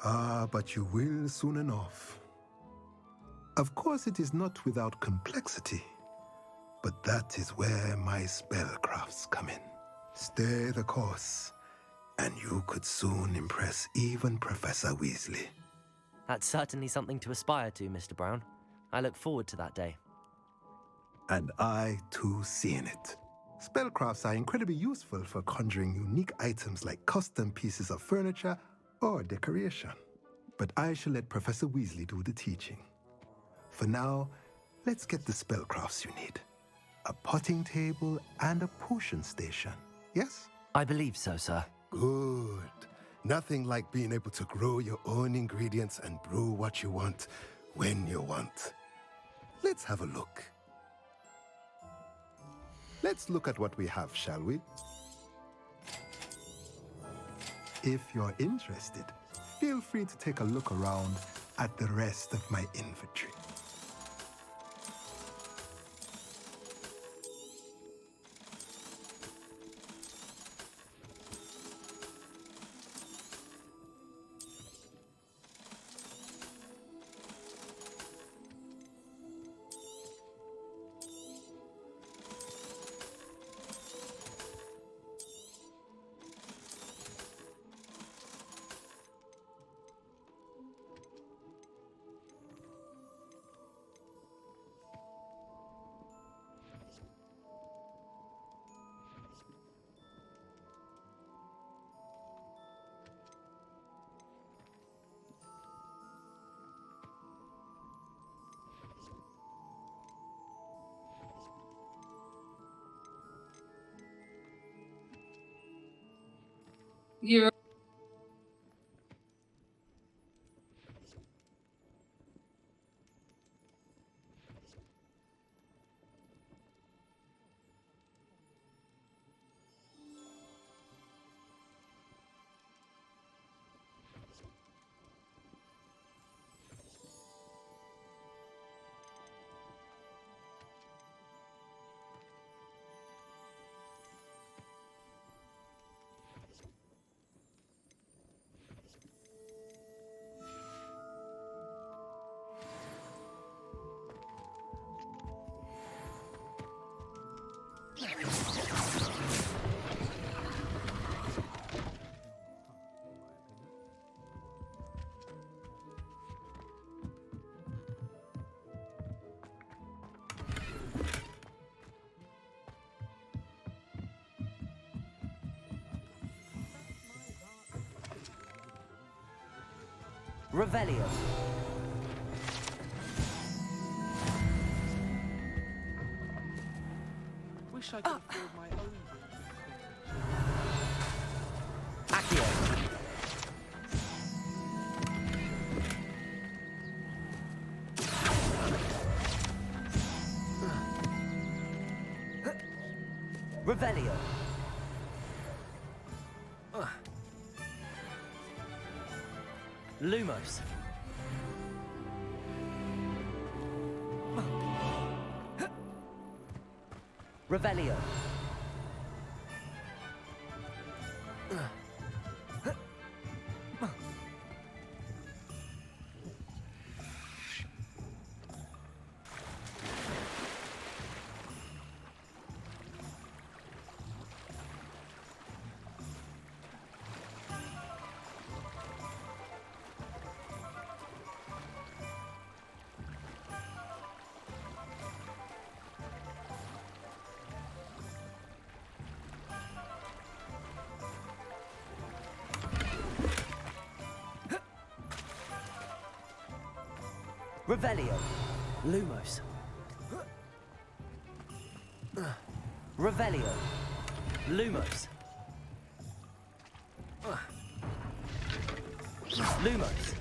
[SPEAKER 22] Ah, but you will soon enough. Of course, it is not without complexity, but that is where my spellcrafts come in. Stay the course, and you could soon impress even Professor Weasley.
[SPEAKER 3] That's certainly something to aspire to, Mr. Brown. I look forward to that day.
[SPEAKER 22] And I, too, seeing it. Spellcrafts are incredibly useful for conjuring unique items like custom pieces of furniture or decoration. But I shall let Professor Weasley do the teaching. For now,
[SPEAKER 2] Let's get the spellcrafts you need. A potting table and a potion station, yes?
[SPEAKER 3] I believe so, sir.
[SPEAKER 2] Good. Nothing like being able to grow your own ingredients and brew what you want, when you want. Let's have a look. Let's look at what we have, shall we? If you're interested, feel free to take a look around at the rest of my inventory.
[SPEAKER 1] You're
[SPEAKER 3] Revelio.
[SPEAKER 13] Wish I could have filled my own.
[SPEAKER 3] Accio. Revelio. Lumos. Revelio. Revelio. Lumos. Revelio. Lumos. Lumos.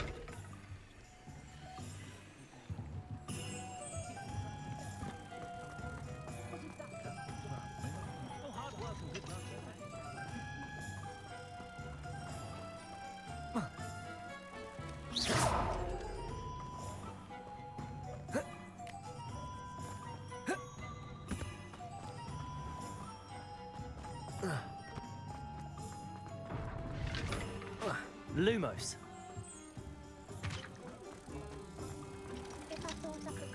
[SPEAKER 3] Lumos.
[SPEAKER 21] If I thought I could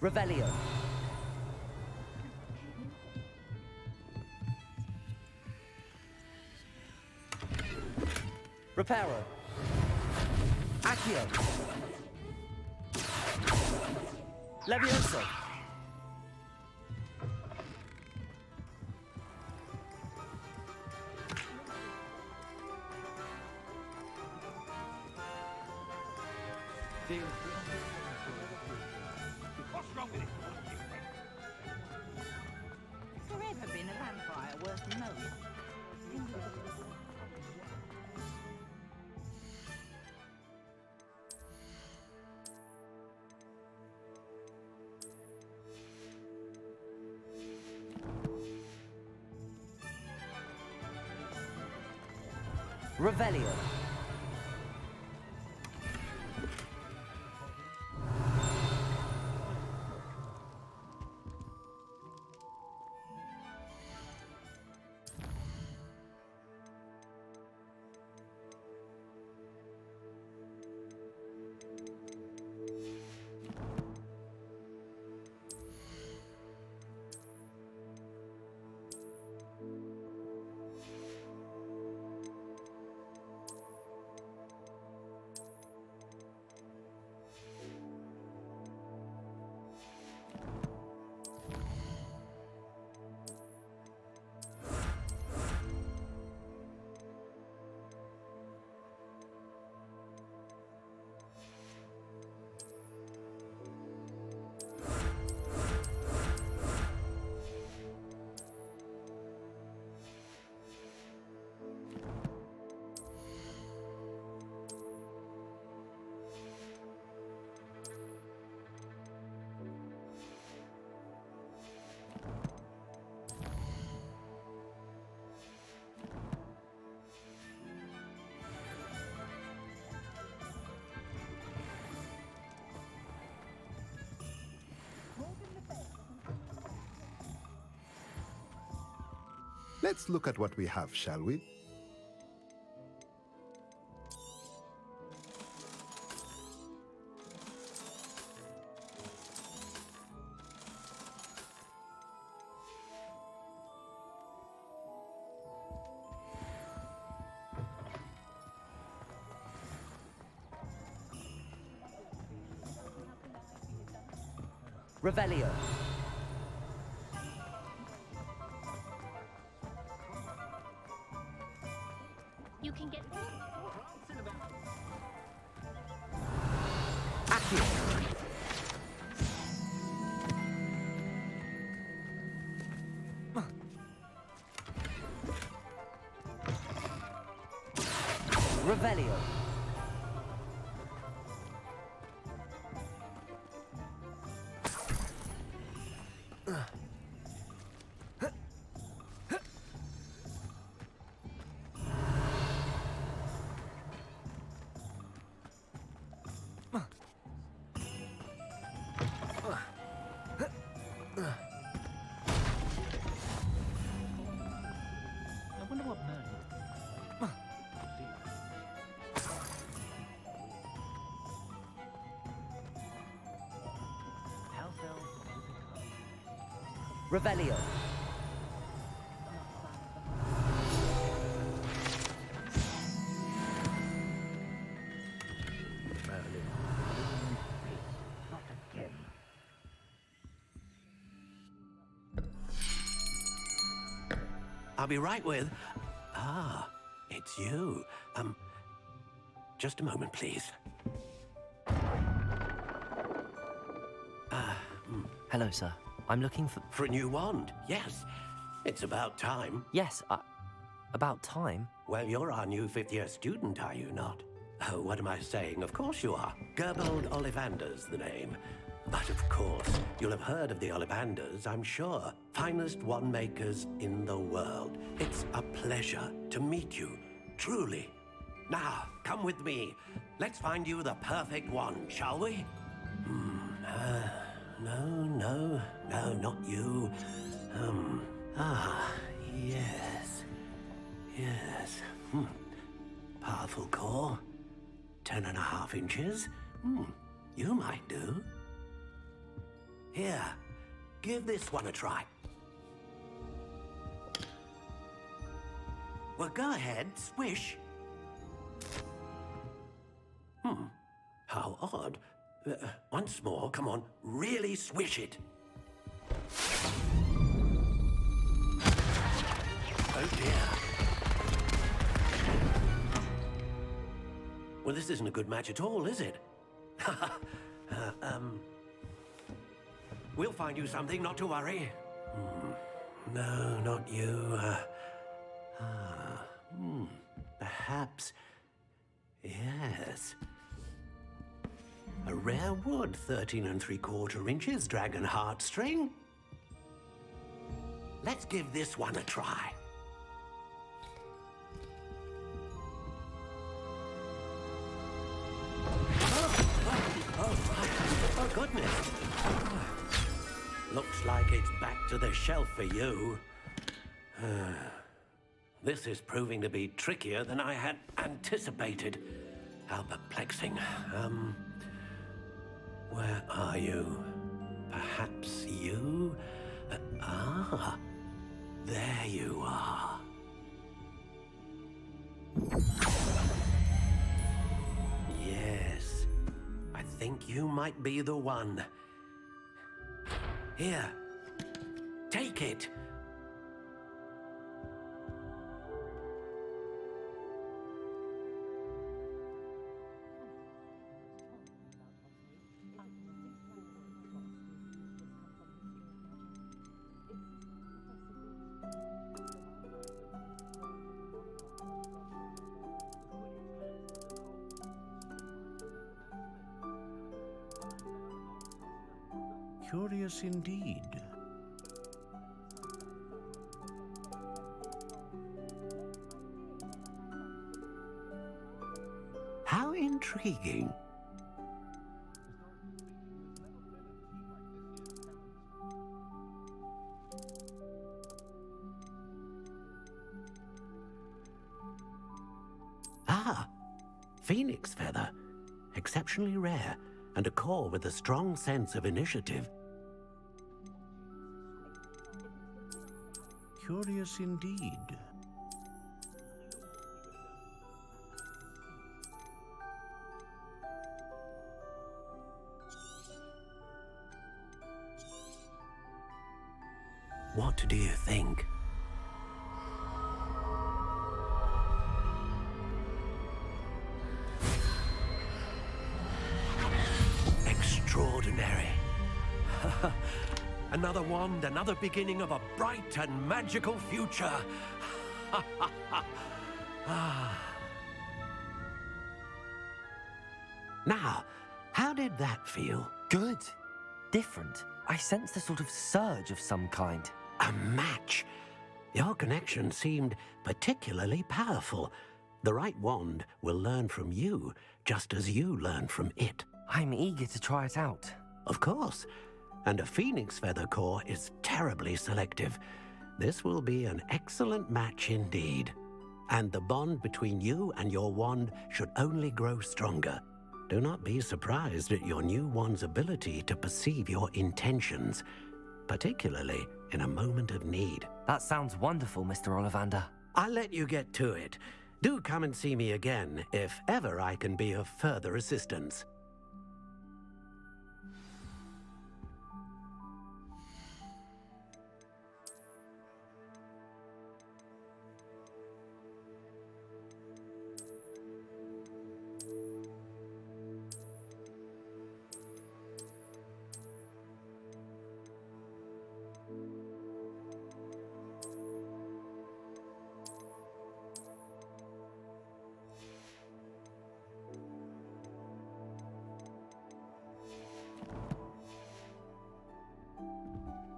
[SPEAKER 3] Revelio. Reparo. Accio. Levioso.
[SPEAKER 5] What's wrong with it?
[SPEAKER 15] Has there ever been a vampire worse than most?
[SPEAKER 3] Revelio.
[SPEAKER 2] Let's look at what we have, shall we?
[SPEAKER 3] Revelio.
[SPEAKER 16] You can get
[SPEAKER 3] Revelio.
[SPEAKER 13] I wonder what murder.
[SPEAKER 3] Revelio.
[SPEAKER 22] I'll be right with... Ah, it's you. Just a moment, please.
[SPEAKER 3] Hello, sir. I'm looking for...
[SPEAKER 22] For a new wand, yes. It's about time.
[SPEAKER 3] Yes, about time?
[SPEAKER 22] Well, you're our new fifth-year student, are you not? Oh, what am I saying? Of course you are. Gerbold Ollivander's the name. But of course, you'll have heard of the Ollivanders, I'm sure. Finest wand makers in the world. It's a pleasure to meet you, truly. Now, come with me. Let's find you the perfect wand, shall we? No, not you. Yes. Powerful core. 10.5 inches. You might do. Here, give this one a try. Well, go ahead, swish. How odd. Once more, come on, really swish it. Oh dear. Well, this isn't a good match at all, is it? We'll find you something, not to worry. No, not you. Perhaps. Yes. A rare wood, 13 3/4 inches, dragon heartstring. Let's give this one a try. Oh, goodness. Looks like it's back to the shelf for you. This is proving to be trickier than I had anticipated. How perplexing. Where are you? Perhaps you? There you are. Yes, I think you might be the one. Here, take it.
[SPEAKER 4] Curious indeed.
[SPEAKER 22] How intriguing. Phoenix feather. Exceptionally rare, and a core with a strong sense of initiative.
[SPEAKER 4] Curious indeed.
[SPEAKER 22] What do you think? Extraordinary. Another wand, another beginning of a bright and magical future. Now, how did that feel?
[SPEAKER 3] Good. Different. I sensed a sort of surge of some kind.
[SPEAKER 22] A match. Your connection seemed particularly powerful. The right wand will learn from you, just as you learn from it.
[SPEAKER 3] I'm eager to try it out.
[SPEAKER 22] Of course. And a phoenix feather core is terribly selective. This will be an excellent match indeed. And the bond between you and your wand should only grow stronger. Do not be surprised at your new wand's ability to perceive your intentions, particularly in a moment of need.
[SPEAKER 3] That sounds wonderful, Mr. Ollivander.
[SPEAKER 22] I'll let you get to it. Do come and see me again if ever I can be of further assistance.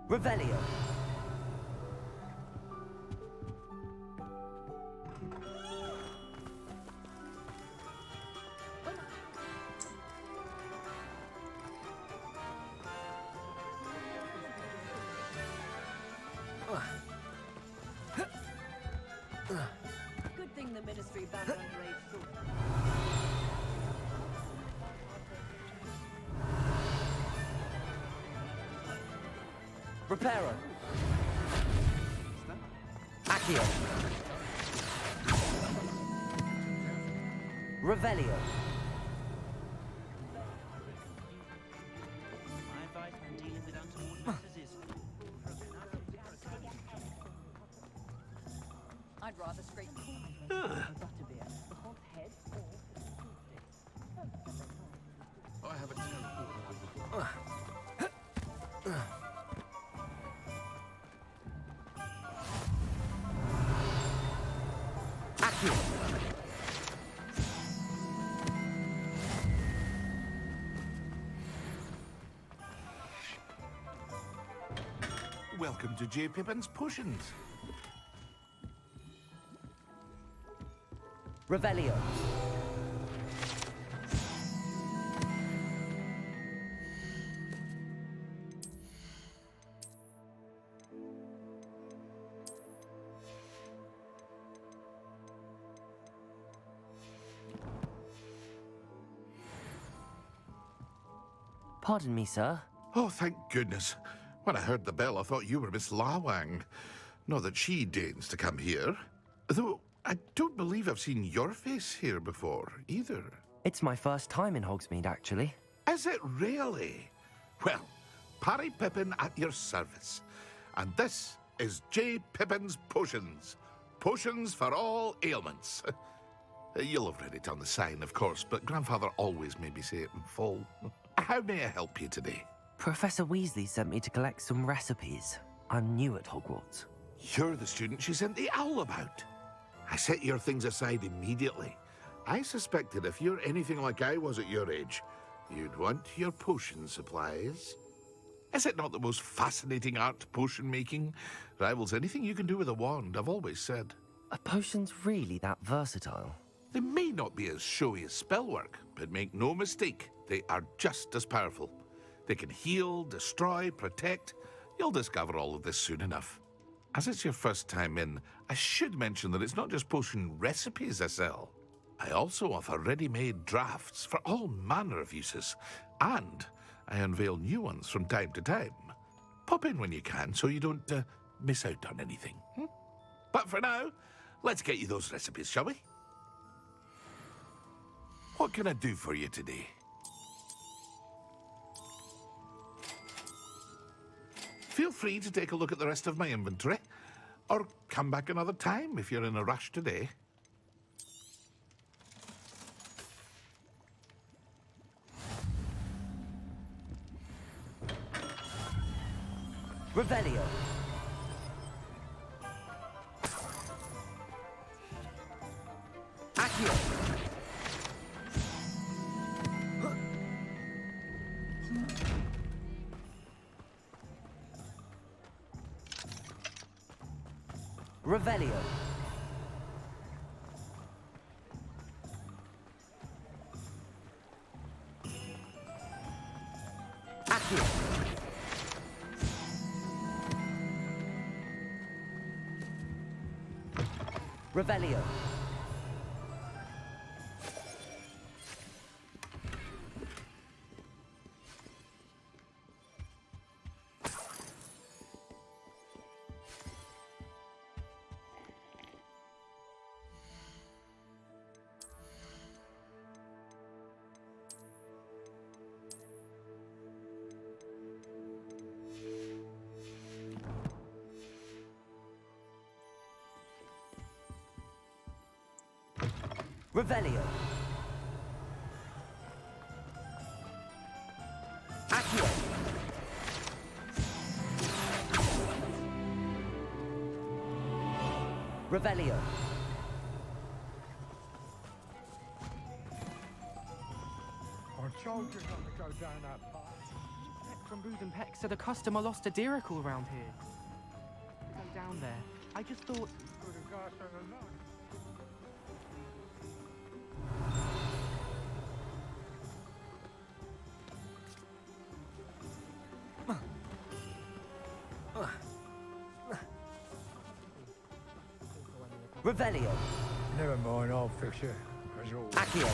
[SPEAKER 3] Revelio.
[SPEAKER 15] Good thing the Ministry banned underage sorcery.
[SPEAKER 3] Reparo. Accio. Revelio.
[SPEAKER 5] My advice when dealing with untoward matters is
[SPEAKER 15] I'd rather straight.
[SPEAKER 22] I have a terrible.
[SPEAKER 8] Welcome to J. Pippin's Potions.
[SPEAKER 3] Revelio. Pardon me, sir.
[SPEAKER 8] Oh, thank goodness. When I heard the bell, I thought you were Miss Lawang. Not that she deigns to come here. Though I don't believe I've seen your face here before, either.
[SPEAKER 3] It's my first time in Hogsmeade, actually.
[SPEAKER 8] Is it really? Well, Parry Pippin at your service. And this is J. Pippin's Potions. Potions for all ailments. You'll have read it on the sign, of course, but Grandfather always made me say it in full. How may I help you today?
[SPEAKER 3] Professor Weasley sent me to collect some recipes. I'm new at Hogwarts.
[SPEAKER 8] You're the student she sent the owl about. I set your things aside immediately. I suspected if you're anything like I was at your age, you'd want your potion supplies. Is it not the most fascinating art, potion making? Rivals anything you can do with a wand, I've always said.
[SPEAKER 3] Are potions really that versatile?
[SPEAKER 8] They may not be as showy as spellwork, but make no mistake, they are just as powerful. They can heal, destroy, protect. You'll discover all of this soon enough. As it's your first time in, I should mention that it's not just potion recipes I sell. I also offer ready-made drafts for all manner of uses, and I unveil new ones from time to time. Pop in when you can so you don't miss out on anything. But for now, let's get you those recipes, shall we? What can I do for you today? Feel free to take a look at the rest of my inventory, or come back another time if you're in a rush today.
[SPEAKER 3] Revelio. Accio. Revelio. Accio. Revelio. Revelio. Accio. Revelio.
[SPEAKER 13] I told you not to go down that path. Peck from Booth and Peck said a customer lost a diracle around here. Go down there. I just thought... Could have got alone.
[SPEAKER 3] Revelio.
[SPEAKER 23] Never mind, I'll fix it.
[SPEAKER 3] Accio.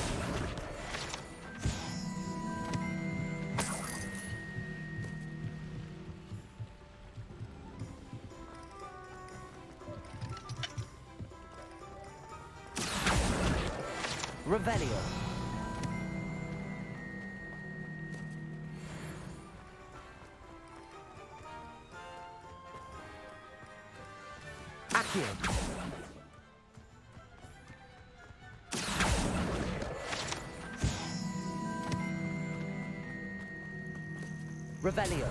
[SPEAKER 3] Revelio. Accio. Revelio.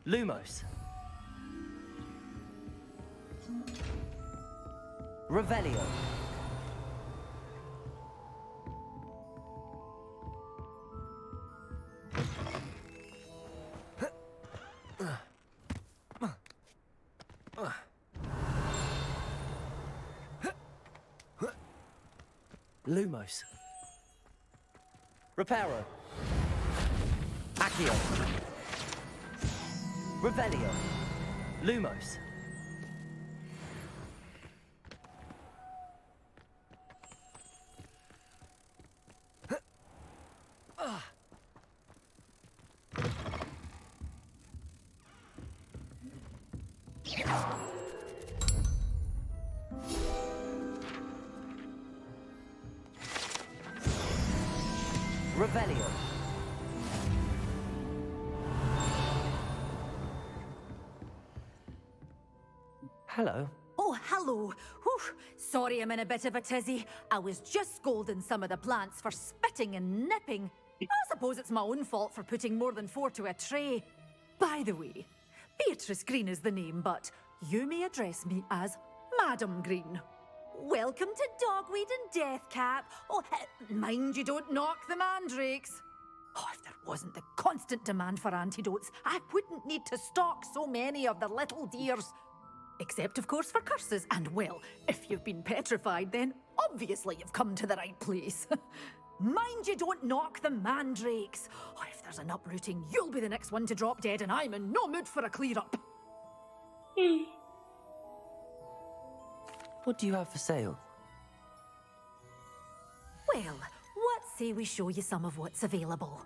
[SPEAKER 3] Lumos. Revelio. Lumos. Reparo. Accio. Revelio. Lumos. Revelio. Hello.
[SPEAKER 7] Oh, hello. Whew. Sorry I'm in a bit of a tizzy. I was just scolding some of the plants for spitting and nipping. I suppose it's my own fault for putting more than 4 to a tray. By the way, Beatrice Green is the name, but you may address me as Madam Green. Welcome to Dogweed and Deathcap. Oh, mind you don't knock the mandrakes. Oh, if there wasn't the constant demand for antidotes, I wouldn't need to stock so many of the little dears. Except, of course, for curses. And, well, if you've been petrified, then obviously you've come to the right place. Mind you don't knock the mandrakes. Oh, if there's an uprooting, you'll be the next one to drop dead, and I'm in no mood for a clear-up.
[SPEAKER 3] What do you have for sale?
[SPEAKER 7] Well, what say we show you some of what's available?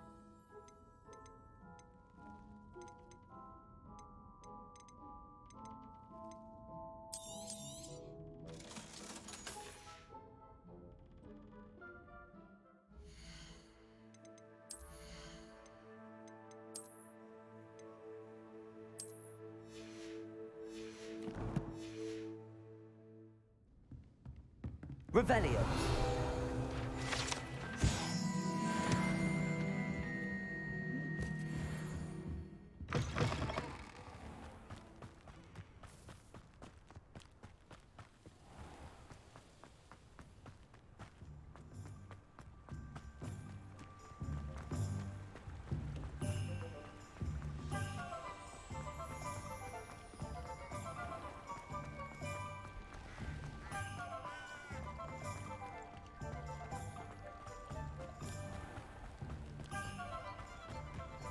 [SPEAKER 3] Revelio.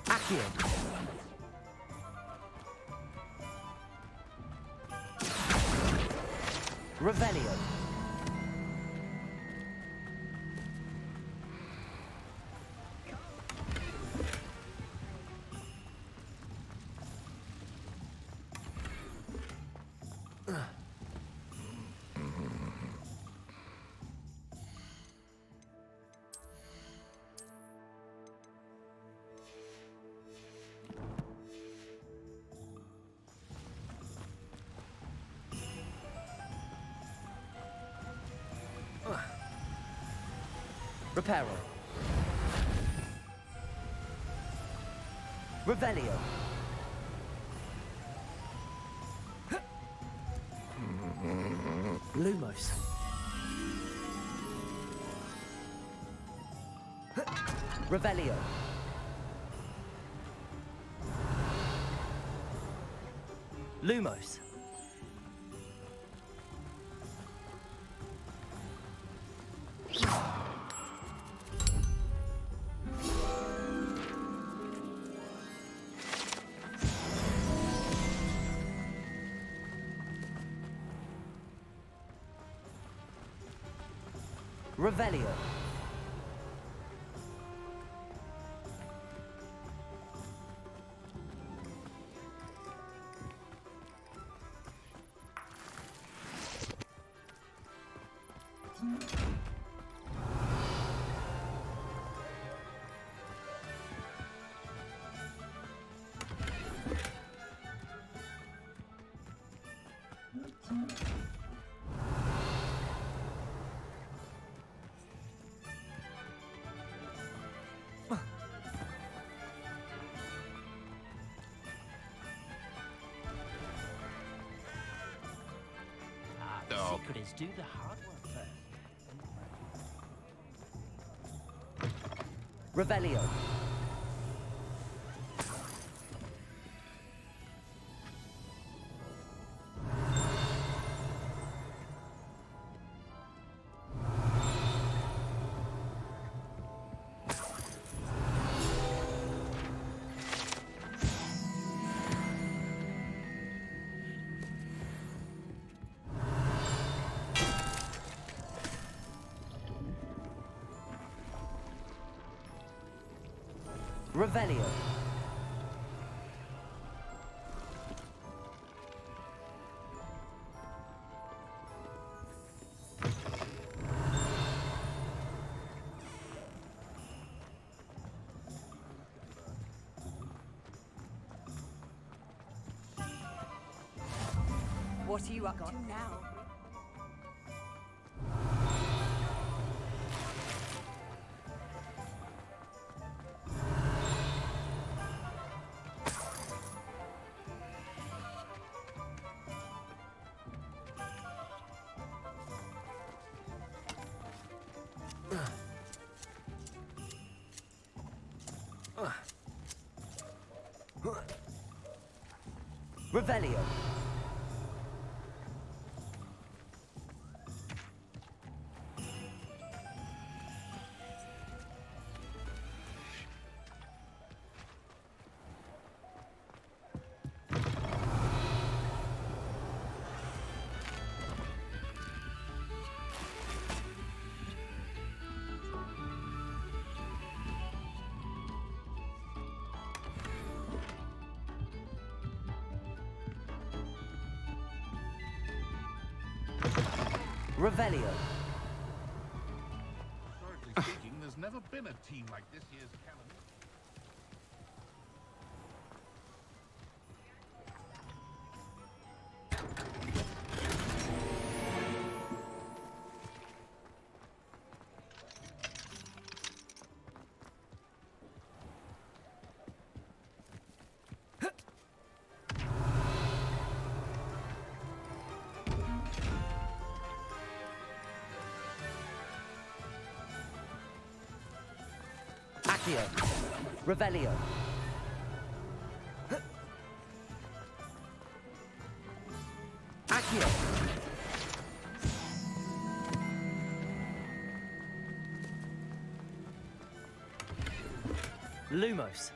[SPEAKER 3] Accio. Revelio. Reparo. Revelio. Lumos. Revelio. Lumos. Revelio.
[SPEAKER 5] The secret is do the hard work first.
[SPEAKER 3] Revelio. Revelio.
[SPEAKER 15] What are you up to now?
[SPEAKER 3] Revelio. Revelio.
[SPEAKER 8] Historically speaking, there's never been a team like this year's calendar.
[SPEAKER 3] Accio. Revelio. Accio. Lumos.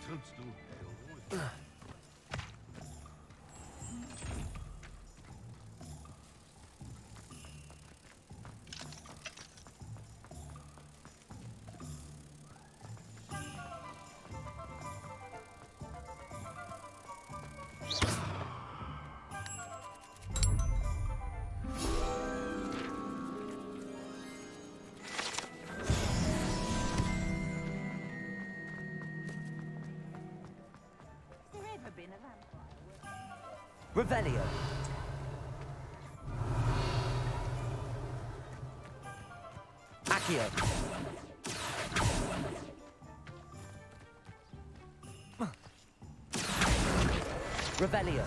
[SPEAKER 8] Toadstool ale.
[SPEAKER 3] Revelio. Accio. Revelio.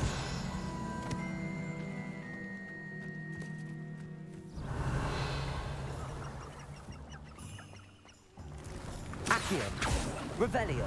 [SPEAKER 3] Accio. Revelio.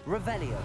[SPEAKER 3] Revelio.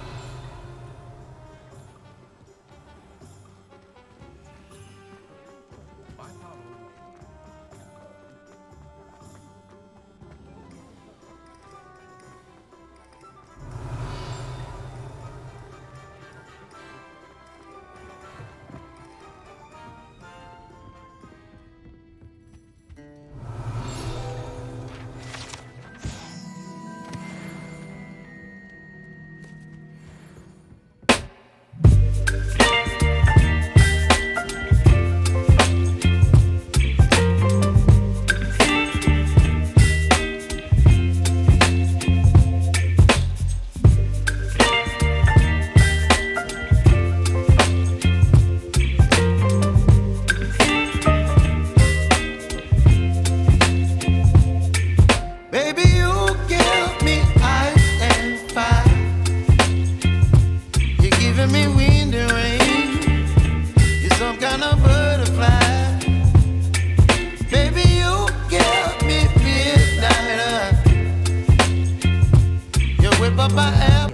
[SPEAKER 17] Baby, you give me ice and fire. You're giving me wind and rain. You're some kind of butterfly. Baby, you give me midnight. You whip up my app.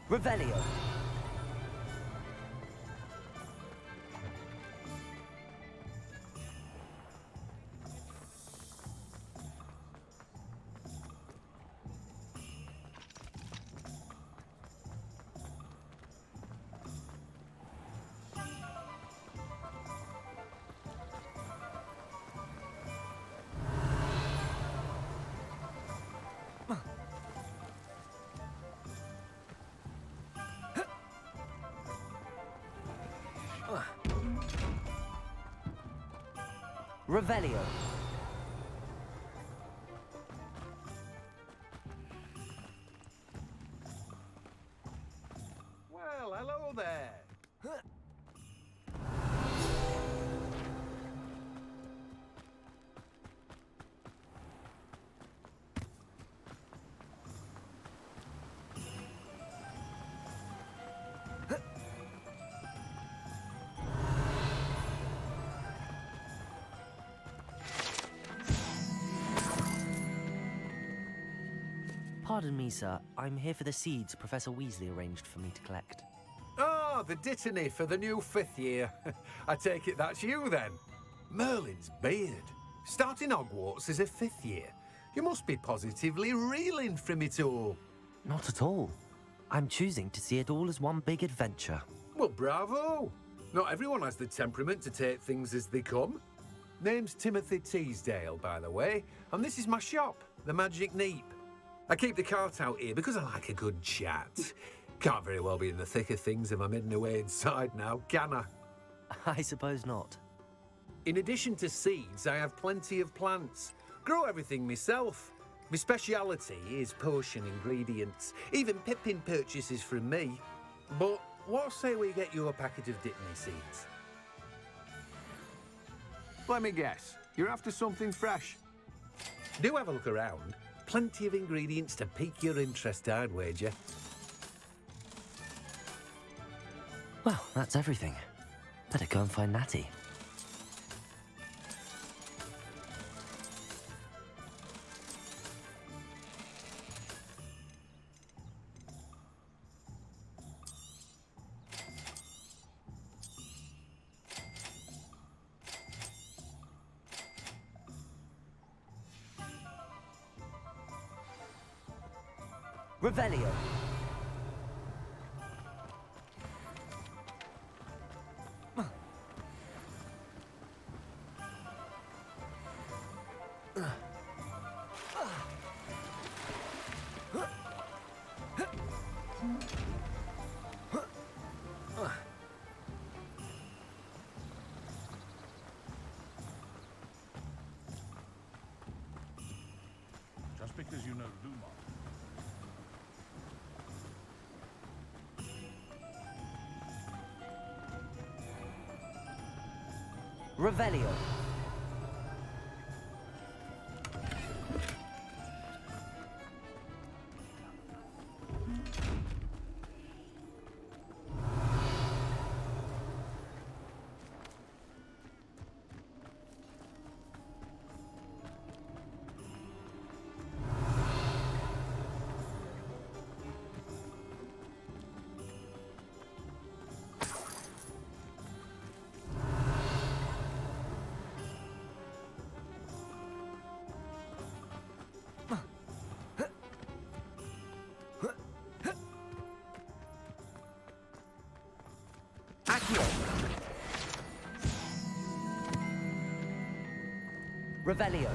[SPEAKER 3] Revelio. Revelio.
[SPEAKER 22] Well, hello there.
[SPEAKER 3] Pardon me, sir. I'm here for the seeds Professor Weasley arranged for me to collect.
[SPEAKER 22] Oh, the dittany for the new 5th year. I take it that's you then. Merlin's beard. Starting Hogwarts as a 5th year. You must be positively reeling from it all.
[SPEAKER 3] Not at all. I'm choosing to see it all as one big adventure.
[SPEAKER 22] Well, bravo. Not everyone has the temperament to take things as they come. Name's Timothy Teasdale, by the way, and this is my shop, the Magic Neep. I keep the cart out here because I like a good chat. Can't very well be in the thick of things if I'm hidden away inside now, can I?
[SPEAKER 3] I suppose not.
[SPEAKER 22] In addition to seeds, I have plenty of plants. Grow everything myself. My speciality is potion ingredients. Even Pippin purchases from me. But what say we get you a packet of Dittany seeds? Let me guess. You're after something fresh. Do have a look around. Plenty of ingredients to pique your interest, I'd wager.
[SPEAKER 3] Well, that's everything. Better go and find Natty. Revelio.
[SPEAKER 8] Just because you know Lumos.
[SPEAKER 3] Revelio. Revelio.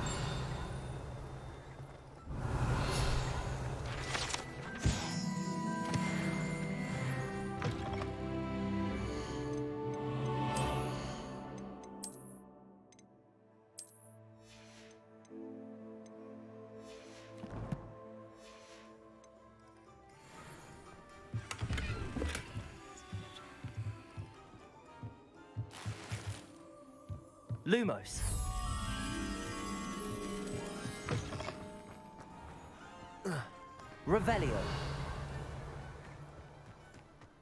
[SPEAKER 3] Lumos. Revelio.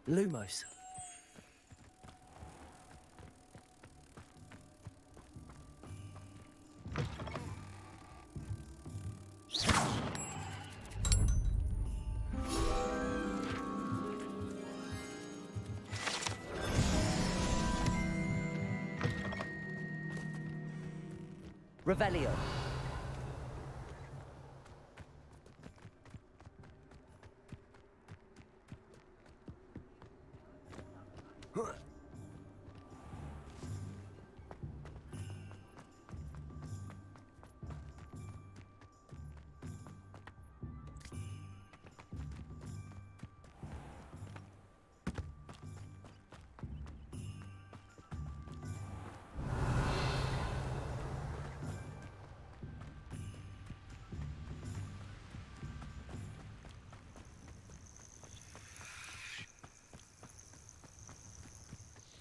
[SPEAKER 3] Lumos. Revelio.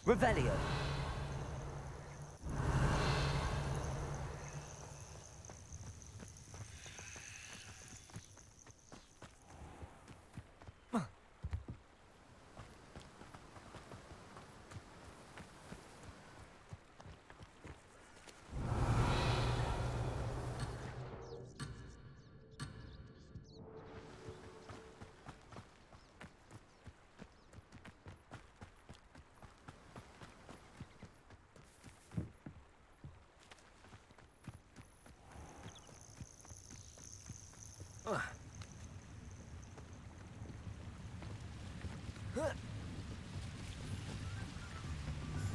[SPEAKER 3] Revelio.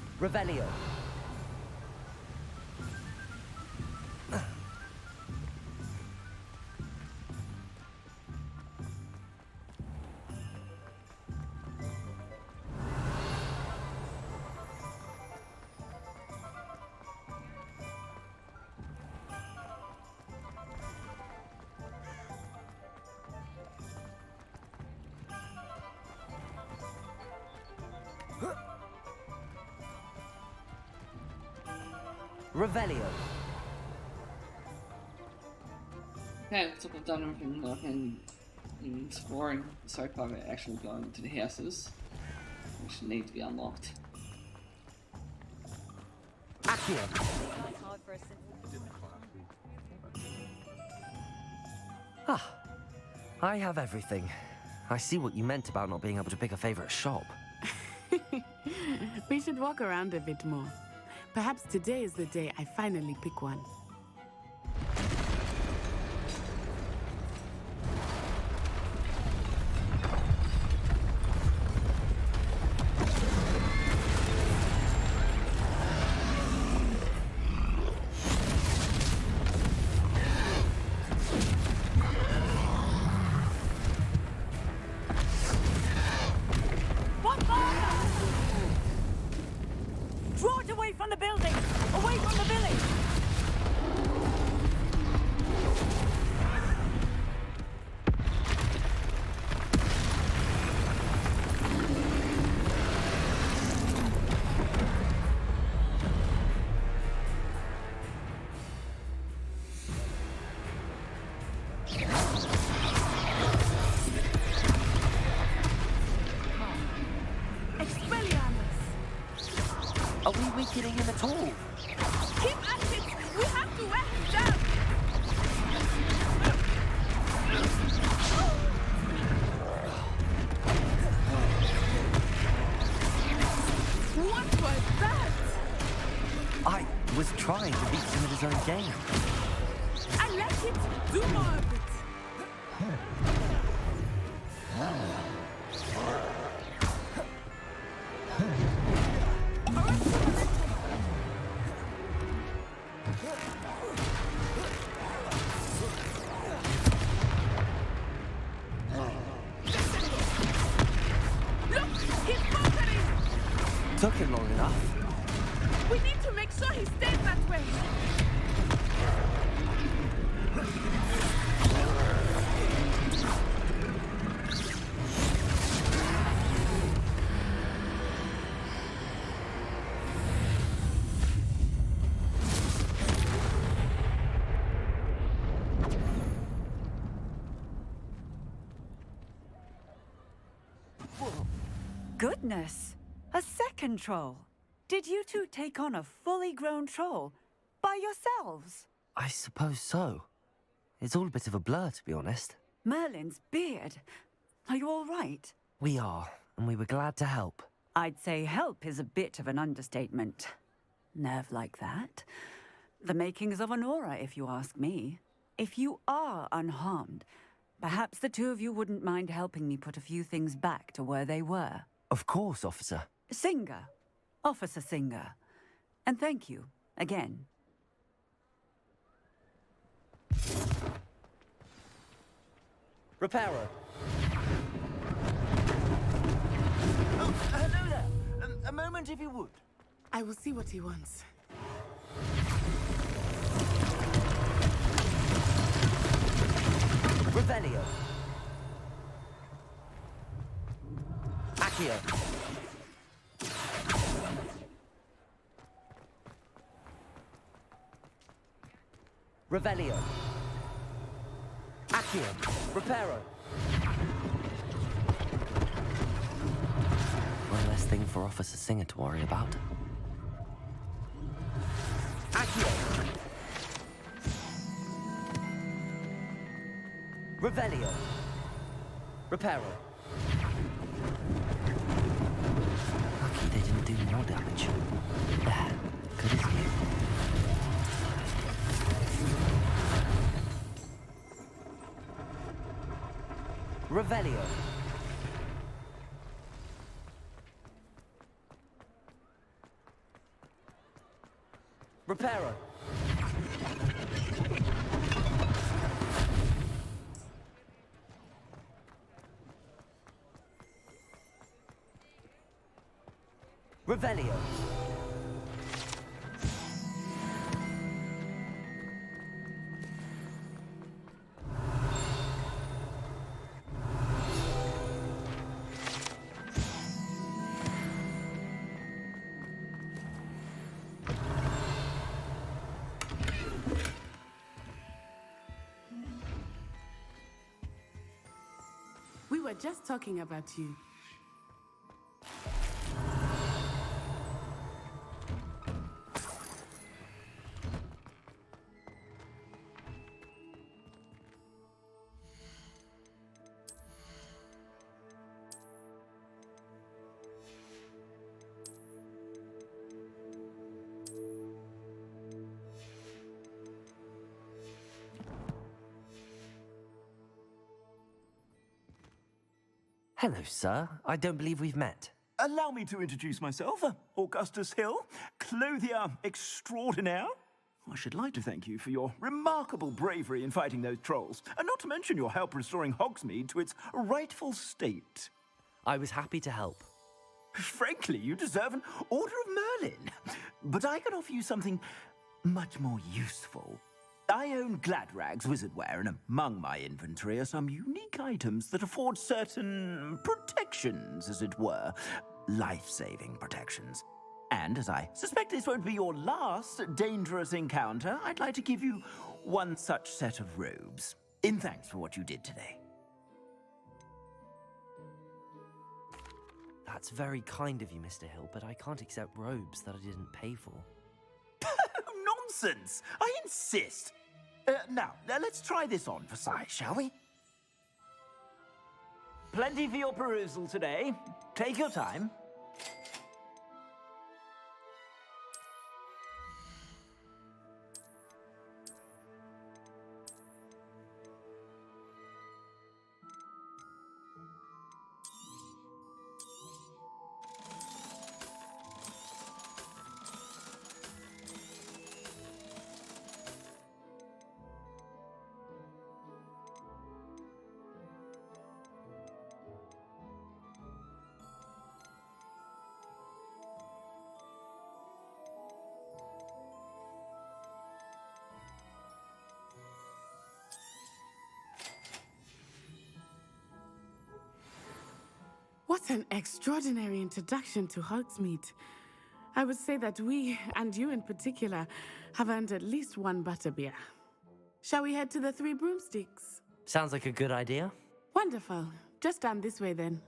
[SPEAKER 3] Revelio. Revelio.
[SPEAKER 1] Okay, looks like I've done everything that I can in exploring so far. We're actually going into the houses, which need to be unlocked.
[SPEAKER 3] Ah, I have everything. I see what you meant about not being able to pick a favorite shop.
[SPEAKER 6] We should walk around a bit more. Perhaps today is the day I finally pick one.
[SPEAKER 15] Draw it away from the building! Away from the village!
[SPEAKER 3] getting in at all.
[SPEAKER 6] Keep at it! We have to wear him down! What was that?
[SPEAKER 3] I was trying to beat him at his own game.
[SPEAKER 6] I like it! Do more of it!
[SPEAKER 3] Took him long enough.
[SPEAKER 6] We need to make sure he stays that way.
[SPEAKER 18] Goodness! A second troll! Did you two take on a fully grown troll by yourselves?
[SPEAKER 3] I suppose so. It's all a bit of a blur, to be honest.
[SPEAKER 18] Merlin's beard. Are you all right?
[SPEAKER 3] We are, and we were glad to help.
[SPEAKER 18] I'd say help is a bit of an understatement. Nerve like that. The makings of an aura, if you ask me. If you are unharmed, perhaps the two of you wouldn't mind helping me put a few things back to where they were.
[SPEAKER 3] Of course, officer.
[SPEAKER 18] Singer. Officer Singer. And thank you, again.
[SPEAKER 3] Reparo.
[SPEAKER 19] Oh, hello there. A moment if you would.
[SPEAKER 6] I will see what he wants.
[SPEAKER 3] Revelio. Accio. Revelio. Accio. Reparo. One less thing for Officer Singer to worry about. Accio. Revelio. Reparo. Lucky they didn't do more damage. There. Good as new. Revelio. Reparo. Revelio.
[SPEAKER 6] We were just talking about you.
[SPEAKER 3] Hello, sir. I don't believe we've met.
[SPEAKER 19] Allow me to introduce myself, Augustus Hill, clothier extraordinaire. I should like to thank you for your remarkable bravery in fighting those trolls, and not to mention your help restoring Hogsmeade to its rightful state.
[SPEAKER 3] I was happy to help.
[SPEAKER 19] Frankly, you deserve an Order of Merlin. But I can offer you something much more useful. I own Gladrag's wizardware, and among my inventory are some unique items that afford certain protections, as it were. Life-saving protections. And as I suspect this won't be your last dangerous encounter, I'd like to give you one such set of robes, in thanks for what you did today.
[SPEAKER 3] That's very kind of you, Mr. Hill, but I can't accept robes that I didn't pay for.
[SPEAKER 19] Nonsense! I insist! Now, let's try this on for size, shall we? Plenty for your perusal today. Take your time.
[SPEAKER 6] What an extraordinary introduction to Hogsmeade. I would say that we, and you in particular, have earned at least one butterbeer. Shall we head to the Three Broomsticks?
[SPEAKER 3] Sounds like a good idea.
[SPEAKER 6] Wonderful. Just down this way then.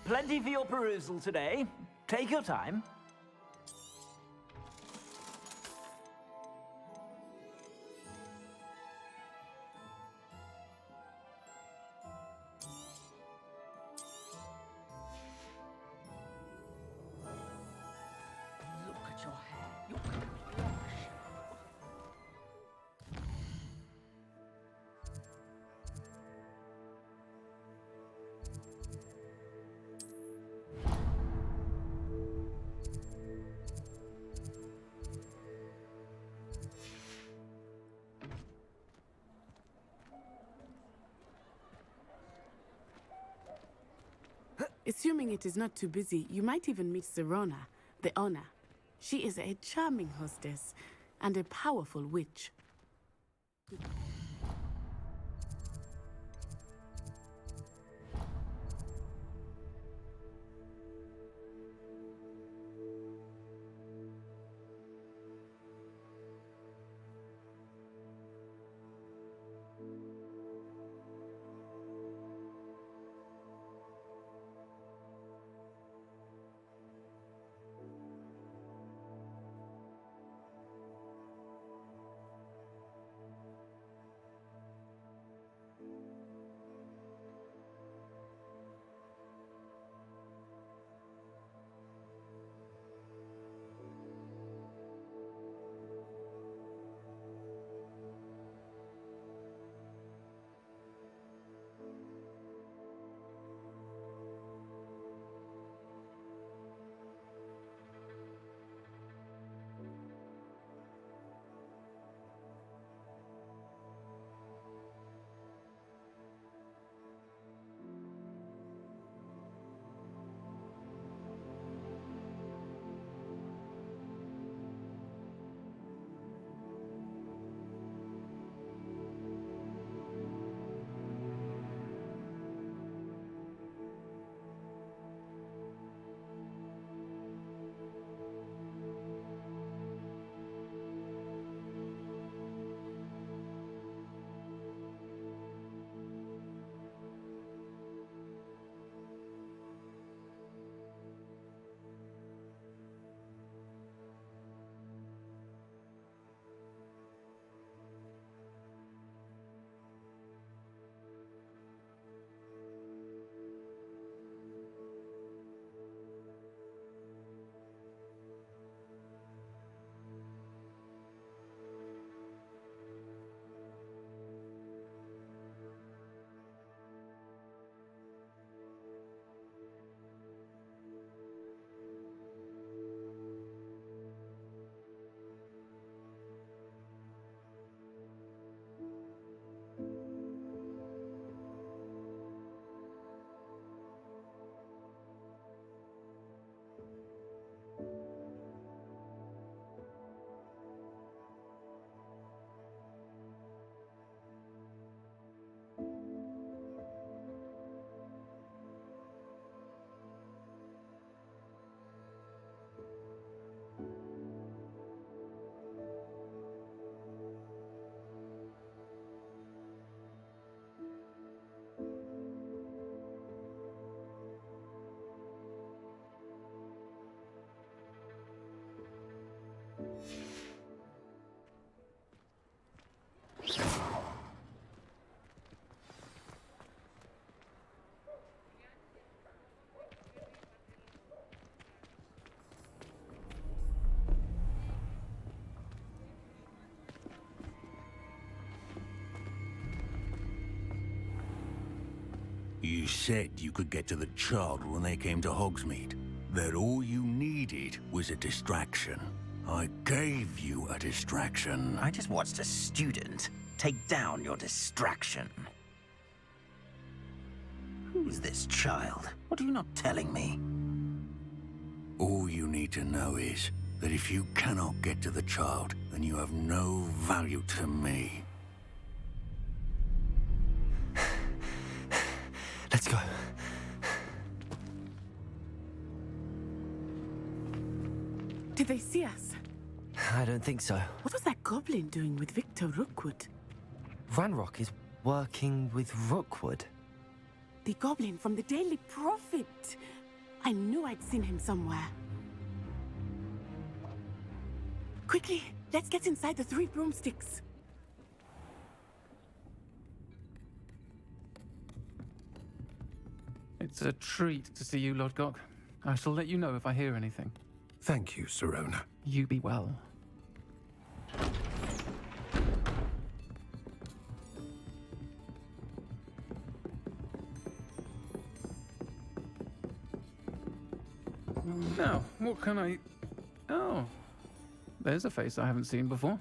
[SPEAKER 19] Plenty for your perusal today. Take your time.
[SPEAKER 11] Look at your hair. Look at your
[SPEAKER 6] Assuming it is not too busy, you might even meet Serona, the owner. She is a charming hostess and a powerful witch.
[SPEAKER 9] You said you could get to the child when they came to Hogsmeade. That all you needed was a distraction. I gave you a distraction.
[SPEAKER 10] I just watched a student take down your distraction. Who is this child? What are you not telling me?
[SPEAKER 9] All you need to know is that if you cannot get to the child, then you have no value to me.
[SPEAKER 3] Let's go.
[SPEAKER 6] Did they see us?
[SPEAKER 3] I don't think so.
[SPEAKER 6] What was that goblin doing with Victor Rookwood?
[SPEAKER 3] Ranrock is working with Rookwood.
[SPEAKER 6] The goblin from the Daily Prophet. I knew I'd seen him somewhere. Quickly, let's get inside the 3 broomsticks.
[SPEAKER 13] It's a treat to see you, Lodgok. I shall let you know if I hear anything.
[SPEAKER 4] Thank you, Sirona.
[SPEAKER 13] You be well. Now, what can I... Oh, there's a face I haven't seen before.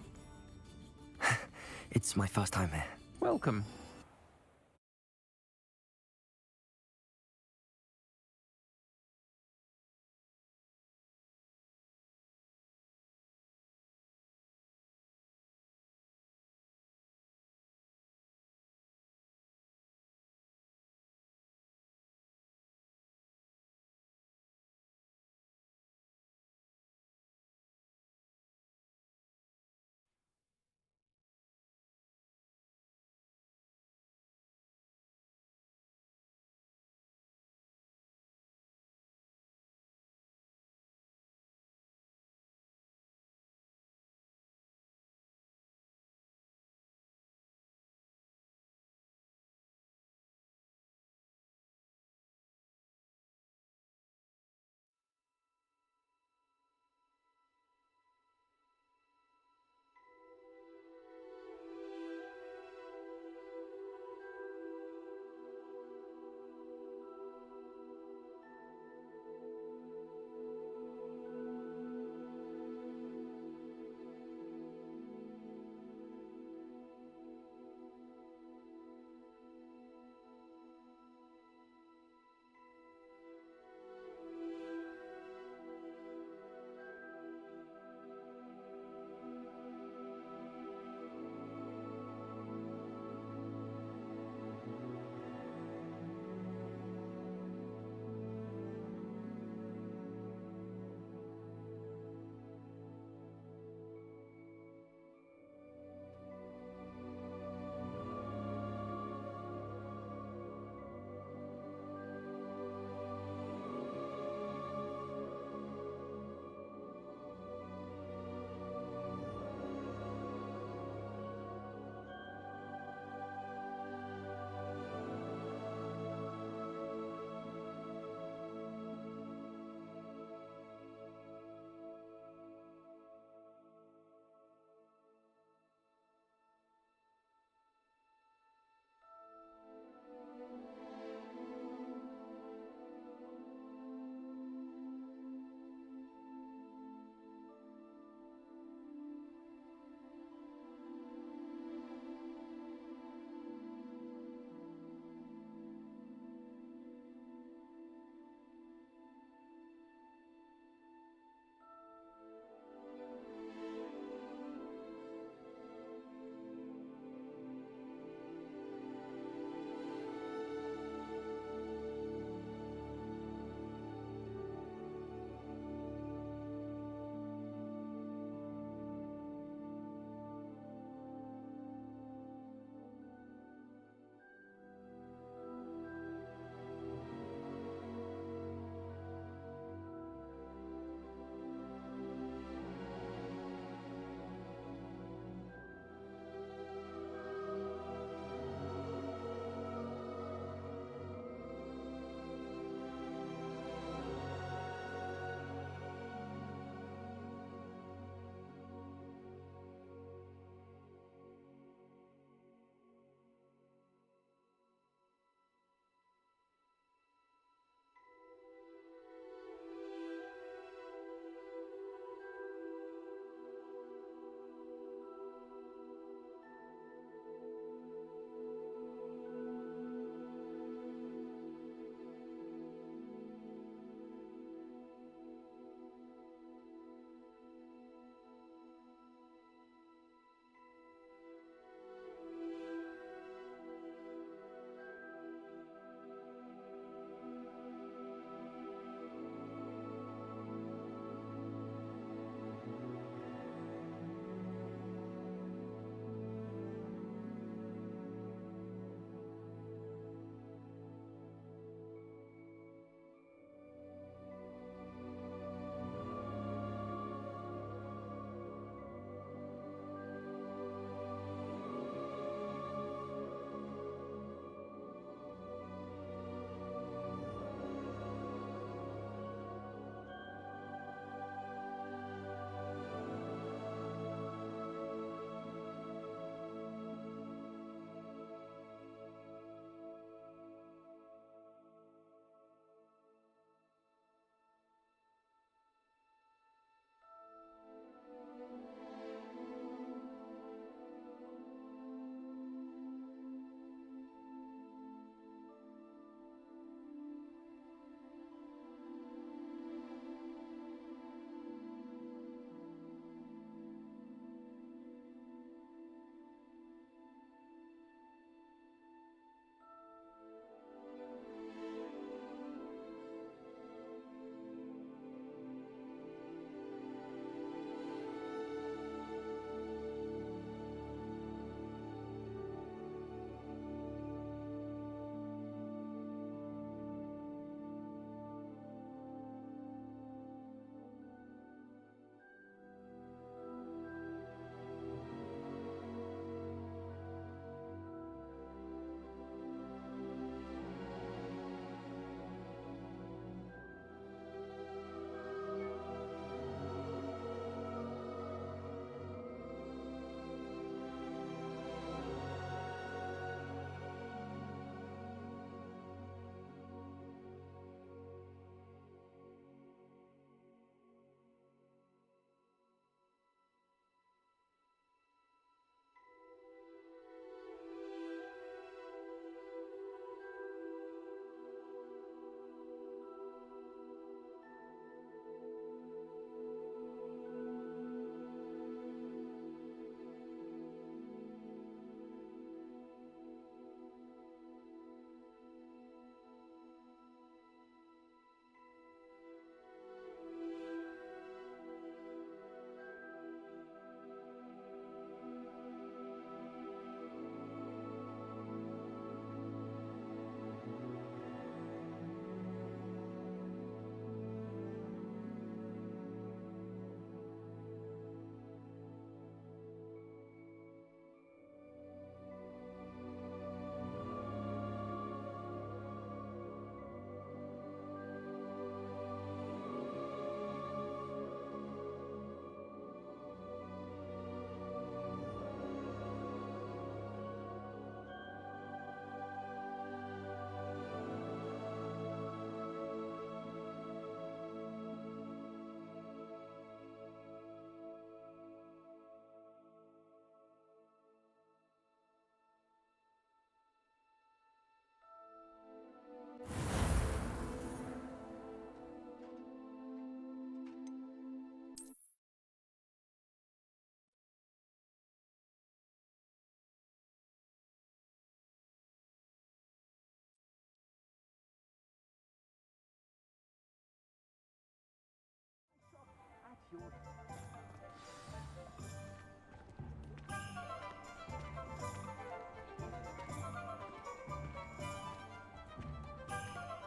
[SPEAKER 3] It's my first time here.
[SPEAKER 13] Welcome.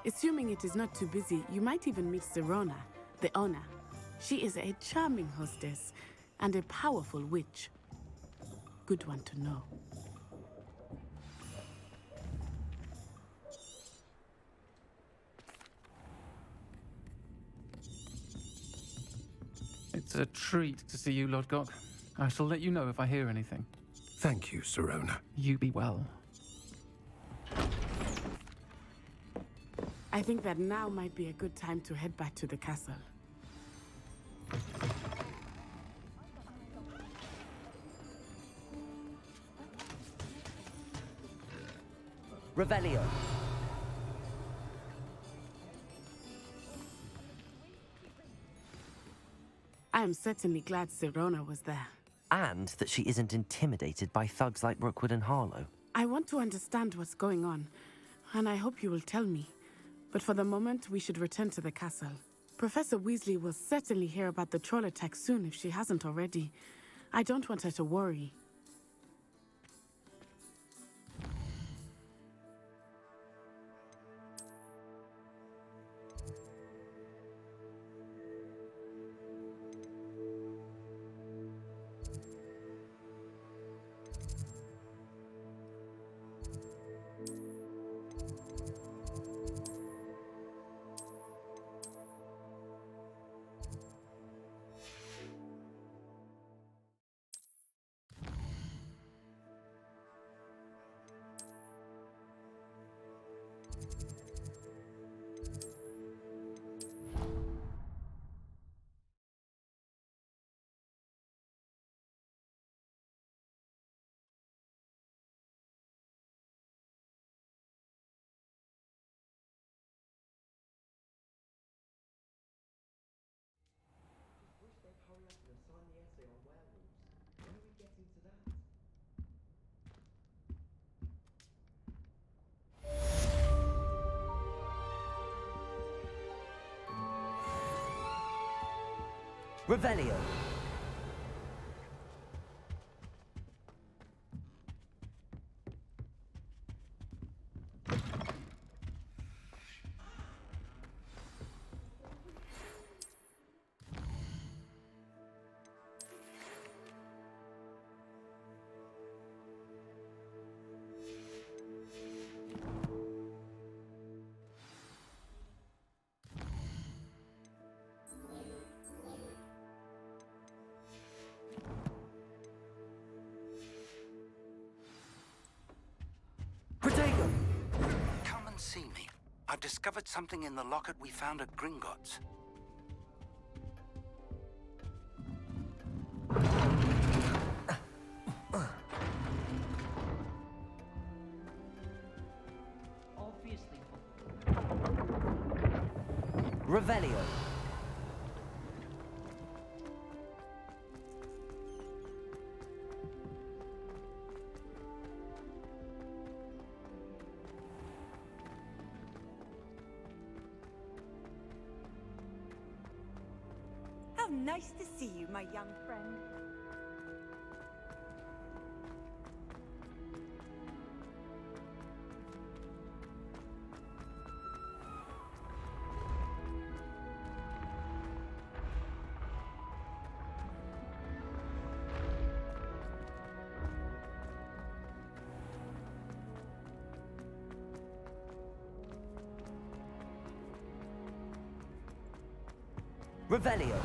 [SPEAKER 6] Assuming it is not too busy, you might even meet Sirona, the owner. She is a charming hostess and a powerful witch. Good one to know.
[SPEAKER 12] It's a treat to see you, Lodgok. I shall let you know if I hear anything.
[SPEAKER 14] Thank you, Sirona.
[SPEAKER 12] You be well.
[SPEAKER 6] I think that now might be a good time to head back to the castle.
[SPEAKER 3] Revelio.
[SPEAKER 6] I am certainly glad Sirona was there.
[SPEAKER 3] And that she isn't intimidated by thugs like Rookwood and Harlow.
[SPEAKER 6] I want to understand what's going on, and I hope you will tell me. But for the moment, we should return to the castle. Professor Weasley will certainly hear about the troll attack soon if she hasn't already. I don't want her to worry.
[SPEAKER 3] Revelio.
[SPEAKER 10] Come and see me. I've discovered something in the locket we found at Gringotts.
[SPEAKER 5] Obviously.
[SPEAKER 3] Revelio.
[SPEAKER 15] How nice to see you, my young friend.
[SPEAKER 3] Revelio.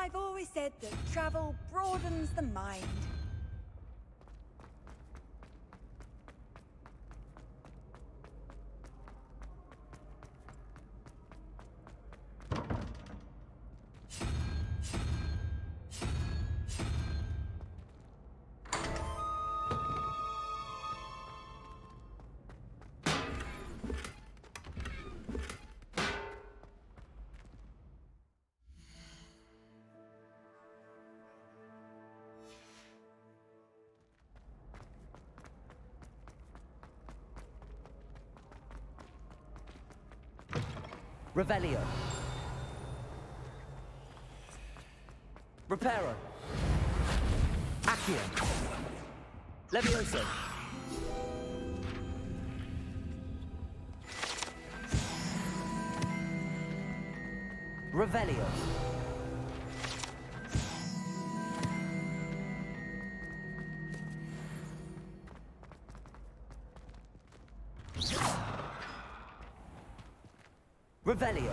[SPEAKER 15] I've always said that travel broadens the mind.
[SPEAKER 3] Revelio. Reparo. Accio. Levioso. Revelio. Revelio.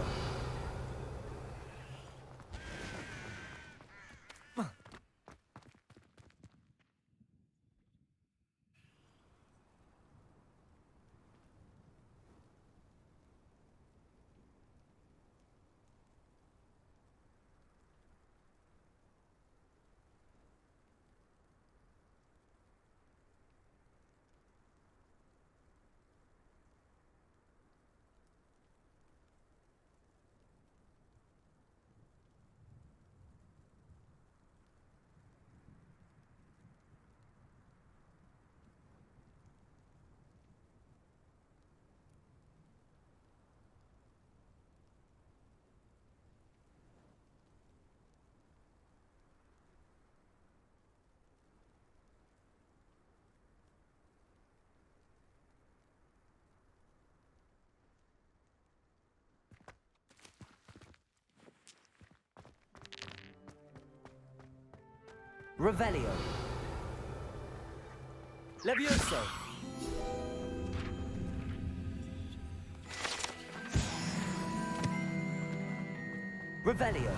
[SPEAKER 3] Revelio. Levioso. Revelio.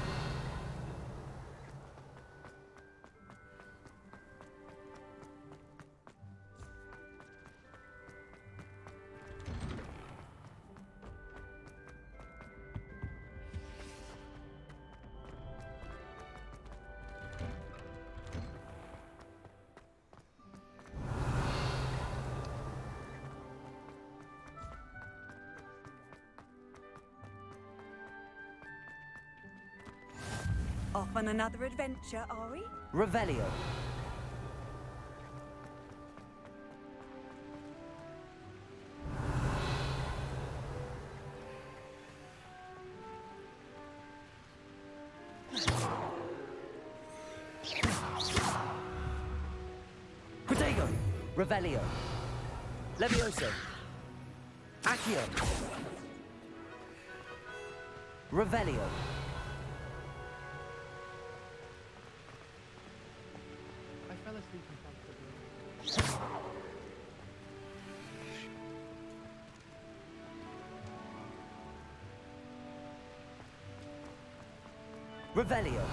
[SPEAKER 15] Off on another adventure, are we?
[SPEAKER 3] Revelio. Protego. Revelio. Levioso. Accio. Revelio.
[SPEAKER 13] I fell asleep in front of the door.
[SPEAKER 3] Revelio.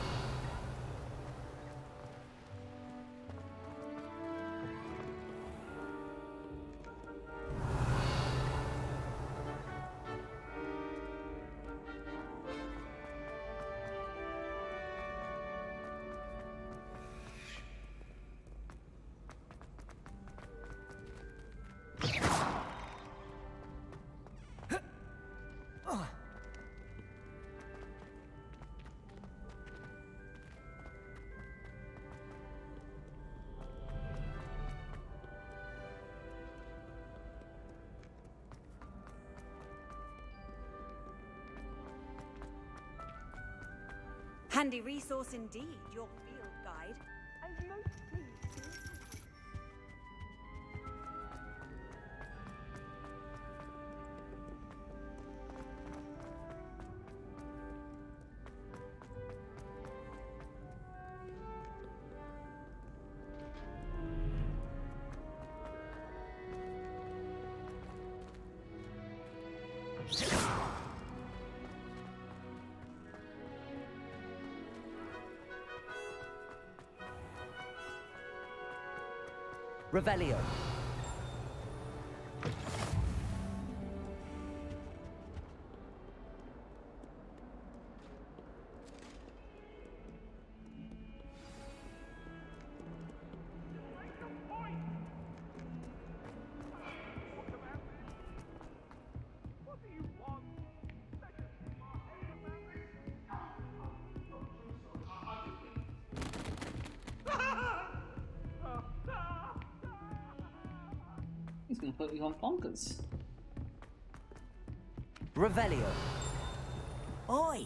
[SPEAKER 15] Handy resource indeed, your field guide. I'm most pleased.
[SPEAKER 3] Revelio.
[SPEAKER 1] He's completely gone bonkers.
[SPEAKER 3] Revelio.
[SPEAKER 11] Oi,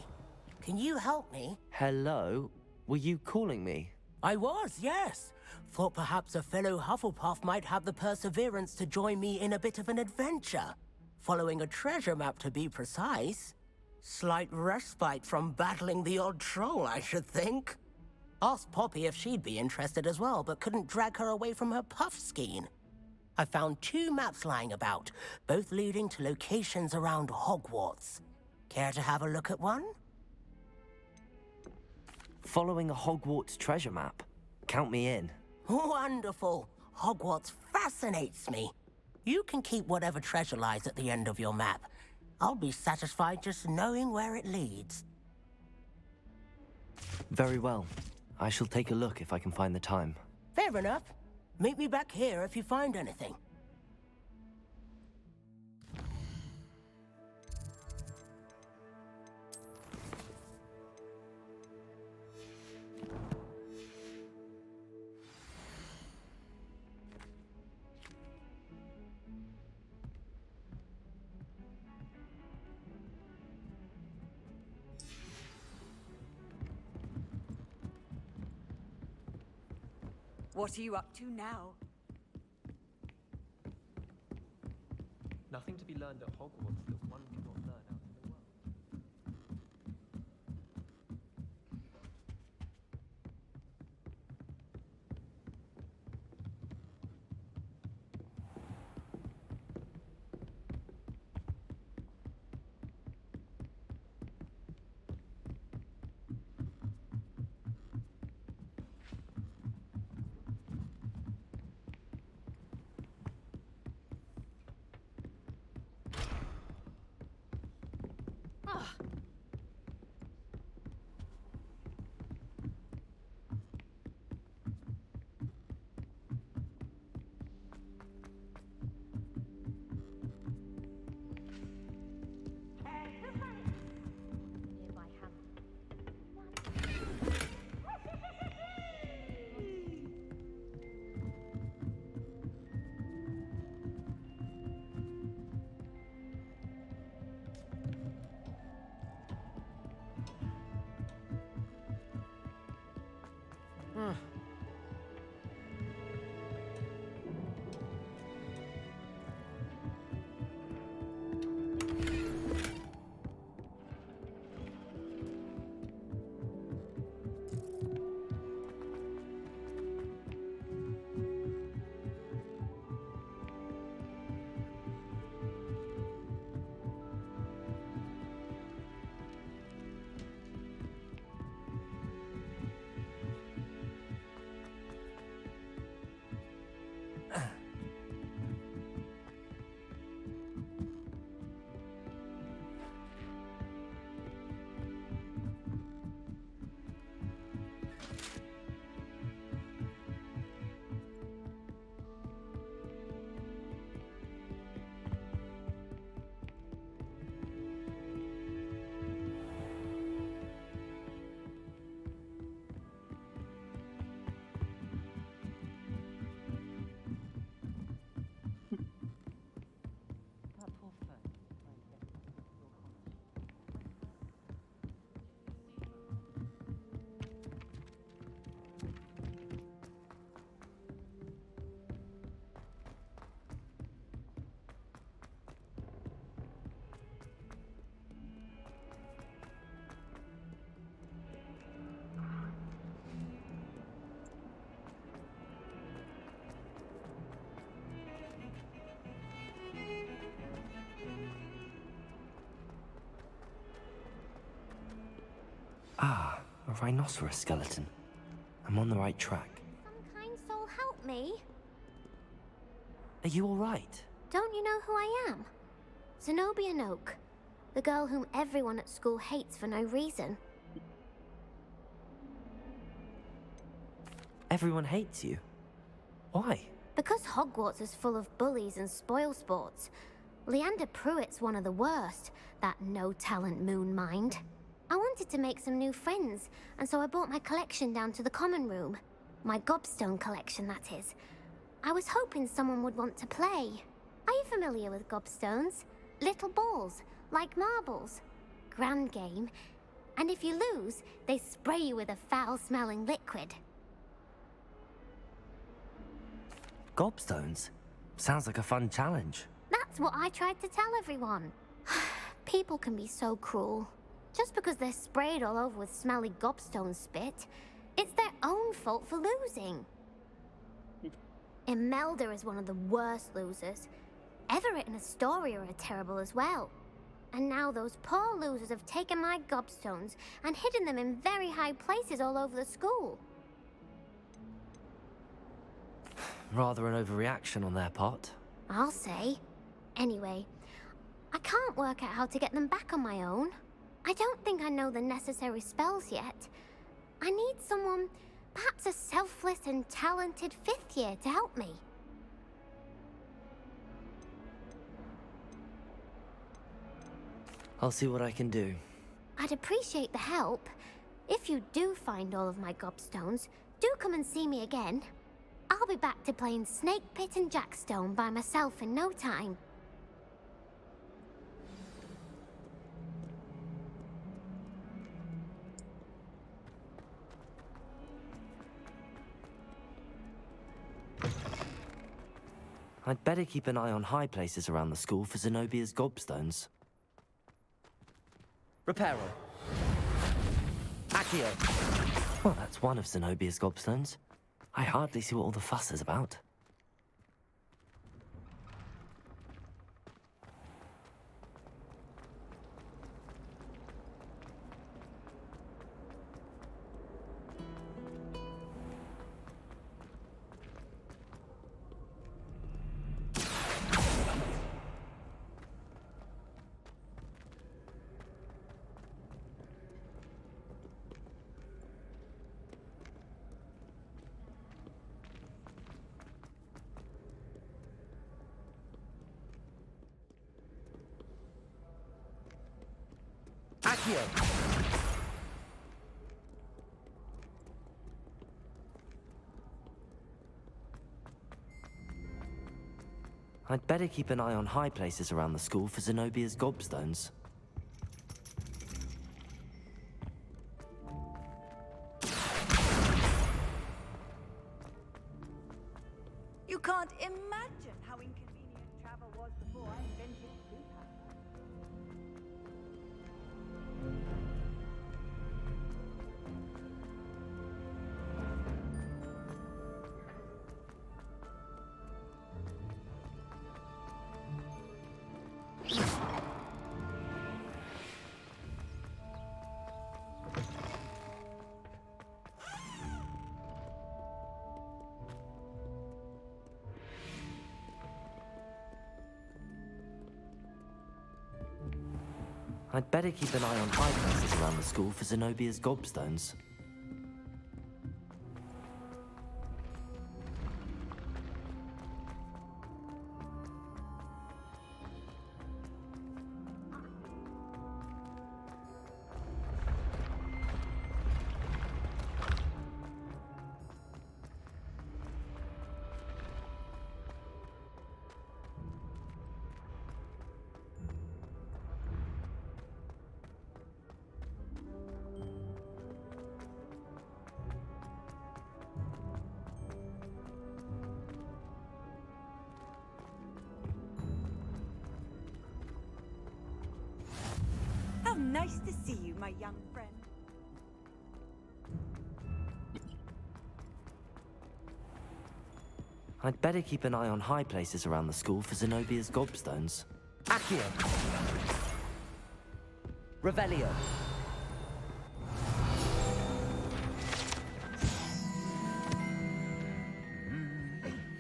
[SPEAKER 11] can you help me?
[SPEAKER 3] Hello? Were you calling me?
[SPEAKER 11] I was, yes. Thought perhaps a fellow Hufflepuff might have the perseverance to join me in a bit of an adventure. Following a treasure map, to be precise. Slight respite from battling the odd troll, I should think. Asked Poppy if she'd be interested as well, but couldn't drag her away from her puff skein. I found 2 maps lying about, both leading to locations around Hogwarts. Care to have a look at one?
[SPEAKER 3] Following a Hogwarts treasure map? Count me in.
[SPEAKER 11] Wonderful. Hogwarts fascinates me. You can keep whatever treasure lies at the end of your map. I'll be satisfied just knowing where it leads.
[SPEAKER 3] Very well. I shall take a look if I can find the time.
[SPEAKER 11] Fair enough. Meet me back here if you find anything.
[SPEAKER 15] What are you up to now?
[SPEAKER 13] Nothing to be learned at Hogwarts that one cannot learn out in the world.
[SPEAKER 3] Ah, a rhinoceros skeleton. I'm on the right track.
[SPEAKER 16] Some kind soul help me.
[SPEAKER 3] Are you all right?
[SPEAKER 16] Don't you know who I am? Zenobia Noak, the girl whom everyone at school hates for no reason.
[SPEAKER 3] Everyone hates you. Why?
[SPEAKER 16] Because Hogwarts is full of bullies and spoilsports. Leander Pruitt's one of the worst, that no-talent moon mind. I wanted to make some new friends, and so I brought my collection down to the common room. My gobstone collection, that is. I was hoping someone would want to play. Are you familiar with gobstones? Little balls, like marbles. Grand game. And if you lose, they spray you with a foul-smelling liquid.
[SPEAKER 3] Gobstones? Sounds like a fun challenge.
[SPEAKER 16] That's what I tried to tell everyone. People can be so cruel. Just because they're sprayed all over with smelly gobstone spit, it's their own fault for losing. Imelda is one of the worst losers. Everett and Astoria are terrible as well. And now those poor losers have taken my gobstones and hidden them in very high places all over the school.
[SPEAKER 3] Rather an overreaction on their part.
[SPEAKER 16] I'll say. Anyway, I can't work out how to get them back on my own. I don't think I know the necessary spells yet. I need someone, perhaps a selfless and talented 5th year to help me.
[SPEAKER 3] I'll see what I can do.
[SPEAKER 16] I'd appreciate the help. If you do find all of my gobstones, do come and see me again. I'll be back to playing Snake Pit and Jackstone by myself in no time.
[SPEAKER 3] I'd better keep an eye on high places around the school for Zenobia's gobstones. Reparo. Accio. Well, that's one of Zenobia's gobstones. I hardly see what all the fuss is about. Accio. I'd better keep an eye on high places around the school for Zenobia's gobstones.
[SPEAKER 15] You can't imagine how inconvenient travel was before I invented blue power.
[SPEAKER 3] I'd better keep an eye on high places around the school for Zenobia's gobstones.
[SPEAKER 15] How nice to see you, my young friend.
[SPEAKER 3] I'd better keep an eye on high places around the school for Zenobia's gobstones. Accio. Revelio.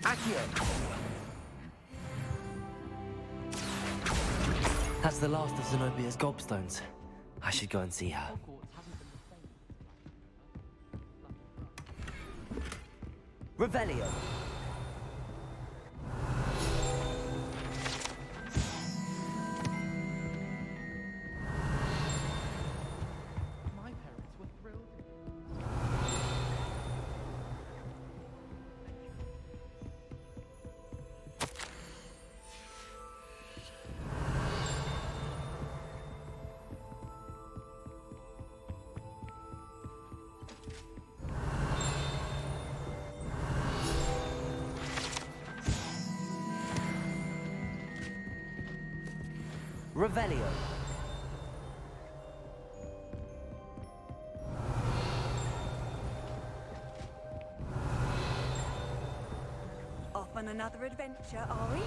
[SPEAKER 3] Accio. That's the last of Zenobia's gobstones. I should go and see her. Revelio.
[SPEAKER 13] My parents were thrilled.
[SPEAKER 3] Revelio.
[SPEAKER 15] Off on another adventure, are we?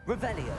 [SPEAKER 3] Revelio.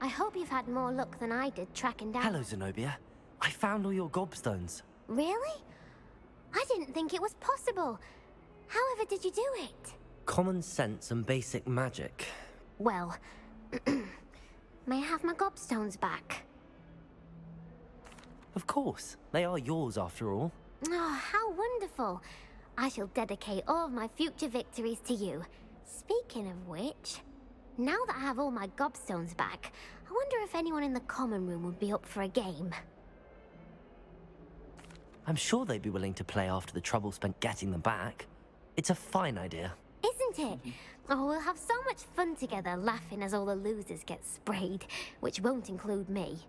[SPEAKER 16] I hope you've had more luck than I did tracking down...
[SPEAKER 3] Hello, Zenobia. I found all your gobstones.
[SPEAKER 16] Really? I didn't think it was possible. However did you do it?
[SPEAKER 3] Common sense and basic magic.
[SPEAKER 16] Well, may I have my gobstones back?
[SPEAKER 3] Of course. They are yours, after all.
[SPEAKER 16] Oh, how wonderful. I shall dedicate all of my future victories to you. Speaking of which, now that I have all my gobstones back, I wonder if anyone in the common room would be up for a game.
[SPEAKER 3] I'm sure they'd be willing to play after the trouble spent getting them back. It's a fine idea.
[SPEAKER 16] Isn't it? Oh, we'll have so much fun together, laughing as all the losers get sprayed, which won't include me.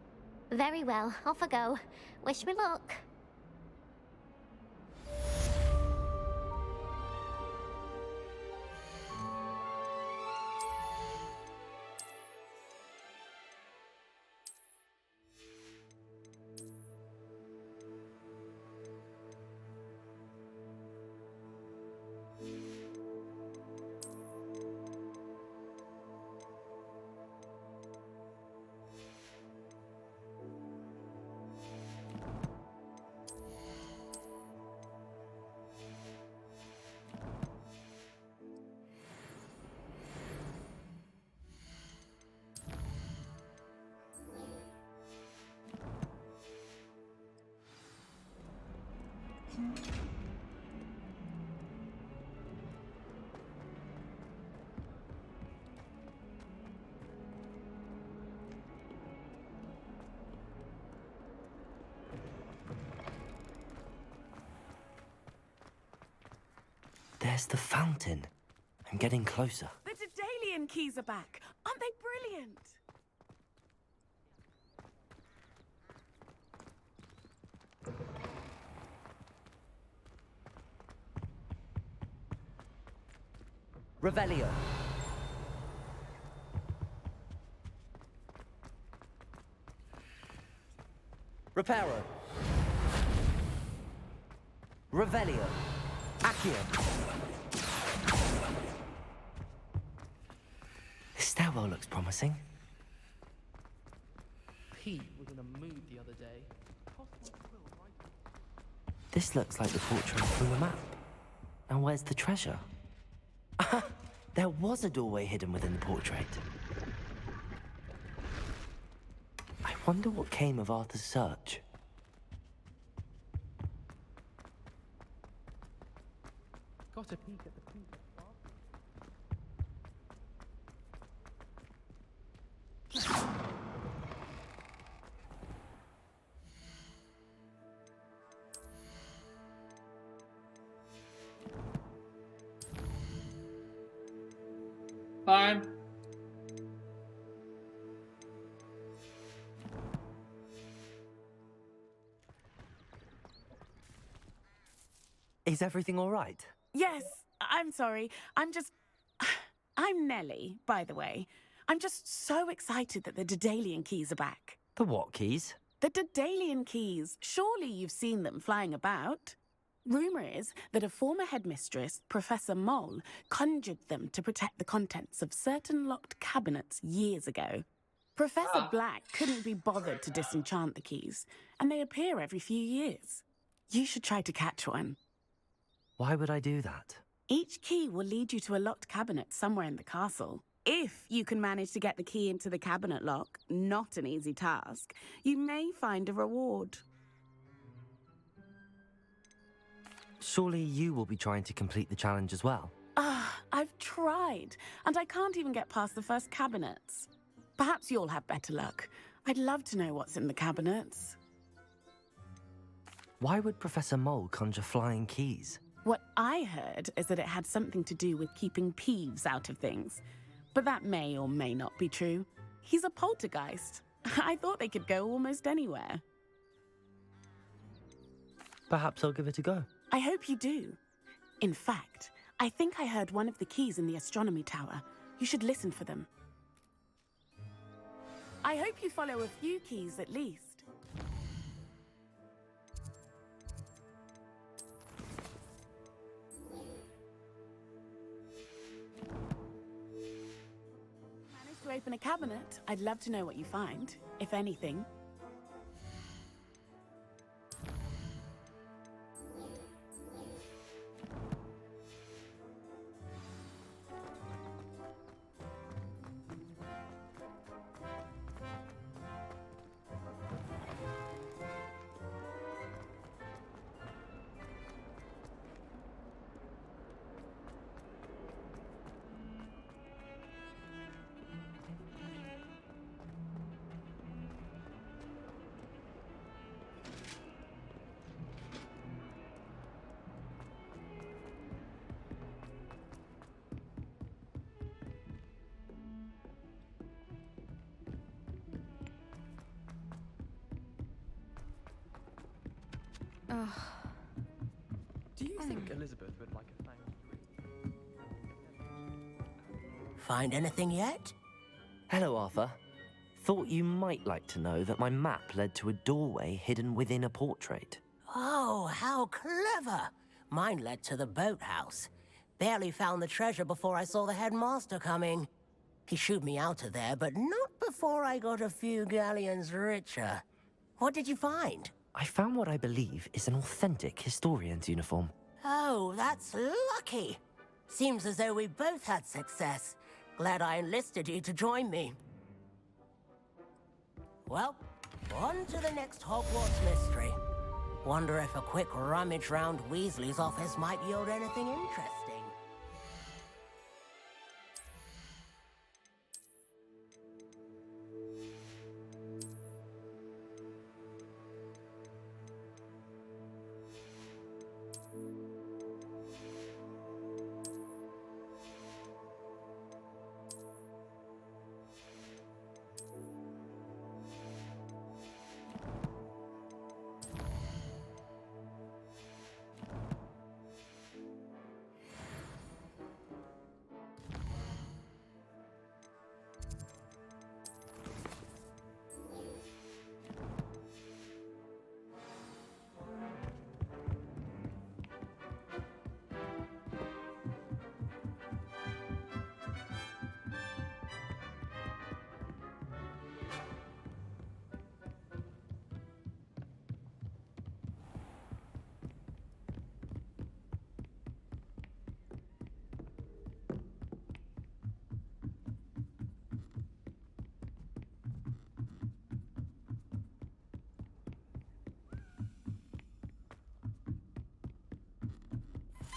[SPEAKER 16] Very well, off I go. Wish me luck.
[SPEAKER 3] There's the fountain. I'm getting closer.
[SPEAKER 6] The Daedalian keys are back. Aren't they brilliant?
[SPEAKER 3] Revelio. Reparo. Revelio. Accio. This stairwell looks promising.
[SPEAKER 13] Pete was in a mood the other day.
[SPEAKER 3] This looks like the portrait from the map. Now where's the treasure? There was a doorway hidden within the portrait. I wonder what came of Arthur's search.
[SPEAKER 13] Got a peek at the previous
[SPEAKER 1] Fine.
[SPEAKER 3] Is everything all right?
[SPEAKER 6] Yes, I'm sorry. I'm Nellie, by the way. I'm just so excited that the Daedalian keys are back.
[SPEAKER 3] The what keys?
[SPEAKER 6] The Daedalian keys. Surely you've seen them flying about. Rumour is that a former headmistress, Professor Moll, conjured them to protect the contents of certain locked cabinets years ago. Professor Black couldn't be bothered to disenchant the keys, and they appear every few years. You should try to catch one.
[SPEAKER 3] Why would I do that?
[SPEAKER 6] Each key will lead you to a locked cabinet somewhere in the castle. If you can manage to get the key into the cabinet lock, not an easy task, you may find a reward.
[SPEAKER 3] Surely you will be trying to complete the challenge as well.
[SPEAKER 6] I've tried, and I can't even get past the first cabinets. Perhaps you'll have better luck. I'd love to know what's in the cabinets.
[SPEAKER 3] Why would Professor Mole conjure flying keys?
[SPEAKER 6] What I heard is that it had something to do with keeping Peeves out of things. But that may or may not be true. He's a poltergeist. I thought they could go almost anywhere.
[SPEAKER 3] Perhaps I'll give it a go.
[SPEAKER 6] I hope you do. In fact, I think I heard one of the keys in the astronomy tower. You should listen for them. I hope you follow a few keys at least. Managed to open a cabinet. I'd love to know what you find, if anything.
[SPEAKER 13] Do you think Elizabeth would like a thank you?
[SPEAKER 11] Find anything yet?
[SPEAKER 3] Hello, Arthur. Thought you might like to know that my map led to a doorway hidden within a portrait.
[SPEAKER 11] Oh, how clever! Mine led to the boathouse. Barely found the treasure before I saw the headmaster coming. He shooed me out of there, but not before I got a few galleons richer. What did you find?
[SPEAKER 3] I found what I believe is an authentic historian's uniform.
[SPEAKER 11] Oh, that's lucky. Seems as though we both had success. Glad I enlisted you to join me. Well, on to the next Hogwarts mystery. Wonder if a quick rummage round Weasley's office might yield anything interesting.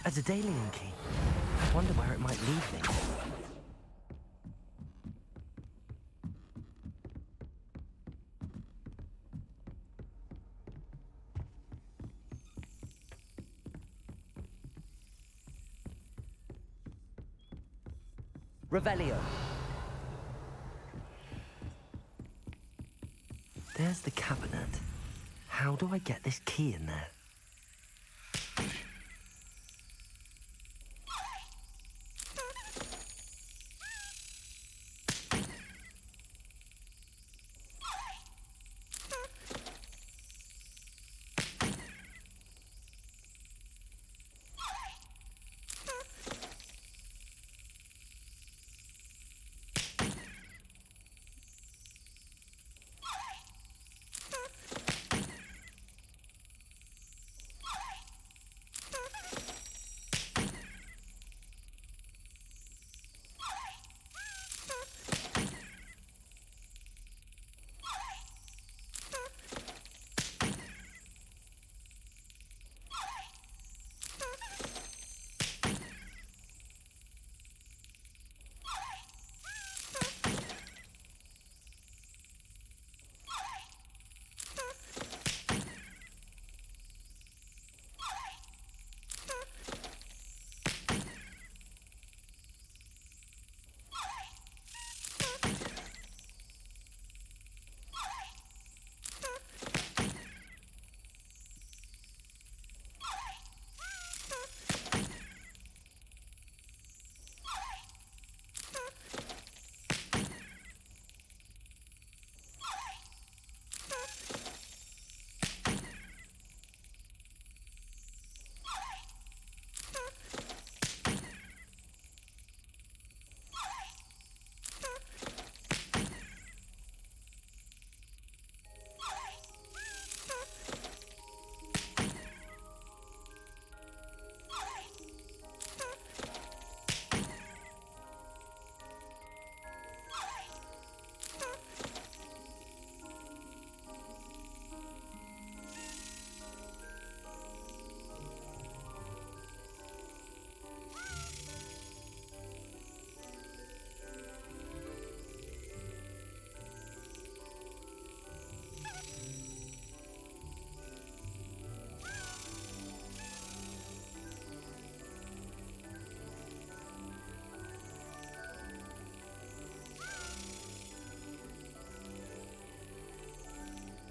[SPEAKER 3] A Daedalian key. I wonder where it might lead me. Revelio. There's the cabinet. How do I get this key in there?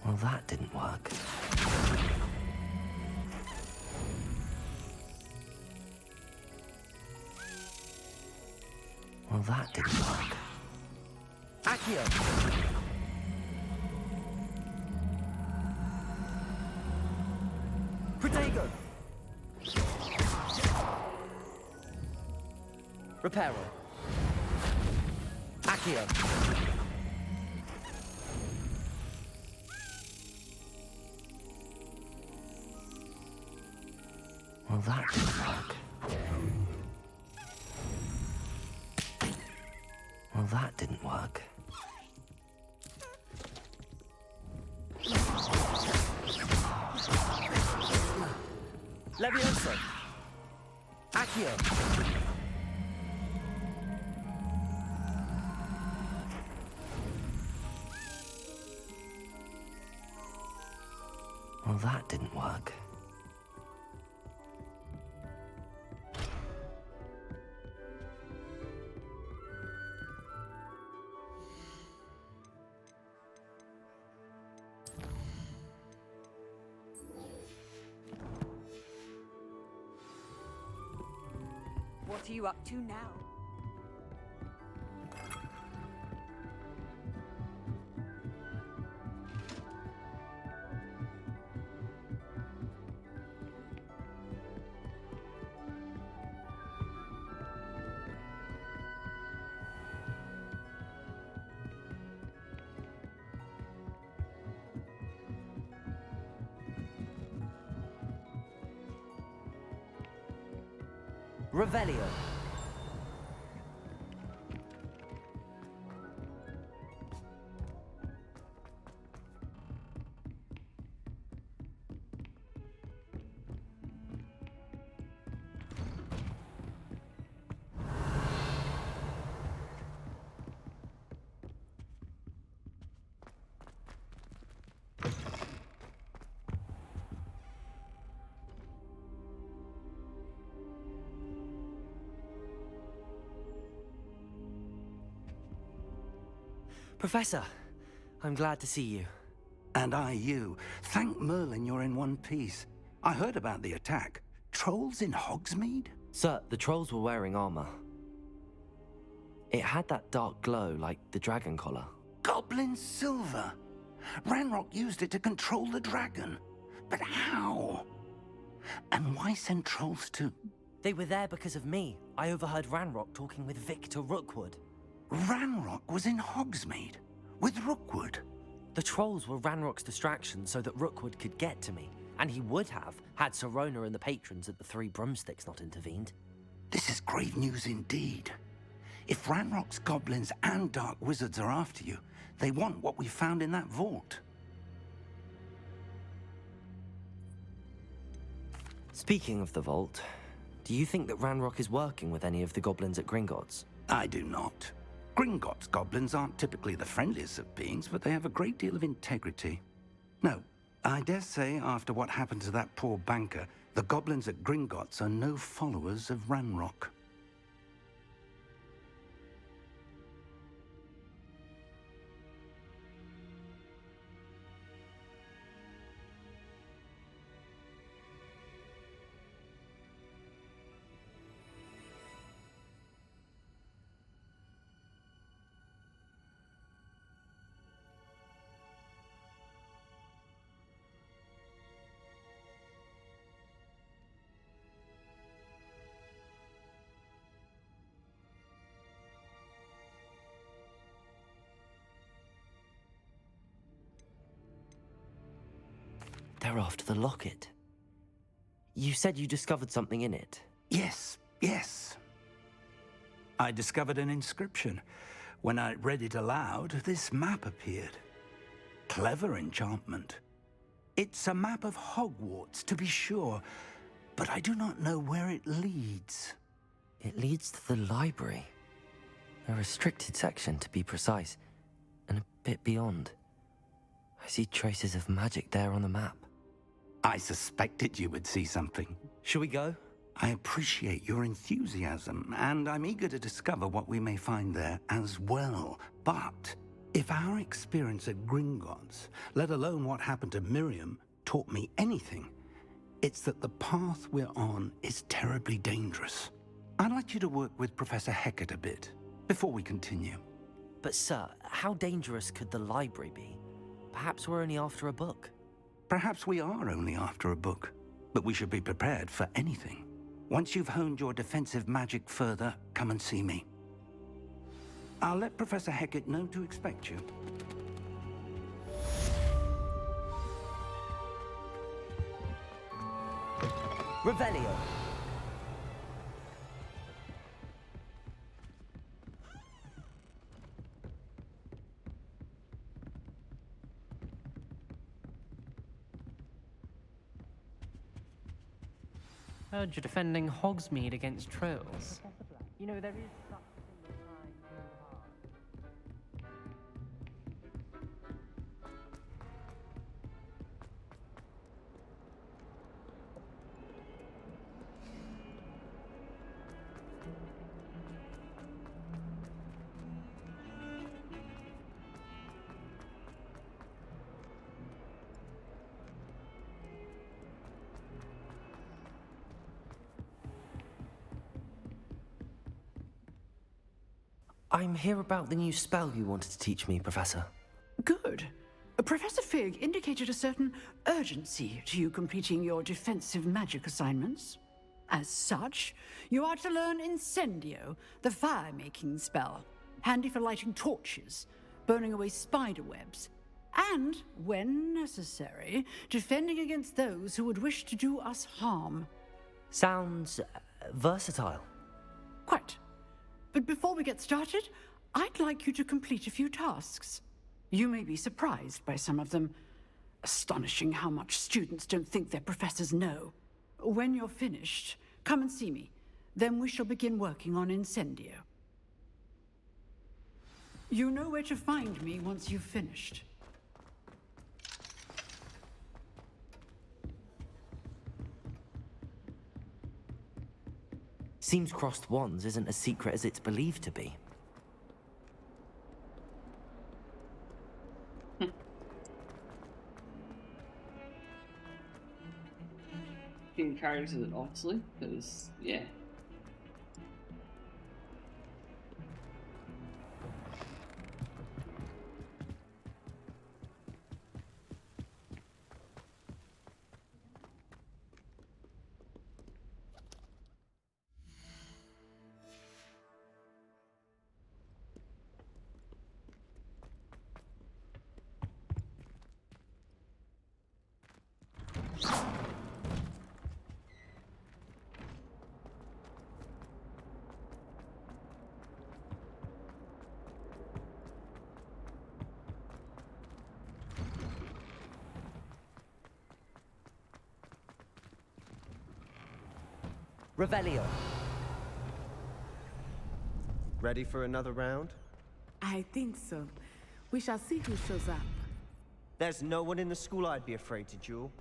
[SPEAKER 3] Well, that didn't work. Well, that didn't work.
[SPEAKER 19] Accio! Protego! Reparo. Accio!
[SPEAKER 3] Well, that didn't work. Well, that didn't work.
[SPEAKER 19] Levioso! Accio!
[SPEAKER 3] Well, that didn't work.
[SPEAKER 15] What are you up to now?
[SPEAKER 19] Revelio.
[SPEAKER 3] Professor, I'm glad to see you.
[SPEAKER 9] And I you. Thank Merlin you're in one piece. I heard about the attack. Trolls in Hogsmeade?
[SPEAKER 3] Sir, the trolls were wearing armor. It had that dark glow like the dragon collar.
[SPEAKER 9] Goblin silver! Ranrock used it to control the dragon. But how? And why send trolls to...
[SPEAKER 3] They were there because of me. I overheard Ranrock talking with Victor Rookwood.
[SPEAKER 9] Ranrock was in Hogsmeade? With Rookwood?
[SPEAKER 3] The trolls were Ranrock's distraction so that Rookwood could get to me. And he would have, had Sirona and the patrons at the Three Broomsticks not intervened.
[SPEAKER 9] This is grave news indeed. If Ranrock's goblins and dark wizards are after you, they want what we found in that vault.
[SPEAKER 3] Speaking of the vault, do you think that Ranrock is working with any of the goblins at Gringotts?
[SPEAKER 9] I do not. Gringotts goblins aren't typically the friendliest of beings, but they have a great deal of integrity. No, I dare say after what happened to that poor banker, the goblins at Gringotts are no followers of Ranrock.
[SPEAKER 3] They're after the locket. You said you discovered something in it.
[SPEAKER 9] Yes, yes. I discovered an inscription. When I read it aloud, this map appeared. Clever enchantment. It's a map of Hogwarts, to be sure, but I do not know where it leads.
[SPEAKER 3] It leads to the library. A restricted section, to be precise, and a bit beyond. I see traces of magic there on the map.
[SPEAKER 9] I suspected you would see something.
[SPEAKER 3] Shall we go?
[SPEAKER 9] I appreciate your enthusiasm, and I'm eager to discover what we may find there as well. But If our experience at Gringotts, let alone what happened to Miriam, taught me anything, it's that the path we're on is terribly dangerous. I'd like you to work with Professor Hecat a bit, before we continue.
[SPEAKER 3] But sir, how dangerous could the library be? Perhaps we're only after a book.
[SPEAKER 9] Perhaps we are only after a book, but we should be prepared for anything. Once you've honed your defensive magic further, come and see me. I'll let Professor Hecat know to expect you.
[SPEAKER 3] Revelio.
[SPEAKER 13] Heard you're defending Hogsmeade against trolls. You know, there is such a thing as time.
[SPEAKER 3] I'm here about the new spell you wanted to teach me, Professor.
[SPEAKER 2] Good. Professor Fig indicated a certain urgency to you completing your defensive magic assignments. As such, you are to learn Incendio, the fire-making spell, handy for lighting torches, burning away spider webs, and, when necessary, defending against those who would wish to do us harm.
[SPEAKER 3] Sounds versatile.
[SPEAKER 2] Quite. But before we get started, I'd like you to complete a few tasks. You may be surprised by some of them. Astonishing how much students don't think their professors know. When you're finished, come and see me. Then we shall begin working on Incendio. You know where to find me once you've finished.
[SPEAKER 3] Seems crossed wands isn't as secret as it's believed to be.
[SPEAKER 1] He encourages it, obviously, because, yeah.
[SPEAKER 3] Revelio.
[SPEAKER 20] Ready for another round?
[SPEAKER 6] I think so. We shall see who shows up.
[SPEAKER 20] There's no one in the school I'd be afraid to duel.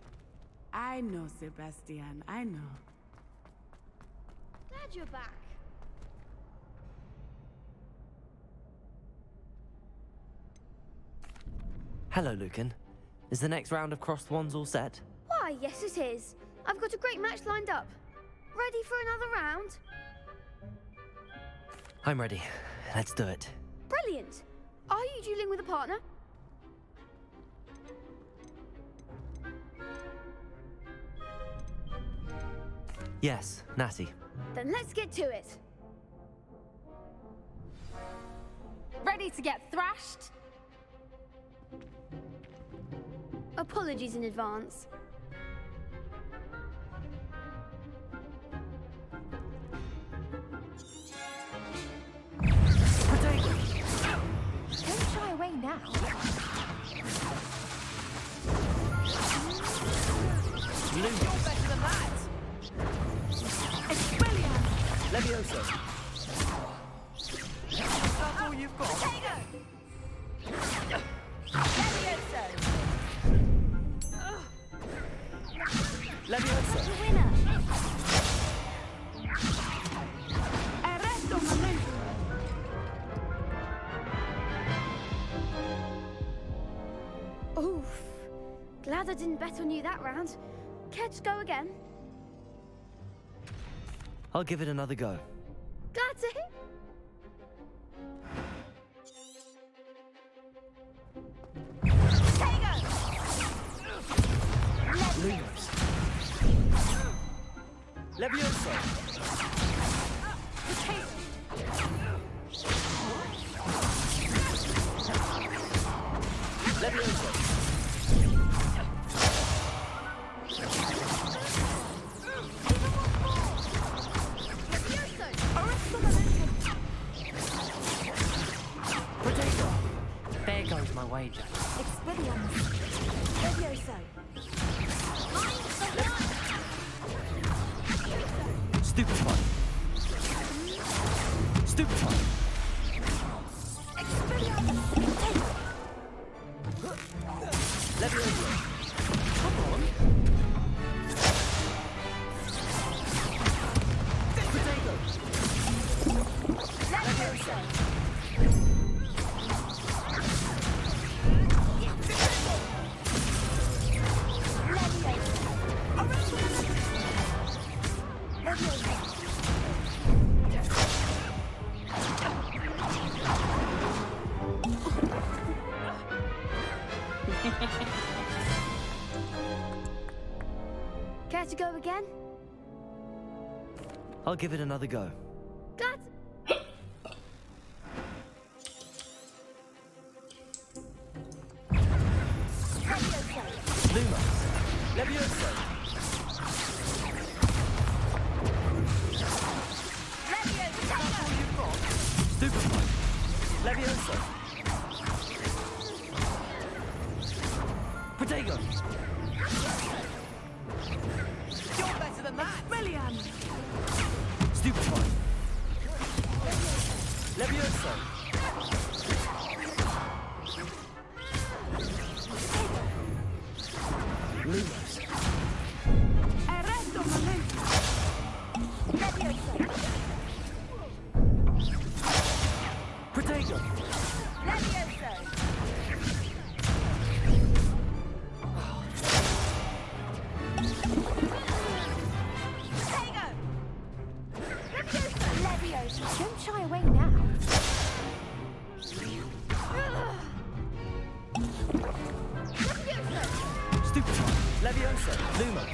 [SPEAKER 6] I know, Sebastian. I know.
[SPEAKER 16] Glad you're back.
[SPEAKER 3] Hello, Lucan. Is the next round of crossed wands all set?
[SPEAKER 16] Why, yes it is. I've got a great match lined up. Ready for another round?
[SPEAKER 3] I'm ready. Let's do it.
[SPEAKER 16] Brilliant. Are you dueling with a partner?
[SPEAKER 3] Yes, Natty.
[SPEAKER 16] Then let's get to it. Ready to get thrashed? Apologies in advance.
[SPEAKER 7] Don't shy away now.
[SPEAKER 3] You're
[SPEAKER 7] better than that. Expelliarmus.
[SPEAKER 3] Levioso.
[SPEAKER 7] That's all you've got. Potato. Levioso.
[SPEAKER 3] Levioso.
[SPEAKER 16] The winner.
[SPEAKER 2] Arresto momento.
[SPEAKER 17] Glad I didn't bet on you that round. Care to go again?
[SPEAKER 3] I'll give it another go.
[SPEAKER 17] Glad to hear.
[SPEAKER 3] Lumos. Levioso. Levioso.
[SPEAKER 7] Potato.
[SPEAKER 5] There goes my wager.
[SPEAKER 17] Expelliarmus. Levioso.
[SPEAKER 3] Stupefy. Stupefy. Levioso. Come on. Potato. Levioso.
[SPEAKER 17] Care to go again?
[SPEAKER 3] I'll give it another go.
[SPEAKER 17] Glad.
[SPEAKER 3] Luma. Levioso. Stupefy. Levioso. Potato.
[SPEAKER 7] You're better than that.
[SPEAKER 17] Expelliarmus.
[SPEAKER 3] Stupefy. Levioso. Lumos.
[SPEAKER 17] Arresto momento. Levioso.
[SPEAKER 3] Potato.
[SPEAKER 17] Levioso. Levioso. Don't shy away now.
[SPEAKER 3] Stupefy. Levioso. Luma.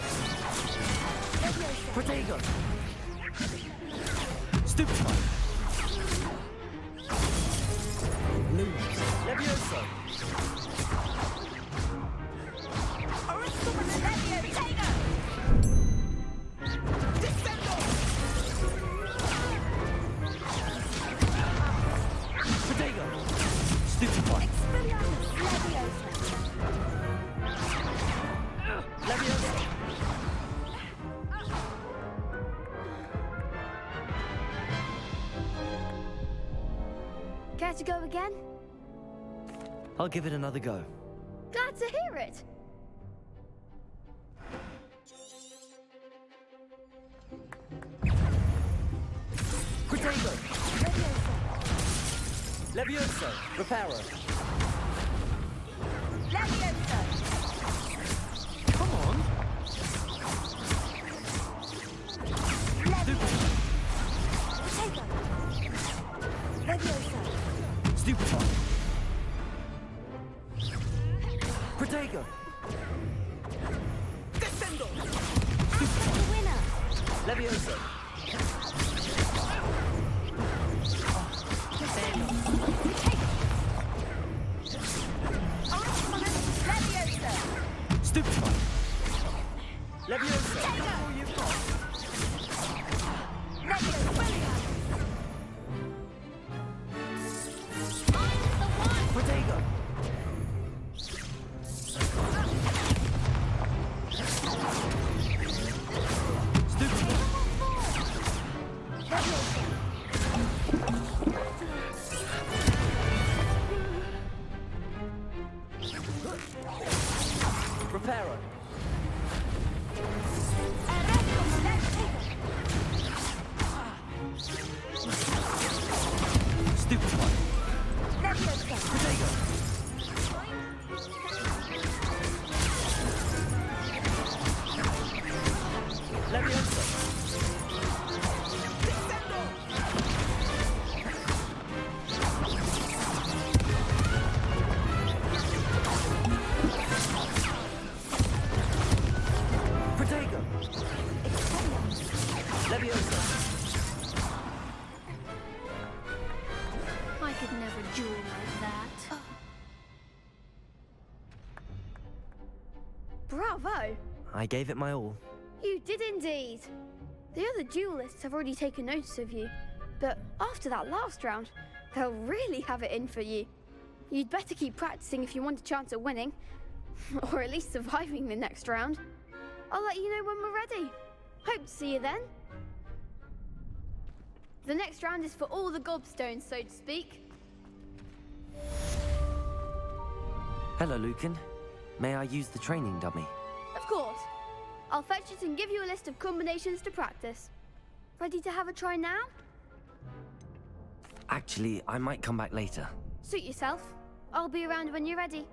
[SPEAKER 17] Levioso.
[SPEAKER 3] Potato. Stupefy. Lumos. Levioso. Potato. Stupefy. Levioso.
[SPEAKER 17] Care to go again?
[SPEAKER 3] I'll give it another go.
[SPEAKER 17] Glad to hear it.
[SPEAKER 3] Potato. Levioso. Reparo.
[SPEAKER 17] Levioso.
[SPEAKER 3] Come on.
[SPEAKER 17] Levioso.
[SPEAKER 3] Stupefy. Potato.
[SPEAKER 17] Descendo. The winner.
[SPEAKER 3] Levioso.
[SPEAKER 17] Levioso.
[SPEAKER 3] Stupefy. Levioso. Potato. Reparo. Stupefy. Potato. Protego! Leviosa!
[SPEAKER 16] I could never duel like that.
[SPEAKER 17] Bravo!
[SPEAKER 3] I gave it my all.
[SPEAKER 17] You did indeed. The other duelists have already taken notice of you, but after that last round, they'll really have it in for you. You'd better keep practicing if you want a chance at winning, or at least surviving the next round. I'll let you know when we're ready. Hope to see you then. The next round is for all the gobstones, so to speak.
[SPEAKER 3] Hello, Lucan. May I use the training dummy?
[SPEAKER 17] Of course. I'll fetch it and give you a list of combinations to practice. Ready to have a try now?
[SPEAKER 3] Actually, I might come back later.
[SPEAKER 17] Suit yourself. I'll be around when you're ready.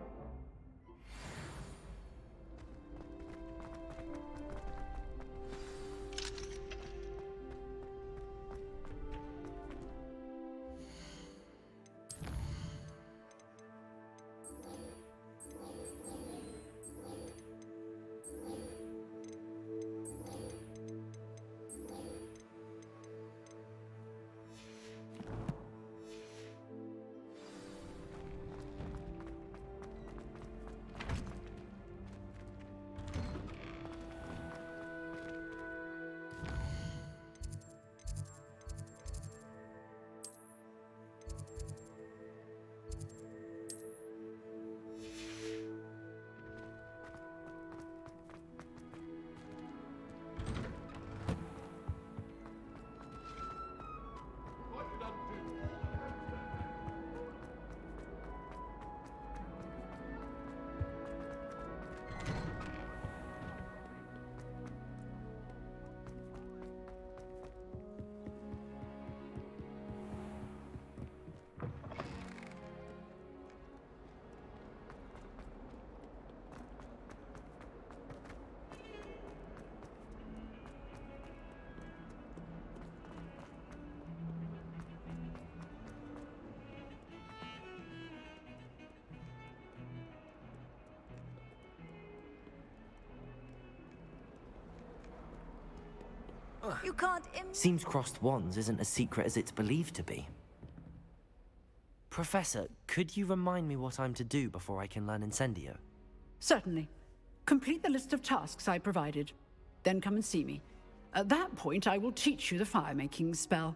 [SPEAKER 7] You can't
[SPEAKER 3] Seems crossed wands isn't as secret as it's believed to be. Professor, could you remind me what I'm to do before I can learn Incendio?
[SPEAKER 2] Certainly. Complete the list of tasks I provided. Then come and see me. At that point, I will teach you the fire-making spell.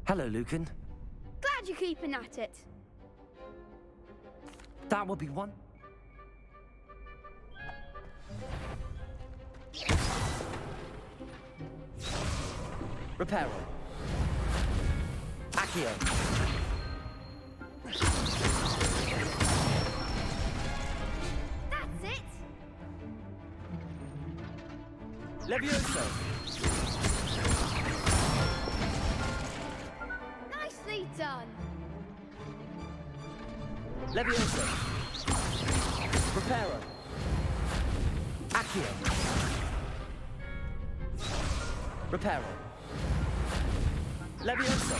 [SPEAKER 3] Hello, Lucan.
[SPEAKER 17] Glad you're keeping at it.
[SPEAKER 3] That will be one. Reparo. Accio.
[SPEAKER 17] That's it.
[SPEAKER 3] Levioso.
[SPEAKER 17] Nicely done.
[SPEAKER 3] Levioso. Reparo. Accio. Reparo. Levioso.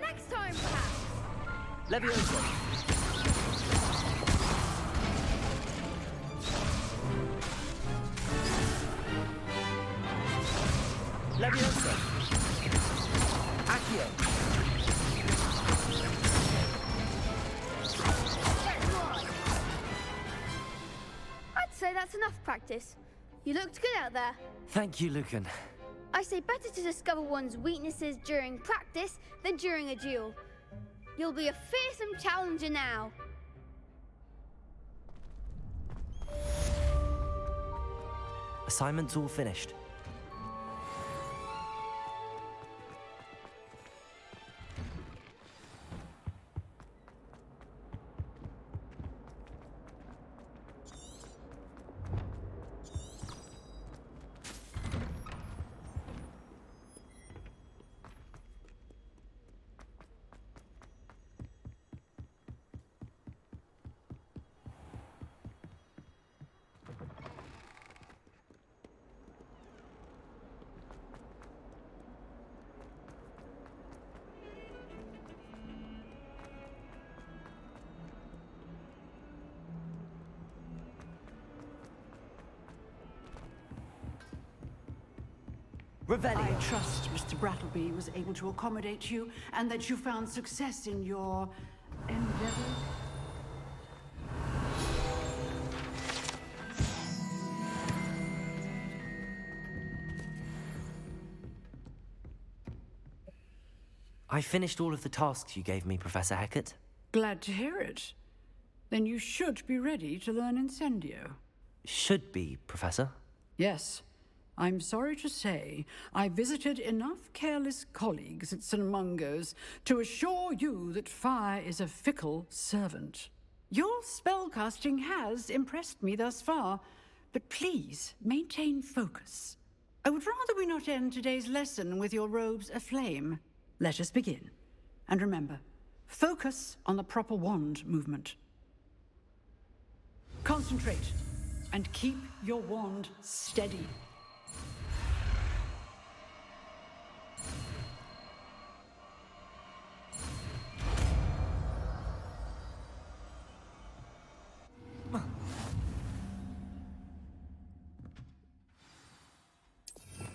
[SPEAKER 17] Next time, perhaps.
[SPEAKER 3] Levioso.
[SPEAKER 5] Leviosa. Accio.
[SPEAKER 17] I'd say that's enough practice. You looked good out there.
[SPEAKER 3] Thank you, Lucan.
[SPEAKER 17] I say better to discover one's weaknesses during practice than during a duel. You'll be a fearsome challenger now.
[SPEAKER 3] Assignment's all finished.
[SPEAKER 2] I trust Mr. Brattleby was able to accommodate you and that you found success in your endeavors.
[SPEAKER 3] I finished all of the tasks you gave me, Professor Hecat.
[SPEAKER 2] Glad to hear it. Then you should be ready to learn Incendio.
[SPEAKER 3] Should be, Professor.
[SPEAKER 2] Yes. I'm sorry to say, I visited enough careless colleagues at St. Mungo's to assure you that fire is a fickle servant. Your spellcasting has impressed me thus far, but please maintain focus. I would rather we not end today's lesson with your robes aflame. Let us begin. And remember, focus on the proper wand movement. Concentrate, and keep your wand steady.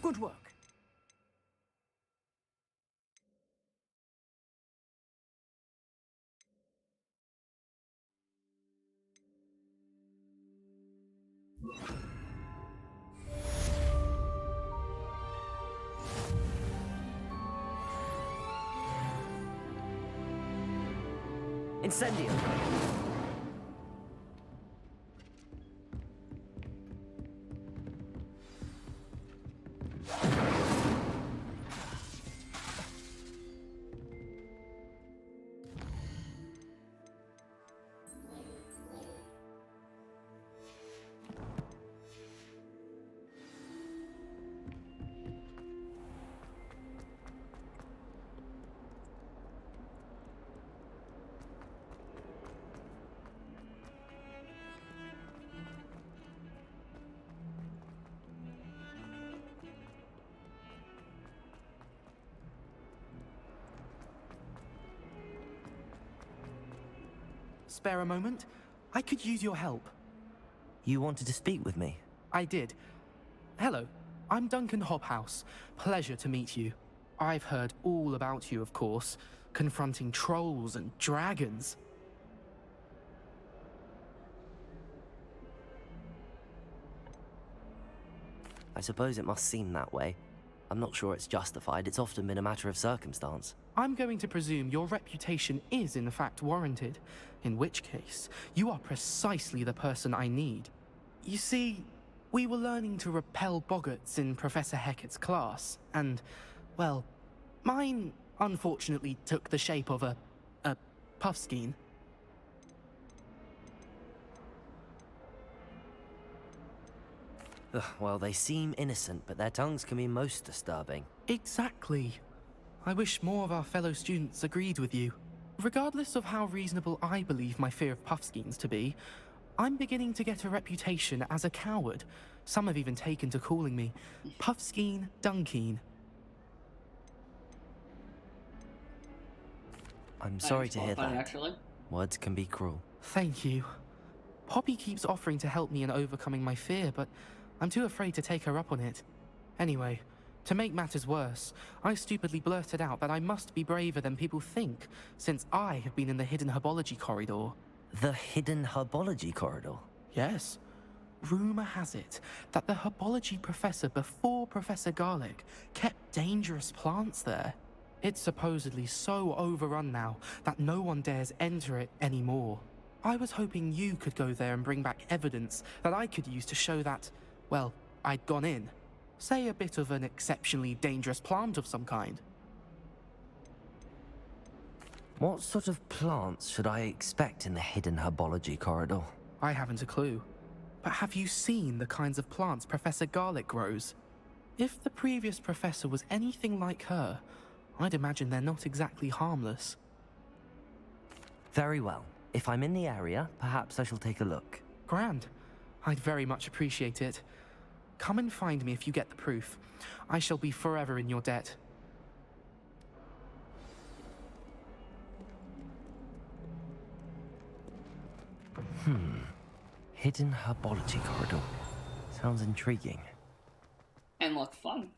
[SPEAKER 2] Good work.
[SPEAKER 3] Incendio.
[SPEAKER 13] Spare a moment? I could use your help.
[SPEAKER 3] You wanted to speak with me?
[SPEAKER 13] I did. Hello, I'm Duncan Hobhouse. Pleasure to meet you. I've heard all about you, of course, confronting trolls and dragons.
[SPEAKER 3] I suppose it must seem that way. I'm not sure it's justified. It's often been a matter of circumstance.
[SPEAKER 13] I'm going to presume your reputation is in fact warranted, in which case, you are precisely the person I need. You see, we were learning to repel boggarts in Professor Hecat's class, and, well, mine unfortunately took the shape of a puffskein.
[SPEAKER 3] Ugh, well, they seem innocent, but their tongues can be most disturbing.
[SPEAKER 13] Exactly. I wish more of our fellow students agreed with you. Regardless of how reasonable I believe my fear of puffskeins to be, I'm beginning to get a reputation as a coward. Some have even taken to calling me Puffskein Dunkeen.
[SPEAKER 3] I'm sorry to hear that.
[SPEAKER 1] Actually.
[SPEAKER 3] Words can be cruel.
[SPEAKER 13] Thank you. Poppy keeps offering to help me in overcoming my fear, but I'm too afraid to take her up on it. Anyway, To make matters worse, I stupidly blurted out that I must be braver than people think, since I have been in the hidden herbology corridor.
[SPEAKER 3] The hidden herbology corridor?
[SPEAKER 13] Yes. Rumor has it that the herbology professor before Professor Garlic kept dangerous plants there. It's supposedly so overrun now that no one dares enter it anymore. I was hoping you could go there and bring back evidence that I could use to show that, well, I'd gone in. Say a bit of an exceptionally dangerous plant of some kind.
[SPEAKER 3] What sort of plants should I expect in the hidden herbology corridor?
[SPEAKER 13] I haven't a clue. But have you seen the kinds of plants Professor Garlic grows? If the previous professor was anything like her, I'd imagine they're not exactly harmless.
[SPEAKER 3] Very well. If I'm in the area, perhaps I shall take a look.
[SPEAKER 13] Grand. I'd very much appreciate it. Come and find me if you get the proof. I shall be forever in your debt.
[SPEAKER 3] Hidden herbology corridor. Sounds intriguing.
[SPEAKER 1] And like fun.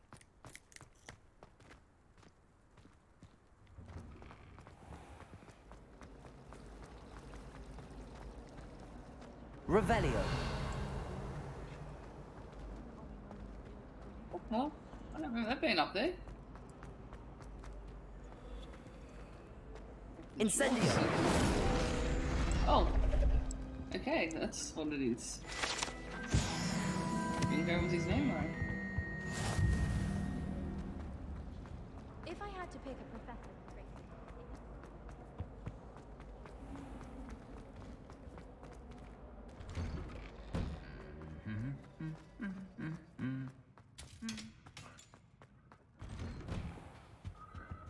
[SPEAKER 3] Revelio.
[SPEAKER 1] Oh, I don't remember that being up there.
[SPEAKER 3] Incendio.
[SPEAKER 1] Oh. Okay, that's what it is. Didn't go with his name right.
[SPEAKER 7] If I had to pick a professor to trace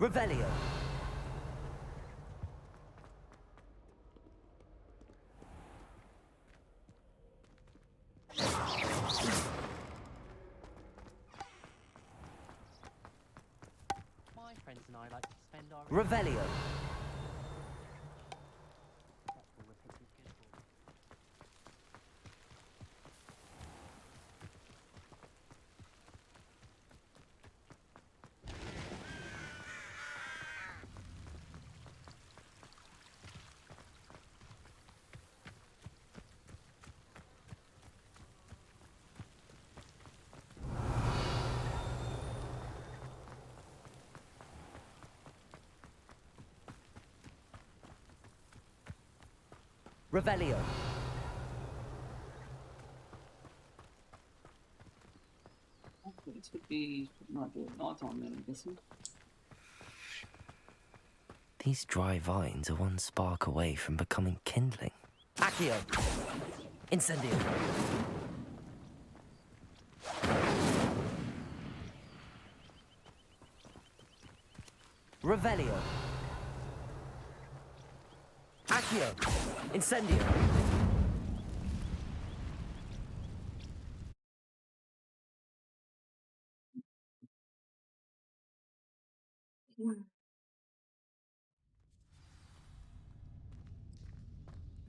[SPEAKER 3] Revelio.
[SPEAKER 5] My friends and I like to spend our
[SPEAKER 3] Revelio. Revelio.
[SPEAKER 1] This would be might be at night time then, I'm guessing.
[SPEAKER 3] These dry vines are one spark away from becoming kindling. Accio. Incendio. Revelio. Accio. Incendio.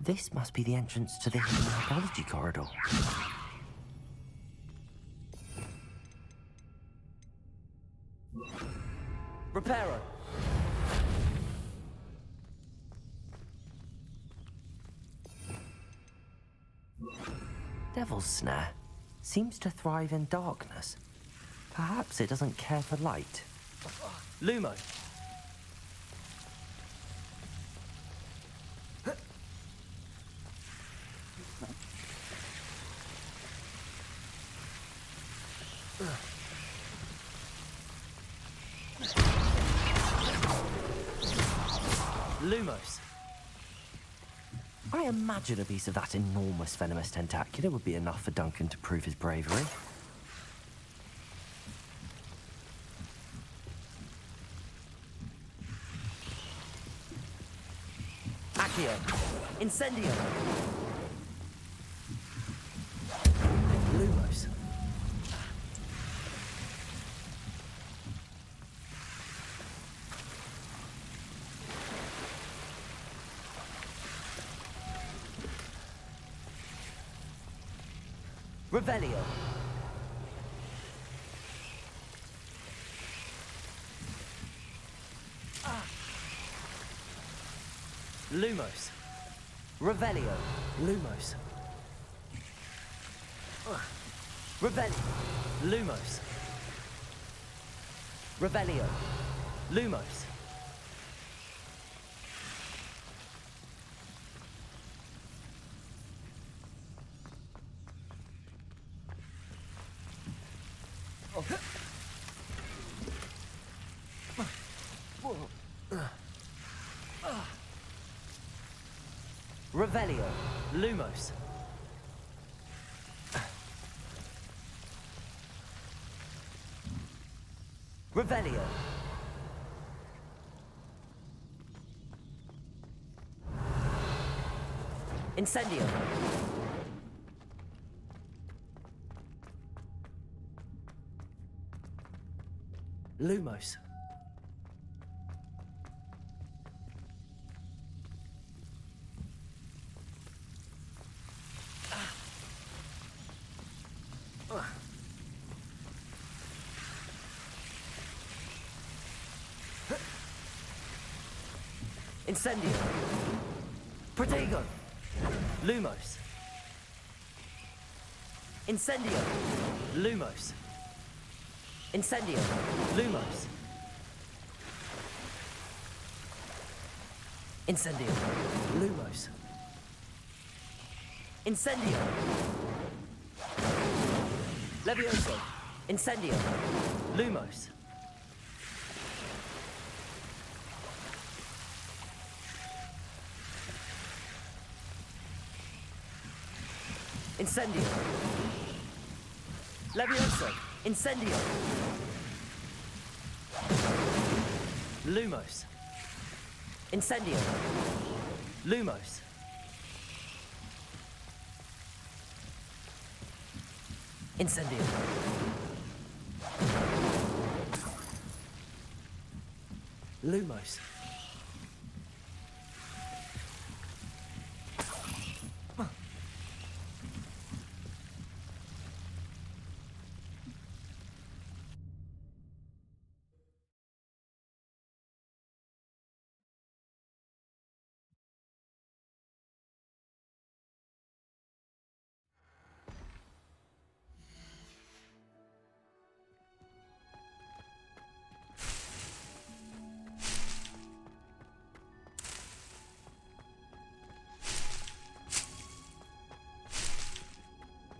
[SPEAKER 3] This must be the entrance to the hidden herbology corridor. Reparo. Devil's Snare seems to thrive in darkness. Perhaps it doesn't care for light. Lumo. Lumos. I imagine a piece of that enormous venomous tentacular would be enough for Duncan to prove his bravery. Accio. Incendio. Lumos. Revelio. Lumos. Revelio. Lumos. Revelio. Lumos. Revelio. Lumos. Revelio. Lumos. Revelio. Incendio. Lumos. Incendio. Protego. Lumos. Incendio. Lumos. Incendio. Lumos. Incendio. Lumos. Incendio. Levioso. Incendio. Lumos. Incendio. Levioso. Incendio. Lumos. Incendio. Lumos. Incendio. Lumos.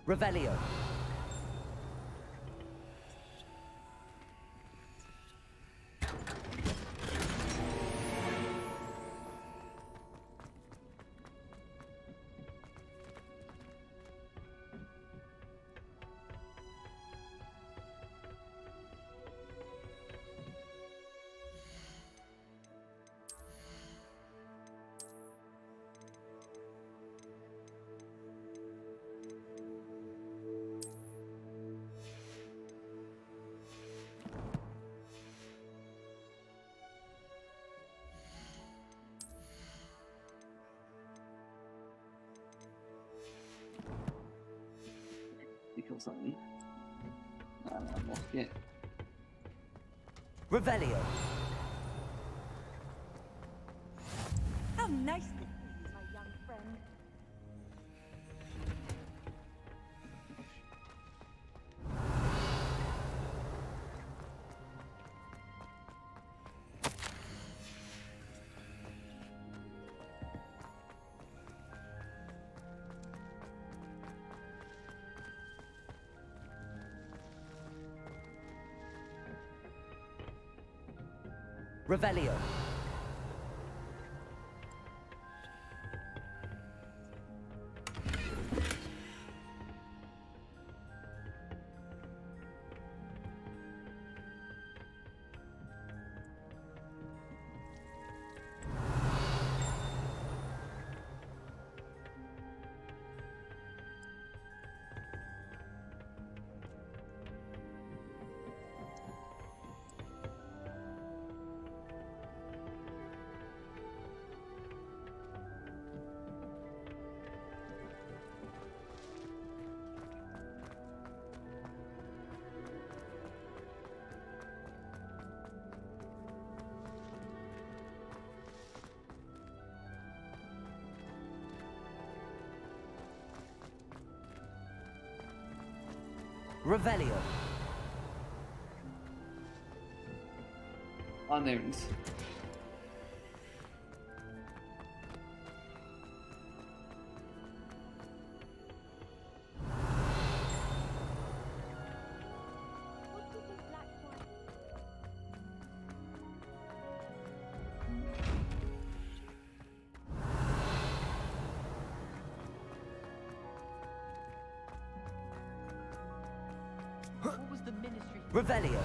[SPEAKER 3] Revelio.
[SPEAKER 1] You kill something. No, I'm lost yet.
[SPEAKER 3] Revelio.
[SPEAKER 15] How nice to see you, my young friend.
[SPEAKER 3] Revelio. Revelio.
[SPEAKER 1] Oh, there it is.
[SPEAKER 13] What was the ministry?
[SPEAKER 3] Revelio.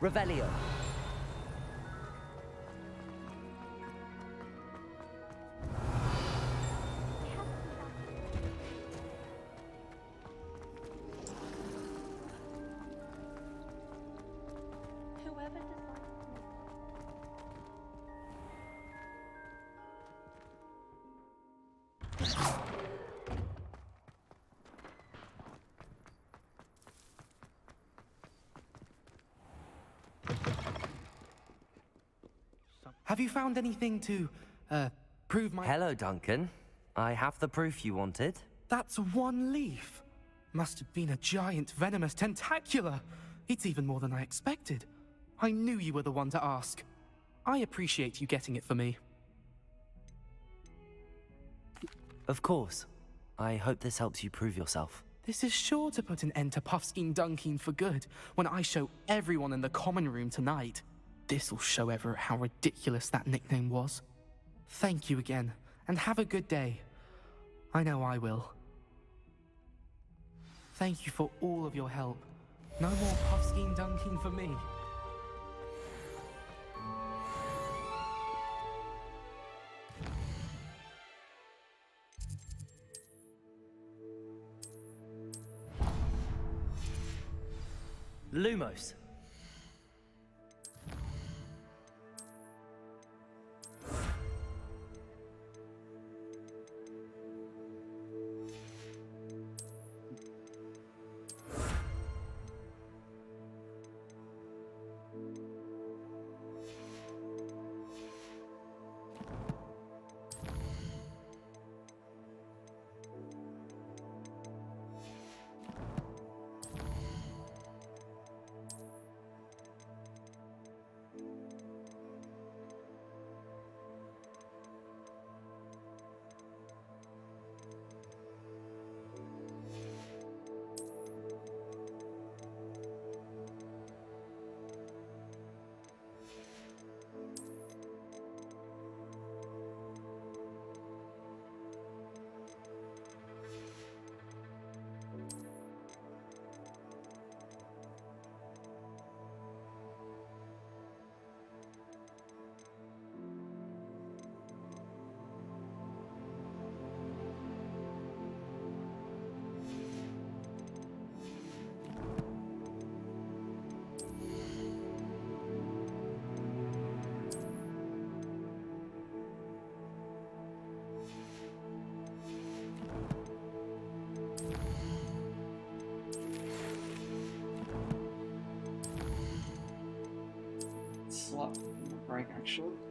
[SPEAKER 3] Revelio.
[SPEAKER 16] Whoever
[SPEAKER 13] Have you found anything to, prove my...
[SPEAKER 3] Hello, Duncan. I have the proof you wanted.
[SPEAKER 13] That's one leaf. Must have been a giant venomous tentacula. It's even more than I expected. I knew you were the one to ask. I appreciate you getting it for me.
[SPEAKER 3] Of course. I hope this helps you prove yourself.
[SPEAKER 13] This is sure to put an end to Puffskein Dunkeen for good when I show everyone in the common room tonight. This'll show Everett how ridiculous that nickname was. Thank you again, and have a good day. I know I will. Thank you for all of your help. No more Puffskein Dunkeen for me.
[SPEAKER 3] Lumos.
[SPEAKER 1] Slot break actually.